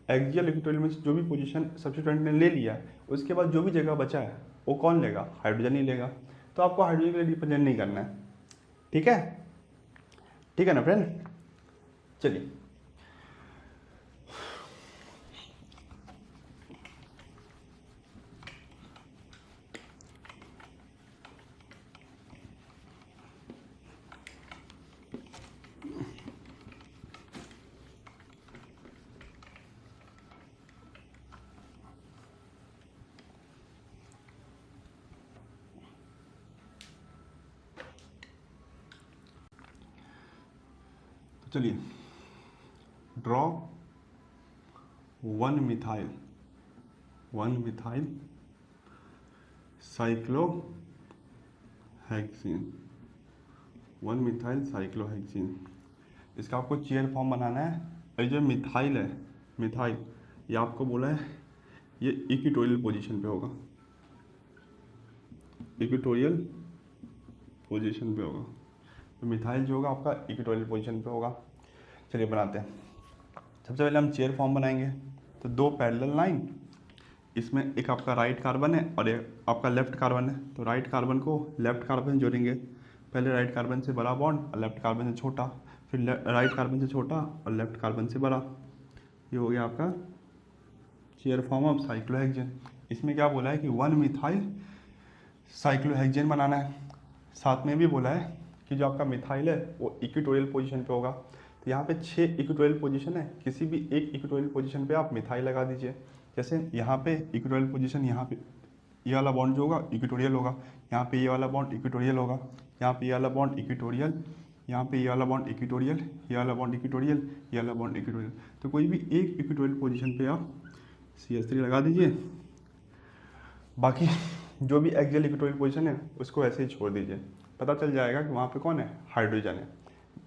एक्सियल इक्वेटोरियल में जो भी पोजीशन सब्स्टिट्यूएंट ने ले लिया है, उसके बाद जो भी जगह बचा है वो कौन लेगा? हाइड्रोजन ही लेगा। तो आपको हाइड्रोजन के लिए रिप्रेजेंट नहीं करना है। ठीक है, ठीक है ना फ्रेंड। चलिए चलिए draw 1 methyl cyclohexane, 1 methyl cyclohexane. इसका आपको चेयर फॉर्म बनाना है। और जो मिथाइल है, मिथाइल ये आपको बोला है ये इक्वेटोरियल पोजीशन पे होगा, इक्वेटोरियल पोजीशन पे होगा। तो मिथाइल जो होगा आपका इक्वेटोरियल पोजीशन पे होगा। चलिए बनाते हैं। सबसे पहले हम चेयर फॉर्म बनाएंगे। तो दो पैरेलल लाइन, इसमें एक आपका राइट कार्बन है और एक आपका लेफ्ट कार्बन है। तो राइट कार्बन को लेफ्ट कार्बन से जोड़ेंगे। पहले राइट कार्बन से बड़ा बॉन्ड और लेफ्ट कार्बन से छोटा, फिर राइट कार्बन से छोटा और लेफ्ट कार्बन से बड़ा। ये हो गया आपका चेयर फॉर्म ऑफ साइक्लोहेक्सेन। इसमें क्या बोला है कि 1 मिथाइल साइक्लोहेक्सेन बनाना है। साथ में भी बोला है कि जो आपका मिथाइल है वो इक्वेटोरियल पोजीशन पे होगा। तो यहाँ पे 6 इक्वेटोरियल पोजीशन है, किसी भी एक इक्वेटोरियल पोजीशन पे आप मिथाइल लगा दीजिए। जैसे यहाँ पे इक्वेटोरियल पोजीशन, यहाँ पे ये वाला बॉन्ड जो होगा इक्वेटोरियल होगा, यहाँ पे ये वाला बॉन्ड इक्वेटोरियल होगा, यहाँ पे ये वाला बॉन्ड इक्वेटोरियल, यहाँ पे ये वाला बॉन्ड इक्वेटोरियल, ये वाला बॉन्ड इक्वेटोरियल, ये वाला बॉन्ड इक्वेटोरियल। तो कोई भी एक इक्वेटोरियल पोजीशन पे आप CH3 लगा दीजिए। बाकी जो भी एक्सियल इक्वेटोरियल पोजीशन है उसको ऐसे ही छोड़ दीजिए, पता चल जाएगा कि वहाँ पे कौन है, हाइड्रोजन है।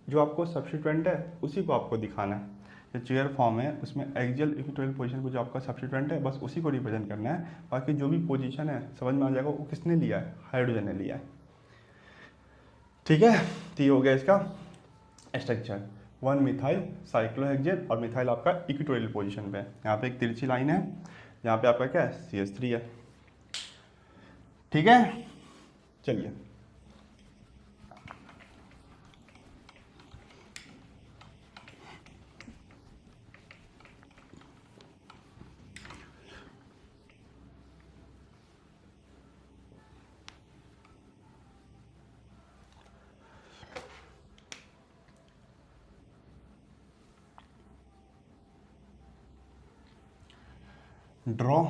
जो आपको सब्स्टिट्यूएंट है उसी को आपको दिखाना है। जो चेयर फॉर्म है उसमें एक्सियल इक्वेटोरियल पोजीशन को जो आपका सब्स्टिट्यूएंट है बस उसी को रिप्रेजेंट करना है। बाकी जो भी पोजीशन है समझ में आ जाएगा वो किसने लिया है, हाइड्रोजन ने लिया है। ठीक है, तो ये हो गया इसका स्ट्रक्चर। 1 मिथाइल साइक्लोहेक्सेन और मिथाइल आपका इक्वेटोरियल पोजीशन पे है। यहाँ पे एक तिरछी लाइन है, यहाँ पे आपका क्या है, CH3 है। ठीक है, चलिए draw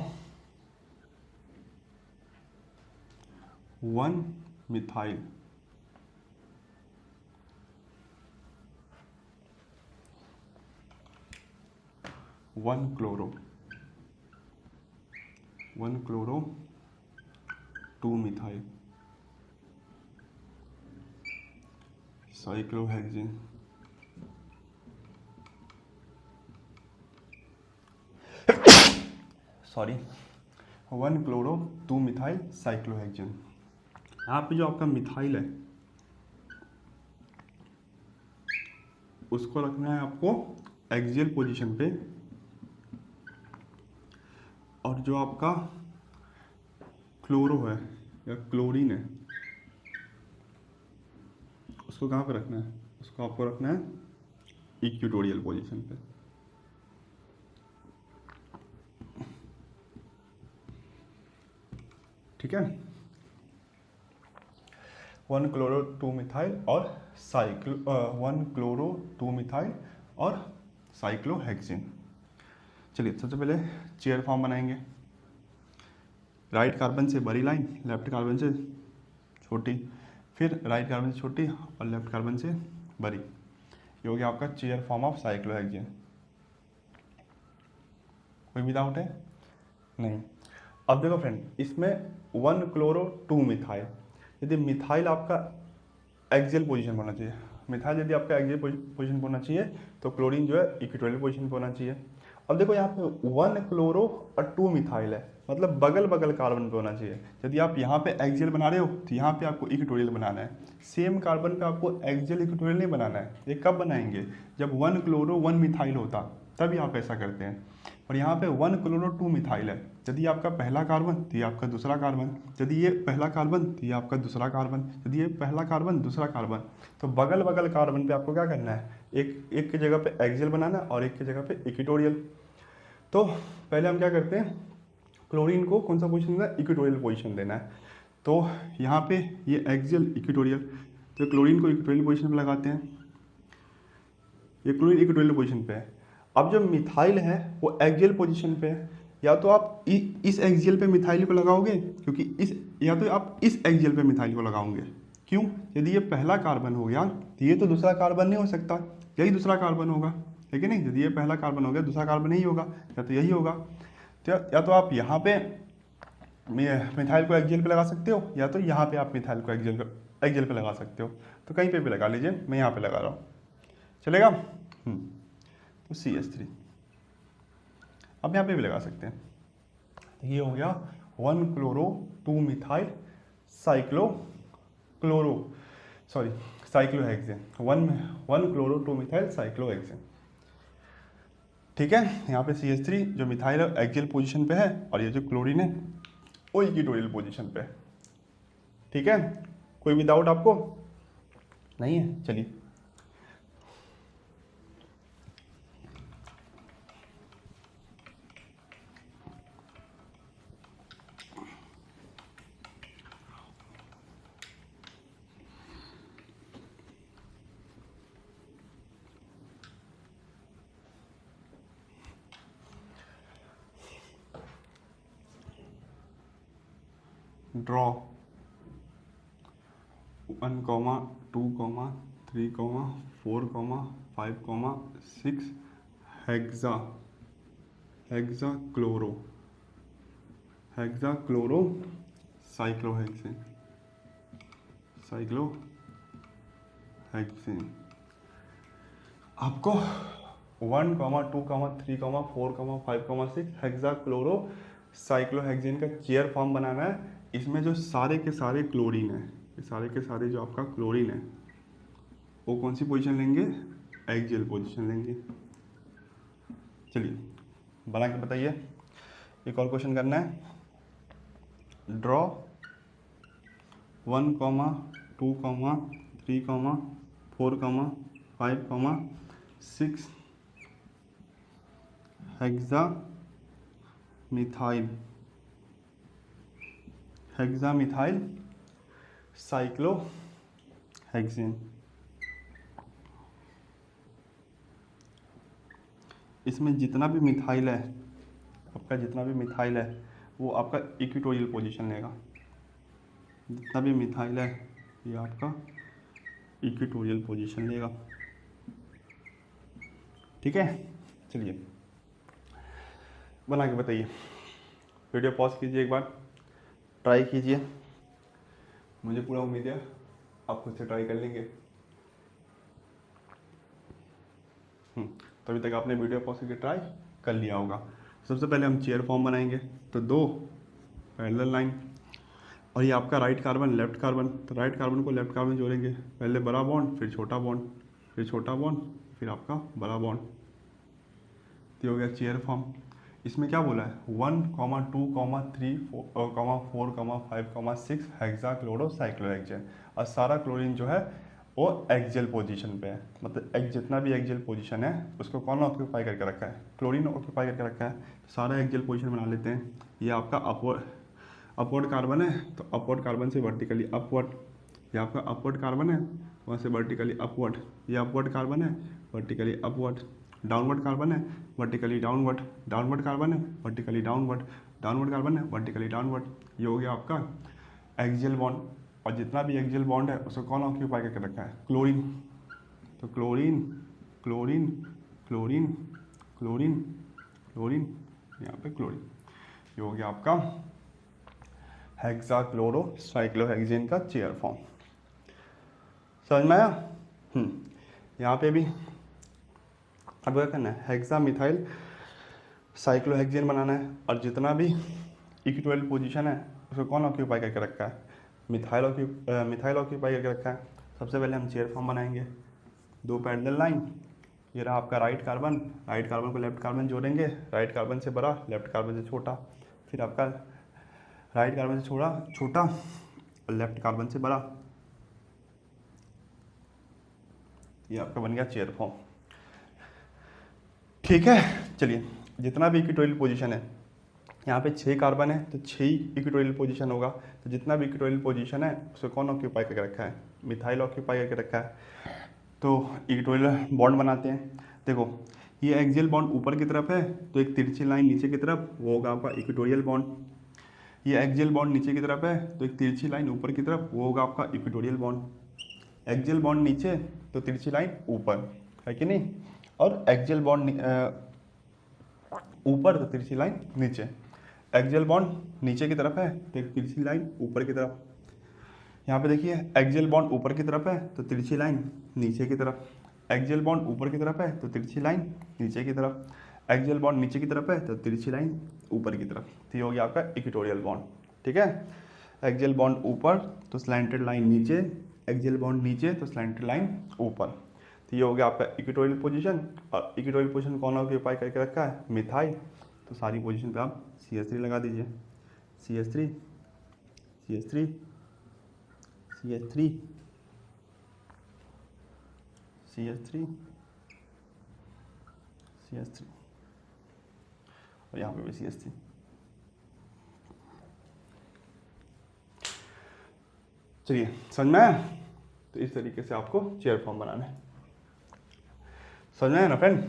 1 methyl one chloro 2 methyl cyclohexane sorry 1 chloro 2 methyl cyclohexane. यहाँ पे जो आपका मिथाइल है उसको रखना है आपको एक्सियल पोजीशन पे, और जो आपका क्लोरो है या क्लोरीन है उसको कहाँ पे रखना है, उसको आपको रखना है इक्वेटोरियल पोजीशन पे। ठीक है, 1 क्लोरो 2 मिथाइल और 1 क्लोरो 2 मिथाइल और साइक्लोहेक्सेन। चलिए सबसे पहले चेयर फॉर्म बनाएंगे। राइट कार्बन से बड़ी लाइन, लेफ्ट कार्बन से छोटी, फिर राइट कार्बन से छोटी और लेफ्ट कार्बन से बड़ी। ये हो गया आपका चेयर फॉर्म ऑफ साइक्लोहेक्सेन। कोई भी डाउट है? नहीं। अब देखो फ्रेंड, इसमें 1 क्लोरो 2 मिथाइल, यदि मिथाइल आपका एक्सियल पोजीशन होना चाहिए, मिथाइल यदि आपका एक्सियल पोजीशन होना चाहिए तो क्लोरीन जो है इक्वेटोरियल पोजीशन पे होना चाहिए। अब देखो यहाँ पे 1 क्लोरो और 2 मिथाइल है, मतलब बगल बगल कार्बन पे होना चाहिए। यदि आप यहाँ पे एक्सियल बना रहे हो तो यहाँ पे आपको इक्वेटोरियल बनाना है। सेम कार्बन पे आपको एक्सियल इक्वेटोरियल नहीं बनाना है। ये कब बनाएंगे, जब 1 क्लोरो 1 मिथाइल होता तभी आप ऐसा करते हैं। और यहाँ पे 1 क्लोरो 2 मिथाइल है, यदि आपका पहला कार्बन तो ये आपका दूसरा कार्बन, यदि ये पहला कार्बन तो ये आपका दूसरा कार्बन, यदि ये पहला कार्बन दूसरा कार्बन, तो बगल बगल कार्बन पे आपको क्या करना है, एक की जगह पे एक्सियल बनाना है और एक की जगह पे इक्वेटोरियल। तो पहले हम क्या करते हैं, क्लोरीन को कौन सा पोजीशन देना है, इक्वेटोरियल पोजीशन देना है। तो यहाँ पे ये एक्सियल इक्वेटोरियल, तो क्लोरीन को इक्वेटोरियल पोजीशन पे लगाते हैं। ये क्लोरीन इक्वेटोरियल पोजीशन पे है। अब जो मिथाइल है वो एक्सियल पोजीशन पे है, या तो आप इस एक्सियल पे मिथाइल को लगाओगे, क्योंकि या तो आप इस एक्सियल पे मिथाइल को लगाओगे। क्यों, यदि ये पहला कार्बन हो गया तो ये तो दूसरा कार्बन नहीं हो सकता, यही दूसरा कार्बन होगा, है कि नहीं। यदि ये पहला कार्बन हो गया दूसरा कार्बन नहीं होगा, या तो यही होगा। तो या तो आप यहाँ पे मिथाइल को एक्सियल पे लगा सकते हो, या तो यहाँ पे आप मिथाइल को एक्सियल पे लगा सकते हो। तो कहीं पे भी लगा लीजिए, मैं यहाँ पे लगा रहा हूँ, चलेगा। तो CH3 अब यहाँ पे भी लगा सकते हैं। तो ये हो गया 1 chloro 2 methyl cyclohexane, 1 chloro 2 methyl cyclohexane. ठीक है, यहाँ पे CH3 जो मिथाइल है एक्सियल पोजीशन पे है, और ये जो क्लोरीन है वो इक्वेटोरियल पोजीशन पे है। ठीक है, कोई भी डाउट आपको नहीं है? चलिए ड्रॉ 1, 2, 3, 4, 5, 6 हेक्साक्लोरो साइक्लोहेक्सेन आपको 1, 2, 3, 4, 5, 6 हेक्साक्लोरो साइक्लोहेक्सेन का चेयर फॉर्म बनाना है। इसमें जो सारे के सारे क्लोरीन है, ये सारे के सारे जो आपका क्लोरीन है वो कौन सी पोजीशन लेंगे? एक्सियल पोजीशन लेंगे। चलिए बना के बताइए। एक और क्वेश्चन करना है। Draw 1, 2, 3, 4, 5, 6 hexamethyl cyclohexane. इसमें जितना भी मिथाइल है, आपका जितना भी मिथाइल है वो आपका इक्विटोरियल पोजीशन लेगा। जितना भी मिथाइल है ये आपका इक्विटोरियल पोजीशन लेगा। ठीक है, चलिए बना के बताइए। वीडियो पॉज कीजिए, एक बार ट्राई कीजिए। मुझे पूरा उम्मीद है आप खुद से ट्राई कर लेंगे। तो अभी तक आपने वीडियो पॉज करके ट्राई कर लिया होगा। सबसे पहले हम चेयर फॉर्म बनाएंगे। तो 2 पैरेलल लाइन, और ये आपका राइट कार्बन लेफ्ट कार्बन, तो राइट कार्बन को लेफ्ट कार्बन जोड़ेंगे। पहले बड़ा बॉन्ड, फिर छोटा बॉन्ड, फिर छोटा बॉन्ड, फिर आपका बड़ा बॉन्ड। तो हो गया चेयर फॉर्म। इसमें क्या बोला है? 1, 2, 3, 4, 5, 6 हेक्साक्लोरोसाइक्लोहेक्सेन। और सारा क्लोरीन जो है वो एक्सियल पोजीशन पे है। मतलब जितना भी एक्सियल पोजीशन है उसको कौन ऑक्यूपाई करके रखा है? क्लोरीन ऑक्यूपाई करके रखा है। सारा एक्सियल पोजीशन बना लेते हैं। ये आपका अपवर्ड कार्बन है, तो अपवर्ड कार्बन से वर्टिकली अपवर्ड। ये आपका अपवर्ड कार्बन है, वहाँ से वर्टिकली अपवर्ड। ये अपवर्ड कार्बन है, वर्टिकली अपवर्ड। डाउनवर्ड कार्बन है, वर्टिकली डाउनवर्ड। डाउनवर्ड कार्बन है, वर्टिकली डाउनवर्ड। डाउनवर्ड कार्बन है, वर्टिकली डाउनवर्ड। ये हो गया आपका एक्सियल बॉन्ड। और जितना भी एक्सियल बॉन्ड है उसको कौन ऑक्यूपाई करके रखा है? क्लोरीन। तो chlorine chlorine chlorine chlorine chlorine, यहाँ पे क्लोरीन। ये हो गया आपका हेक्साक्लोरोसाइक्लोहेक्सेन का चेयर फॉर्म। समझ में आया? यहाँ पे भी अब क्या करना है? हेक्सामिथाइल साइक्लोहेक्सेन बनाना है। और जितना भी इक्विटोरियल पोजीशन है उसको कौन ऑक्यूपाई करके रखा है? मिथाइल ऑक्यूपाई करके रखा है। सबसे पहले हम चेयर फॉर्म बनाएंगे। 2 पैरेलल लाइन, ये रहा आपका राइट कार्बन को लेफ्ट कार्बन जोड़ेंगे। राइट कार्बन से बड़ा, लेफ्ट कार्बन से छोटा। फिर आपका राइट कार्बन से छोटा और लेफ्ट कार्बन से बड़ा। ये आपका बन गया चेयर फॉर्म। ठीक है, चलिए जितना भी इक्विटोरियल पोजीशन है, यहाँ पे 6 कार्बन है तो 6 इक्विटोरियल पोजीशन होगा। तो जितना भी इक्विटोरियल पोजीशन है उसको कौन ऑक्यूपाई करके रखा है? मिथाइल ऑक्यूपाई करके रखा है। तो इक्विटोरियल बॉन्ड बनाते हैं। देखो ये एक्सियल बॉन्ड ऊपर की तरफ है, तो एक तिरछी लाइन नीचे की तरफ, वो होगा आपका इक्विटोरियल बॉन्ड। ये एक्सियल बॉन्ड नीचे की तरफ है, तो एक तिरछी लाइन ऊपर की तरफ, वो होगा आपका इक्विटोरियल बॉन्ड। एक्सियल बॉन्ड नीचे तो तिरछी लाइन ऊपर, है कि नहीं? और एक्सियल बॉन्ड ऊपर तो तिरछी लाइन नीचे। एक्सियल बॉन्ड नीचे की तरफ है तो एक तिरछी लाइन ऊपर की तरफ। यहाँ पे देखिए एक्सियल बॉन्ड ऊपर की तरफ है तो तिरछी लाइन नीचे की तरफ। एक्सियल बॉन्ड ऊपर की तरफ है तो तिरछी लाइन नीचे की तरफ। एक्सियल बॉन्ड नीचे की तरफ है तो तिरछी लाइन ऊपर की तरफ। तो ये हो गया आपका इक्विटोरियल बॉन्ड। ठीक है, एक्सियल बॉन्ड ऊपर तो स्लैंटेड लाइन नीचे, एक्सियल बॉन्ड नीचे तो स्लैंटेड लाइन ऊपर। तो ये हो गया आपका इक्विटोरियल पोजीशन। और इक्विटोरियल पोजीशन कौन ऑक्यूपाई करके रखा है? मिथाइल। तो सारी पोजीशन पे आप CH3 लगा दीजिए। CH3 CH3 CH3 CH3 CH3 और यहाँ पे भी CH3। चलिए समझ में आया? तो इस तरीके से आपको चेयर फॉर्म बनाना है। समझ में आया ना फ्रेंड?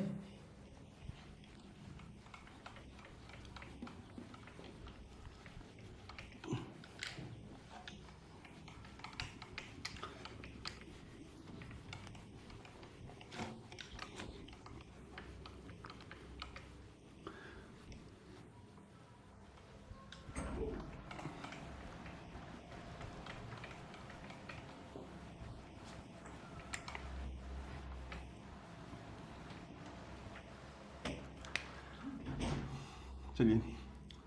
चलिए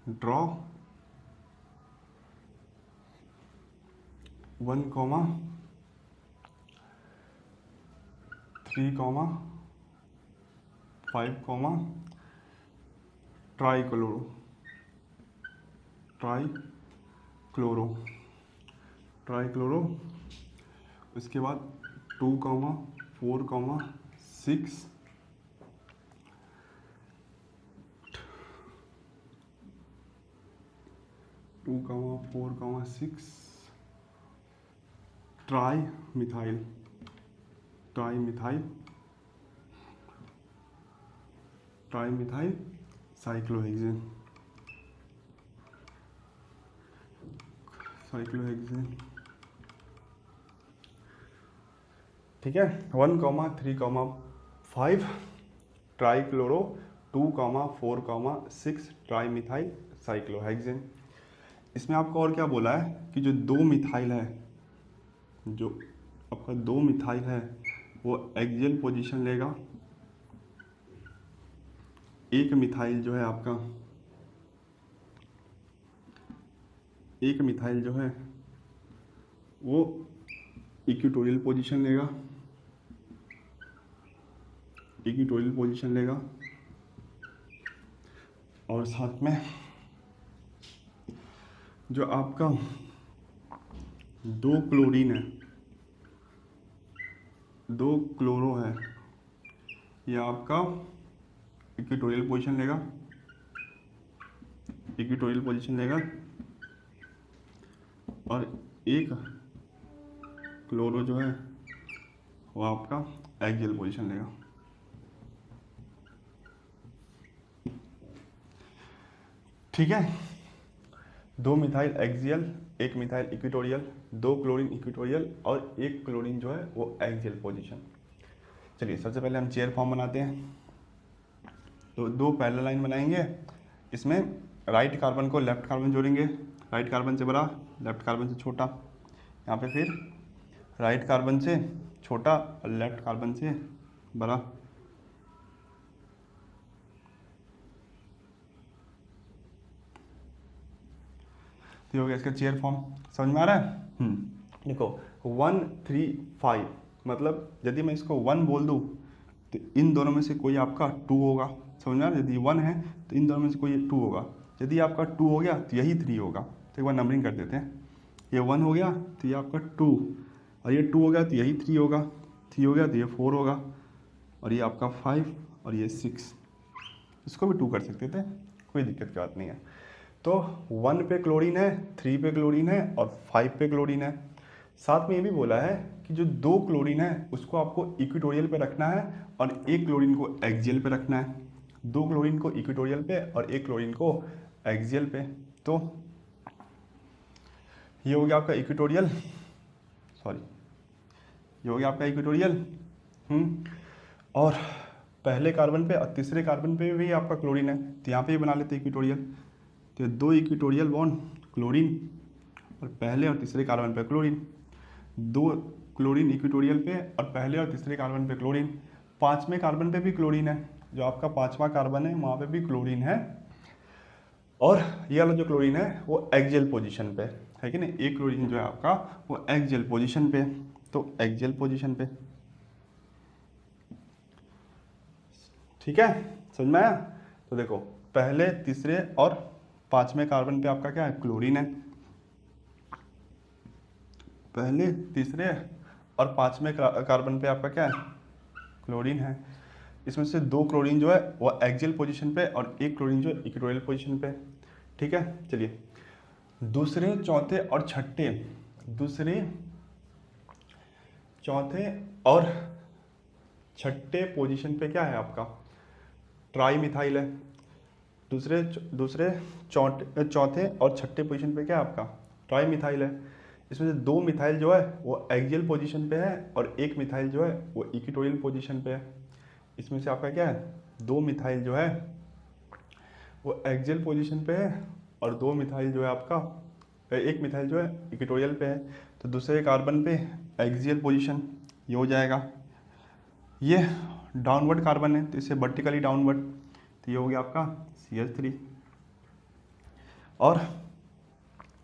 ड्रॉ 1, 3, 5, ट्राईक्लोरो, उसके बाद 2, 4, 6, 2, 4, 6 ट्राई मिथाइल साइक्लोहेक्सेन, ठीक है। 1, 3, 5 ट्राईक्लोरो, 2, 4, 6 ट्राईमिथाइल साइक्लोहेक्सेन। इसमें आपको और क्या बोला है कि जो 2 मिथाइल है, जो आपका 2 मिथाइल है वो एक्सियल पोजीशन लेगा। एक मिथाइल जो है आपका, एक मिथाइल जो है वो इक्वेटोरियल पोजीशन लेगा, और साथ में जो आपका 2 क्लोरीन है, 2 क्लोरो है, ये आपका इक्वेटोरियल पोजीशन लेगा, और एक क्लोरो जो है वो आपका एक्सियल पोजीशन लेगा। ठीक है, 2 methyl axial, 1 methyl equatorial, 2 chlorine equatorial और 1 क्लोरीन जो है वो एक्सियल पोजीशन। चलिए सबसे पहले हम चेयर फॉर्म बनाते हैं। तो 2 पैरेलल लाइन बनाएंगे, इसमें राइट कार्बन को लेफ्ट कार्बन जोड़ेंगे, राइट कार्बन से बड़ा, लेफ्ट कार्बन से छोटा। यहाँ पे फिर राइट कार्बन से छोटा और लेफ्ट कार्बन से बड़ा। तो ये हो गया इसका चेयर फॉर्म। समझ में आ रहा है? देखो 1, 3, 5 मतलब यदि मैं इसको 1 बोल दूँ तो इन दोनों में से कोई आपका 2 होगा। समझ में आ रहा है? यदि 1 है तो इन दोनों में से कोई 2 होगा। यदि आपका 2 हो गया तो यही 3 होगा। तो एक बार नंबरिंग कर देते हैं। ये 1 हो गया तो ये आपका 2, और ये 2 हो गया तो यही 3 होगा, 3 हो गया तो ये 4 होगा, और ये आपका 5 और ये 6। इसको भी 2 कर सकते थे, कोई दिक्कत की बात नहीं है। तो 1 पे क्लोरीन है, 3 पे क्लोरीन है और 5 पे क्लोरीन है। साथ में ये भी बोला है कि जो 2 क्लोरीन है उसको आपको इक्वेटोरियल पे रखना है और 1 क्लोरीन को एक्सियल पे रखना है। 2 क्लोरीन को इक्वेटोरियल पे और 1 क्लोरीन को एक्सियल पे। तो ये हो गया आपका इक्वेटोरियल, ये हो गया आपका इक्वेटोरियल। और पहले कार्बन पे और तीसरे कार्बन पे भी आपका क्लोरीन है, तो यहाँ पे ही बना लेते हैं इक्वेटोरियल। तो 2 इक्वेटोरियल बॉन्ड क्लोरीन, और पहले और तीसरे कार्बन पे क्लोरीन, 2 क्लोरीन इक्वेटोरियल पे और पहले और तीसरे कार्बन पे क्लोरीन। 5वें कार्बन पे भी क्लोरीन है, जो आपका 5वां कार्बन है वहाँ पे भी क्लोरीन है, और ये वाला जो क्लोरीन है वो एक्सियल पोजीशन पे है कि नहीं। एक क्लोरीन जो है आपका वो एक्सियल पोजीशन पे, तो एक्सियल पोजीशन पे। ठीक है, समझ में आया? तो देखो पहले, तीसरे और 5वें कार्बन पे आपका क्या है? क्लोरीन है। पहले, तीसरे और 5वें कार्बन पे आपका क्या है? क्लोरीन है। इसमें से 2 क्लोरीन जो है वो एक्सियल पोजीशन पे और 1 क्लोरीन जो है इक्वेटोरियल पोजीशन पे। ठीक है, चलिए दूसरे, चौथे और छठे, दूसरे, चौथे और छठे पोजीशन पे क्या है आपका? ट्राई मिथाइल है। दूसरे चौथे और छठे पोजीशन पे क्या है आपका? ट्राई मिथाइल है। इसमें से 2 मिथाइल जो है वो एक्सियल पोजीशन पे है और 1 मिथाइल जो है वो इक्वेटोरियल पोजीशन पे है। इसमें से आपका क्या है? 2 मिथाइल जो है वो एक्सियल पोजीशन पे है और 2 मिथाइल जो है आपका, 1 मिथाइल जो है इक्वेटोरियल पे है। तो दूसरे कार्बन पे एक्सियल पोजीशन, ये हो जाएगा। ये डाउनवर्ड कार्बन है तो इसे वर्टिकली डाउनवर्ड, तो ये हो गया आपका CH3। और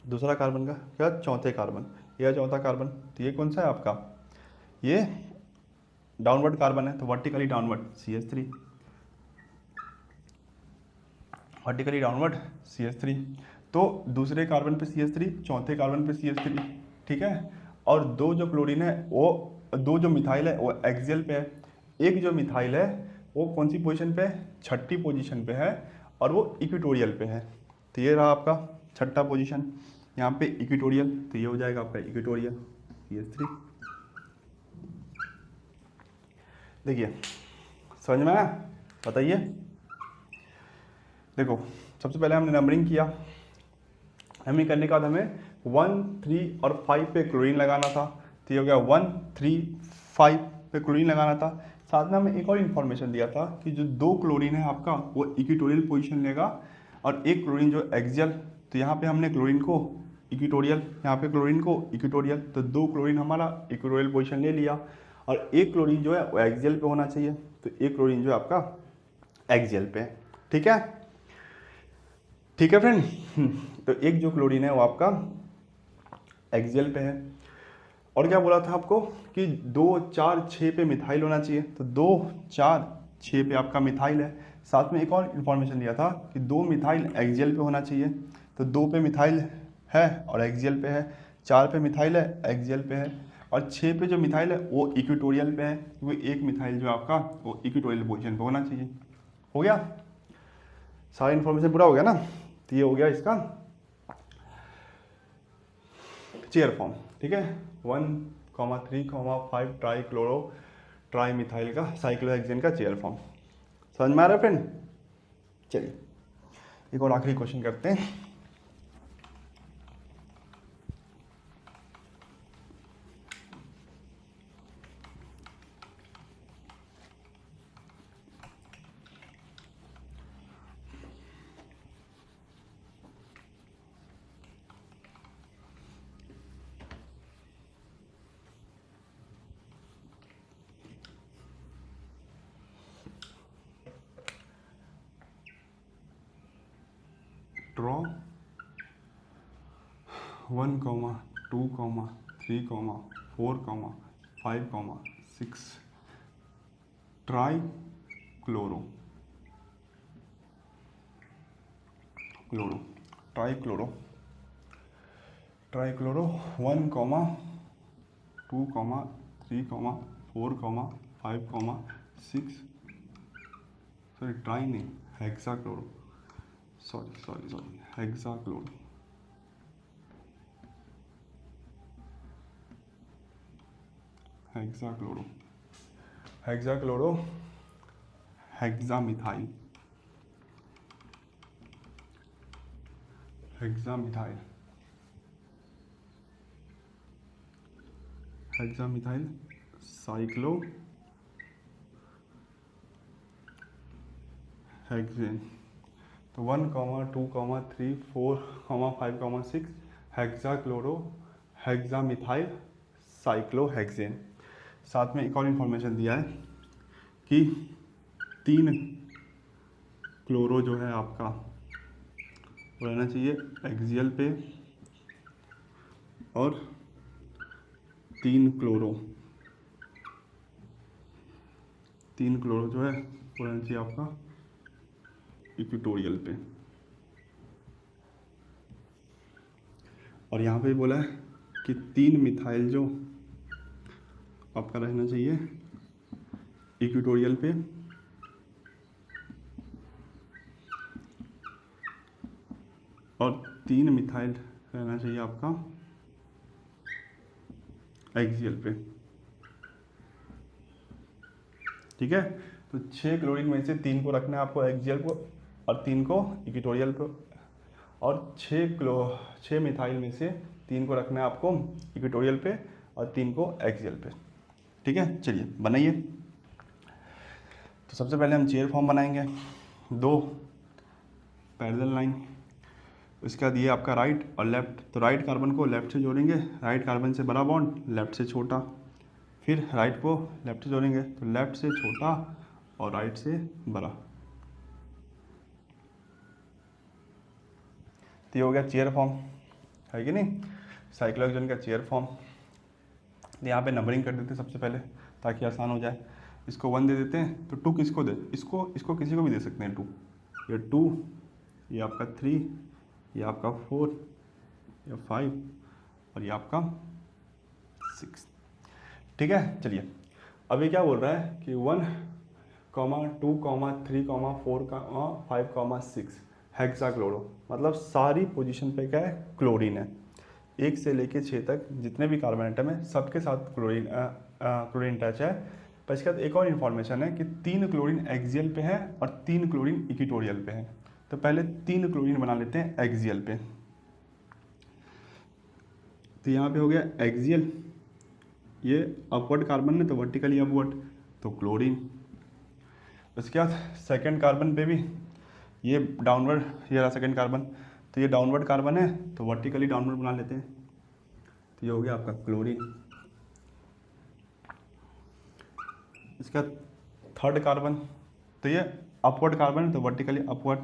दूसरा कार्बन का क्या, चौथे कार्बन, यह चौथा कार्बन, तो ये कौन सा है आपका, ये डाउनवर्ड कार्बन है, तो vertically downward CH3, vertically downward CH3। तो दूसरे कार्बन पे CH3, चौथे कार्बन पे CH3, ठीक है। और दो जो क्लोरीन है वो, दो जो मिथाइल है वो एक्सियल पे है, एक जो मिथाइल है वो कौन सी पोजीशन पे है, छठी पोजीशन पे है, और वो इक्वेटोरियल पे है। तो ये रहा आपका छठा पोजीशन, यहाँ पे इक्वेटोरियल, तो ये हो जाएगा आपका इक्वेटोरियल CH3। देखिए समझ में आया, बताइए। देखो सबसे पहले हमने नंबरिंग किया, नंबरिंग करने के बाद हमें 1, 3 और 5 पे क्लोरीन लगाना था, तो ये हो गया 1, 3, 5 पे क्लोरीन लगाना था। साथ में हमें एक और इन्फॉर्मेशन दिया था कि जो दो क्लोरीन है आपका वो इक्वेटोरियल पोजीशन लेगा और एक क्लोरीन जो एक्सियल, तो यहाँ पे हमने क्लोरीन को इक्वेटोरियल, यहाँ पे क्लोरीन को इक्वेटोरियल, तो दो क्लोरीन हमारा इक्वेटोरियल पोजीशन ले लिया और एक क्लोरीन जो है वो एक्सियल पे होना चाहिए, तो एक क्लोरीन जो है आपका एक्सियल पे, ठीक है, ठीक है फ्रेंड। तो एक जो क्लोरीन है वो आपका एक्सियल पे है। और क्या बोला था आपको कि 2, 4, 6 पे मिथाइल होना चाहिए, तो 2, 4, 6 पे आपका मिथाइल है। साथ में एक और इन्फॉर्मेशन दिया था कि 2 मिथाइल एक्सियल पे होना चाहिए, तो 2 पे मिथाइल है और एक्सियल पे है, 4 पे मिथाइल है एक्सियल पे है, और 6 पे जो मिथाइल है वो इक्वेटोरियल पे है, क्योंकि एक मिथाइल जो आपका वो इक्वेटोरियल पोजीशन पे होना चाहिए। हो गया, सारा इन्फॉर्मेशन पूरा हो गया ना। तो ये हो गया इसका चेयर फॉर्म, ठीक है। 1, 3, 5 ट्राई क्लोरो ट्राई मिथाइल का साइक्लोहेक्सेन का चेयर फॉर्म, समझ में आ रहा है फ्रेंड। चलिए एक और आखिरी क्वेश्चन करते हैं। Draw 1, 2, 3, 4, 5, 6 try chloro try chloro 1, 2, 3, 4, 5, 6, sorry try नहीं, हेक्साक्लोरो, सॉरी हेक्साक्लोरो, हेक्साक्लोरो हेक्सामिथाइल, साइक्लो हेक्सेन। तो 1, 2, 3, 4, 5, 6 हेक्साक्लोरो हेक्सामिथाइल साइक्लोहेक्सेन। साथ में एक और इन्फॉर्मेशन दिया है कि 3 क्लोरो जो है आपका वो रहना चाहिए एक्सियल पे, और 3 क्लोरो जो है वो रहना चाहिए आपका इक्वेटोरियल पे। और यहाँ पे बोला है कि 3 मिथाइल जो आपका रहना चाहिए इक्वेटोरियल पे, और 3 मिथाइल रहना चाहिए आपका एक्सियल पे, ठीक है। तो 6 क्लोरीन में से 3 को रखना है आपको एक्सियल को और 3 को इक्वेटोरियल पे, और 6 मिथाइल में से 3 को रखना है आपको इक्वेटोरियल पे और 3 को एक्सियल पे, ठीक है। चलिए बनाइए। तो सबसे पहले हम चेयर फॉर्म बनाएंगे, 2 पैरेलल लाइन, उसके बाद ये आपका राइट और लेफ्ट, तो राइट कार्बन को लेफ्ट से जोड़ेंगे, राइट कार्बन से बड़ा बॉन्ड, लेफ्ट से छोटा, फिर राइट को लेफ्ट से जोड़ेंगे, तो लेफ्ट से छोटा और राइट से बड़ा। तो ये हो गया चेयर फॉर्म, है कि नहीं, साइक्लोहेक्सेन का चेयर फॉर्म। यहाँ पे नंबरिंग कर देते हैं सबसे पहले ताकि आसान हो जाए। इसको 1 दे देते हैं, तो 2 किसको दे, इसको किसी को भी दे सकते हैं 2, ये 2, ये आपका 3, ये आपका 4, ये 5 और ये आपका 6। ठीक है, चलिए अभी क्या बोल रहा है कि 1, 2, 3, 4, 5, 6 हेक्साक्लोरो, मतलब सारी पोजीशन पे क्या है, क्लोरीन है। 1 से लेके 6 तक जितने भी कार्बन आइटम है सबके साथ क्लोरीन टच है। पर इसके बाद एक और इन्फॉर्मेशन है कि 3 क्लोरीन एक्सियल पे है और 3 क्लोरीन इक्वेटोरियल पे है। तो पहले 3 क्लोरीन बना लेते हैं एक्सियल पे। तो यहाँ पे हो गया एक्सियल, ये अपवर्ड कार्बन है तो वर्टिकली अपवर्ड, तो क्लोरीन। उसके बाद सेकेंड कार्बन पे भी ये डाउनवर्ड, ये रहा सेकेंड कार्बन, तो ये डाउनवर्ड कार्बन है तो वर्टिकली डाउनवर्ड बना लेते हैं, तो ये हो गया आपका क्लोरीन। इसका थर्ड कार्बन, तो ये अपवर्ड कार्बन है तो वर्टिकली अपवर्ड,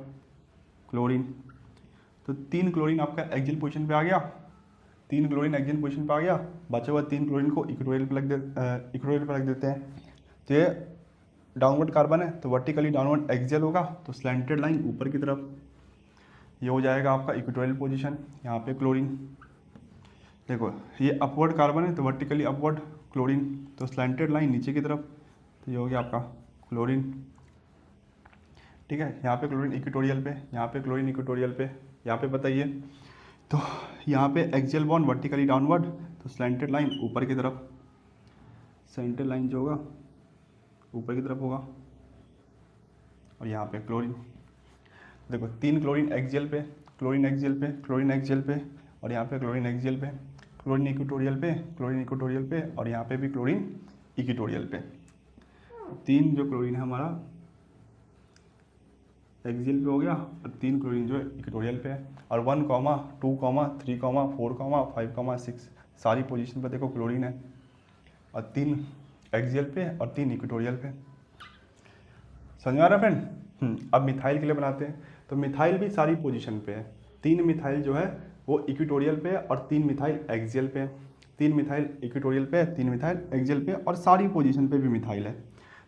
क्लोरीन। तो 3 क्लोरीन आपका एक्सियल पोजीशन पे आ गया, 3 क्लोरीन एक्सियल पोजीशन पे आ गया। बचे हुए 3 क्लोरीन को इक्वेटोरियल पे रख देते हैं। तो ये डाउनवर्ड कार्बन है तो वर्टिकली डाउनवर्ड एक्सियल होगा, तो स्लैंटेड लाइन ऊपर की तरफ, ये हो जाएगा आपका इक्वेटोरियल पोजीशन। यहाँ पे क्लोरीन, देखो ये अपवर्ड कार्बन है तो वर्टिकली अपवर्ड क्लोरीन, तो स्लैंटेड लाइन नीचे की तरफ, तो ये हो गया आपका क्लोरीन। ठीक है, यहाँ पे क्लोरीन इक्वेटोरियल पे, यहाँ पे क्लोरीन इक्वेटोरियल पे, यहाँ पे बताइए। तो यहाँ पे एक्सियल बॉन्ड वर्टिकली डाउनवर्ड, तो स्लैंटेड लाइन ऊपर की तरफ, सेंटर लाइन जो होगा ऊपर की तरफ होगा, और यहाँ पे क्लोरीन। देखो 3 क्लोरीन एक्सियल पे, क्लोरीन एक्सियल पे, क्लोरीन एक्सियल पे, और यहाँ पे क्लोरीन एक्सियल पे, क्लोरीन इक्वेटोरियल पे, क्लोरीन इक्वेटोरियल पे, और यहाँ पे भी क्लोरीन इक्वेटोरियल पे। 3 जो क्लोरीन है हमारा एक्सियल पे हो गया, और 3 क्लोरीन जो है इक्वेटोरियल पे है। और 1, 2, 3, 4, 5, 6 सारी पोजीशन पर देखो क्लोरीन है, और 3 एक्सियल पे और 3 इक्वेटोरियल पे। समझ में आ रहा है फ्रेंड? अब मिथाइल के लिए बनाते हैं। तो मिथाइल भी सारी पोजीशन पे है, 3 मिथाइल जो है वो इक्वेटोरियल पे है और 3 मिथाइल एक्सियल पे है। 3 मिथाइल इक्वेटोरियल पे है, 3 मिथाइल एक्सियल पे, और सारी पोजीशन पे भी मिथाइल है।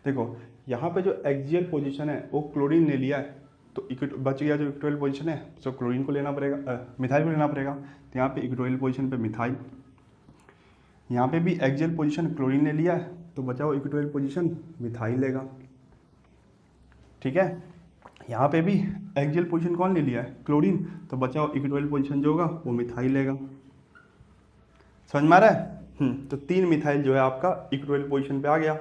देखो यहाँ पे जो एक्सियल पोजीशन है वो क्लोरीन ले लिया है, तो बच गया जो इक्वेटोरियल पोजीशन है, तो क्लोरीन को लेना पड़ेगा, मिथाइल को लेना पड़ेगा। तो यहाँ पे इक्वेटोरियल पोजीशन पे मिथाइल, यहाँ पे भी एक्सियल पोजीशन क्लोरीन ले लिया है, तो बचा हुआ इक्वेटोरियल पोजीशन मिथाइल लेगा। ठीक है, यहाँ पे भी एक्सियल पोजीशन कौन ले लिया है, क्लोरीन, तो बचा हुआ इक्वेटोरियल पोजीशन जो होगा वो मिथाइल लेगा। समझ में आ रहा है? तो 3 मिथाइल जो है आपका इक्वेटोरियल पोजीशन पे आ गया।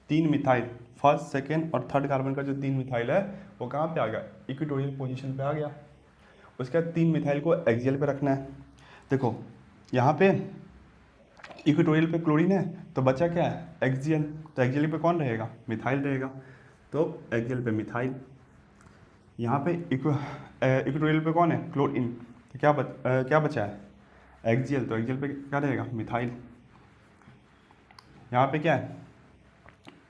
3 मिथाइल, फर्स्ट, सेकेंड और थर्ड कार्बन का जो 3 मिथाइल है वो कहाँ पे आ गया, इक्वेटोरियल पोजीशन पे आ गया। उसके बाद 3 मिथाइल को एक्सियल पे रखना है। देखो यहाँ पे इक्वेटोरियल पे क्लोरीन है तो बचा क्या है, एक्सियल, तो एक्सियल पे कौन रहेगा, मिथाइल रहेगा, तो एक्सियल पे मिथाइल। यहाँ पे इक्वेटोरियल पे कौन है, क्लोरीन, तो क्या बचा है, एक्सियल, तो एक्सियल पे क्या रहेगा, मिथाइल। यहाँ पे क्या है,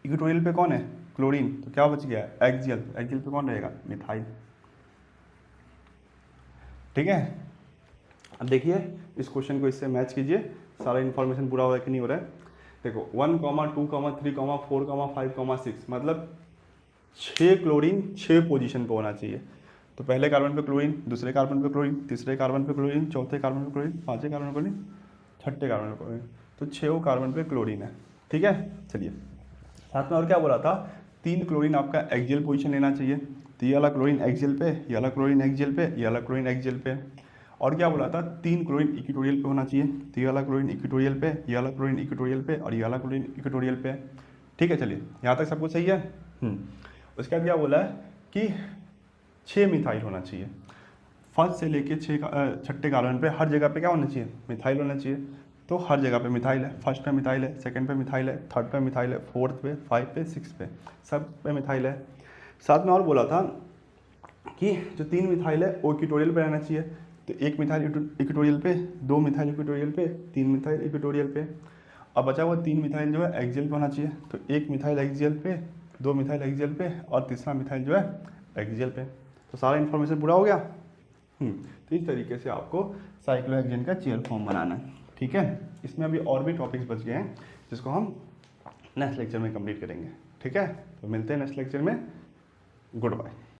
इक्वेटोरियल पे कौन है, क्लोरीन, तो क्या बच गया, एक्सियल, तो एक्सियल पे कौन रहेगा, मिथाइल। ठीक है, अब देखिए इस क्वेश्चन को इससे मैच कीजिए, सारा इन्फॉर्मेशन पूरा हो रहा है कि नहीं हो रहा है। देखो 1, 2, 3, 4, 5, 6 मतलब 6 क्लोरीन 6 पोजीशन पे होना चाहिए। तो पहले कार्बन पे क्लोरीन, दूसरे कार्बन पे क्लोरीन, तीसरे कार्बन पे क्लोरीन, चौथे कार्बन पे क्लोरीन, पांचवें कार्बन पे क्लोरीन, छठे कार्बन पे क्लोरीन, तो 6 कार्बन पे क्लोरीन है। ठीक है, चलिए साथ में और क्या बोला था, 3 क्लोरीन आपका एक्सियल पोजीशन लेना चाहिए, तो ये वाला क्लोरीन एक्सियल पे, ये वाला क्लोरीन एक्सियल पे, ये वाला क्लोरीन एक्सियल पे। और क्या बोला था, 3 क्लोरीन इक्वेटोरियल पे होना चाहिए, तो ये वाला क्लोरीन इक्वेटोरियल पे, ये वाला क्लोरीन इक्वेटोरियल पे, और ये वाला क्लोरीन इक्वेटोरियल पे। ठीक है, चलिए यहाँ तक सब कुछ सही है। उसके बाद क्या बोला है कि 6 मिथाइल होना चाहिए, फर्स्ट से लेके 6 कार्बन पे हर जगह पे क्या होना चाहिए, मिथाइल होना चाहिए। तो हर जगह पे मिथाइल है, फर्स्ट पे मिथाइल है, सेकंड पे मिथाइल है, थर्ड पे मिथाइल है, फोर्थ पे, 5 पे, 6 पे, सब पे मिथाइल है। साथ में और बोला था कि जो 3 मिथाइल है वो इक्वेटोरियल पे रहना चाहिए, तो 1 मिथाइल इक्वेटोरियल पे, 2 मिथाइल इक्वेटोरियल पे, 3 मिथाइल इक्वेटोरियल पे। अब बचा हुआ 3 मिथाइल जो है एक्सियल पे होना चाहिए, तो 1 मिथाइल एक्सियल पे, 2 मिथाइल एक्सियल पे, और तीसरा मिथाइल जो है एक्सियल पे। तो सारा इन्फॉर्मेशन पूरा हो गया। तो इस तरीके से आपको साइक्लोहेक्सेन का चेयर फॉर्म बनाना है, ठीक है। इसमें अभी और भी टॉपिक्स बच गए हैं जिसको हम नेक्स्ट लेक्चर में कंप्लीट करेंगे, ठीक है। तो मिलते हैं नेक्स्ट लेक्चर में, गुड बाय।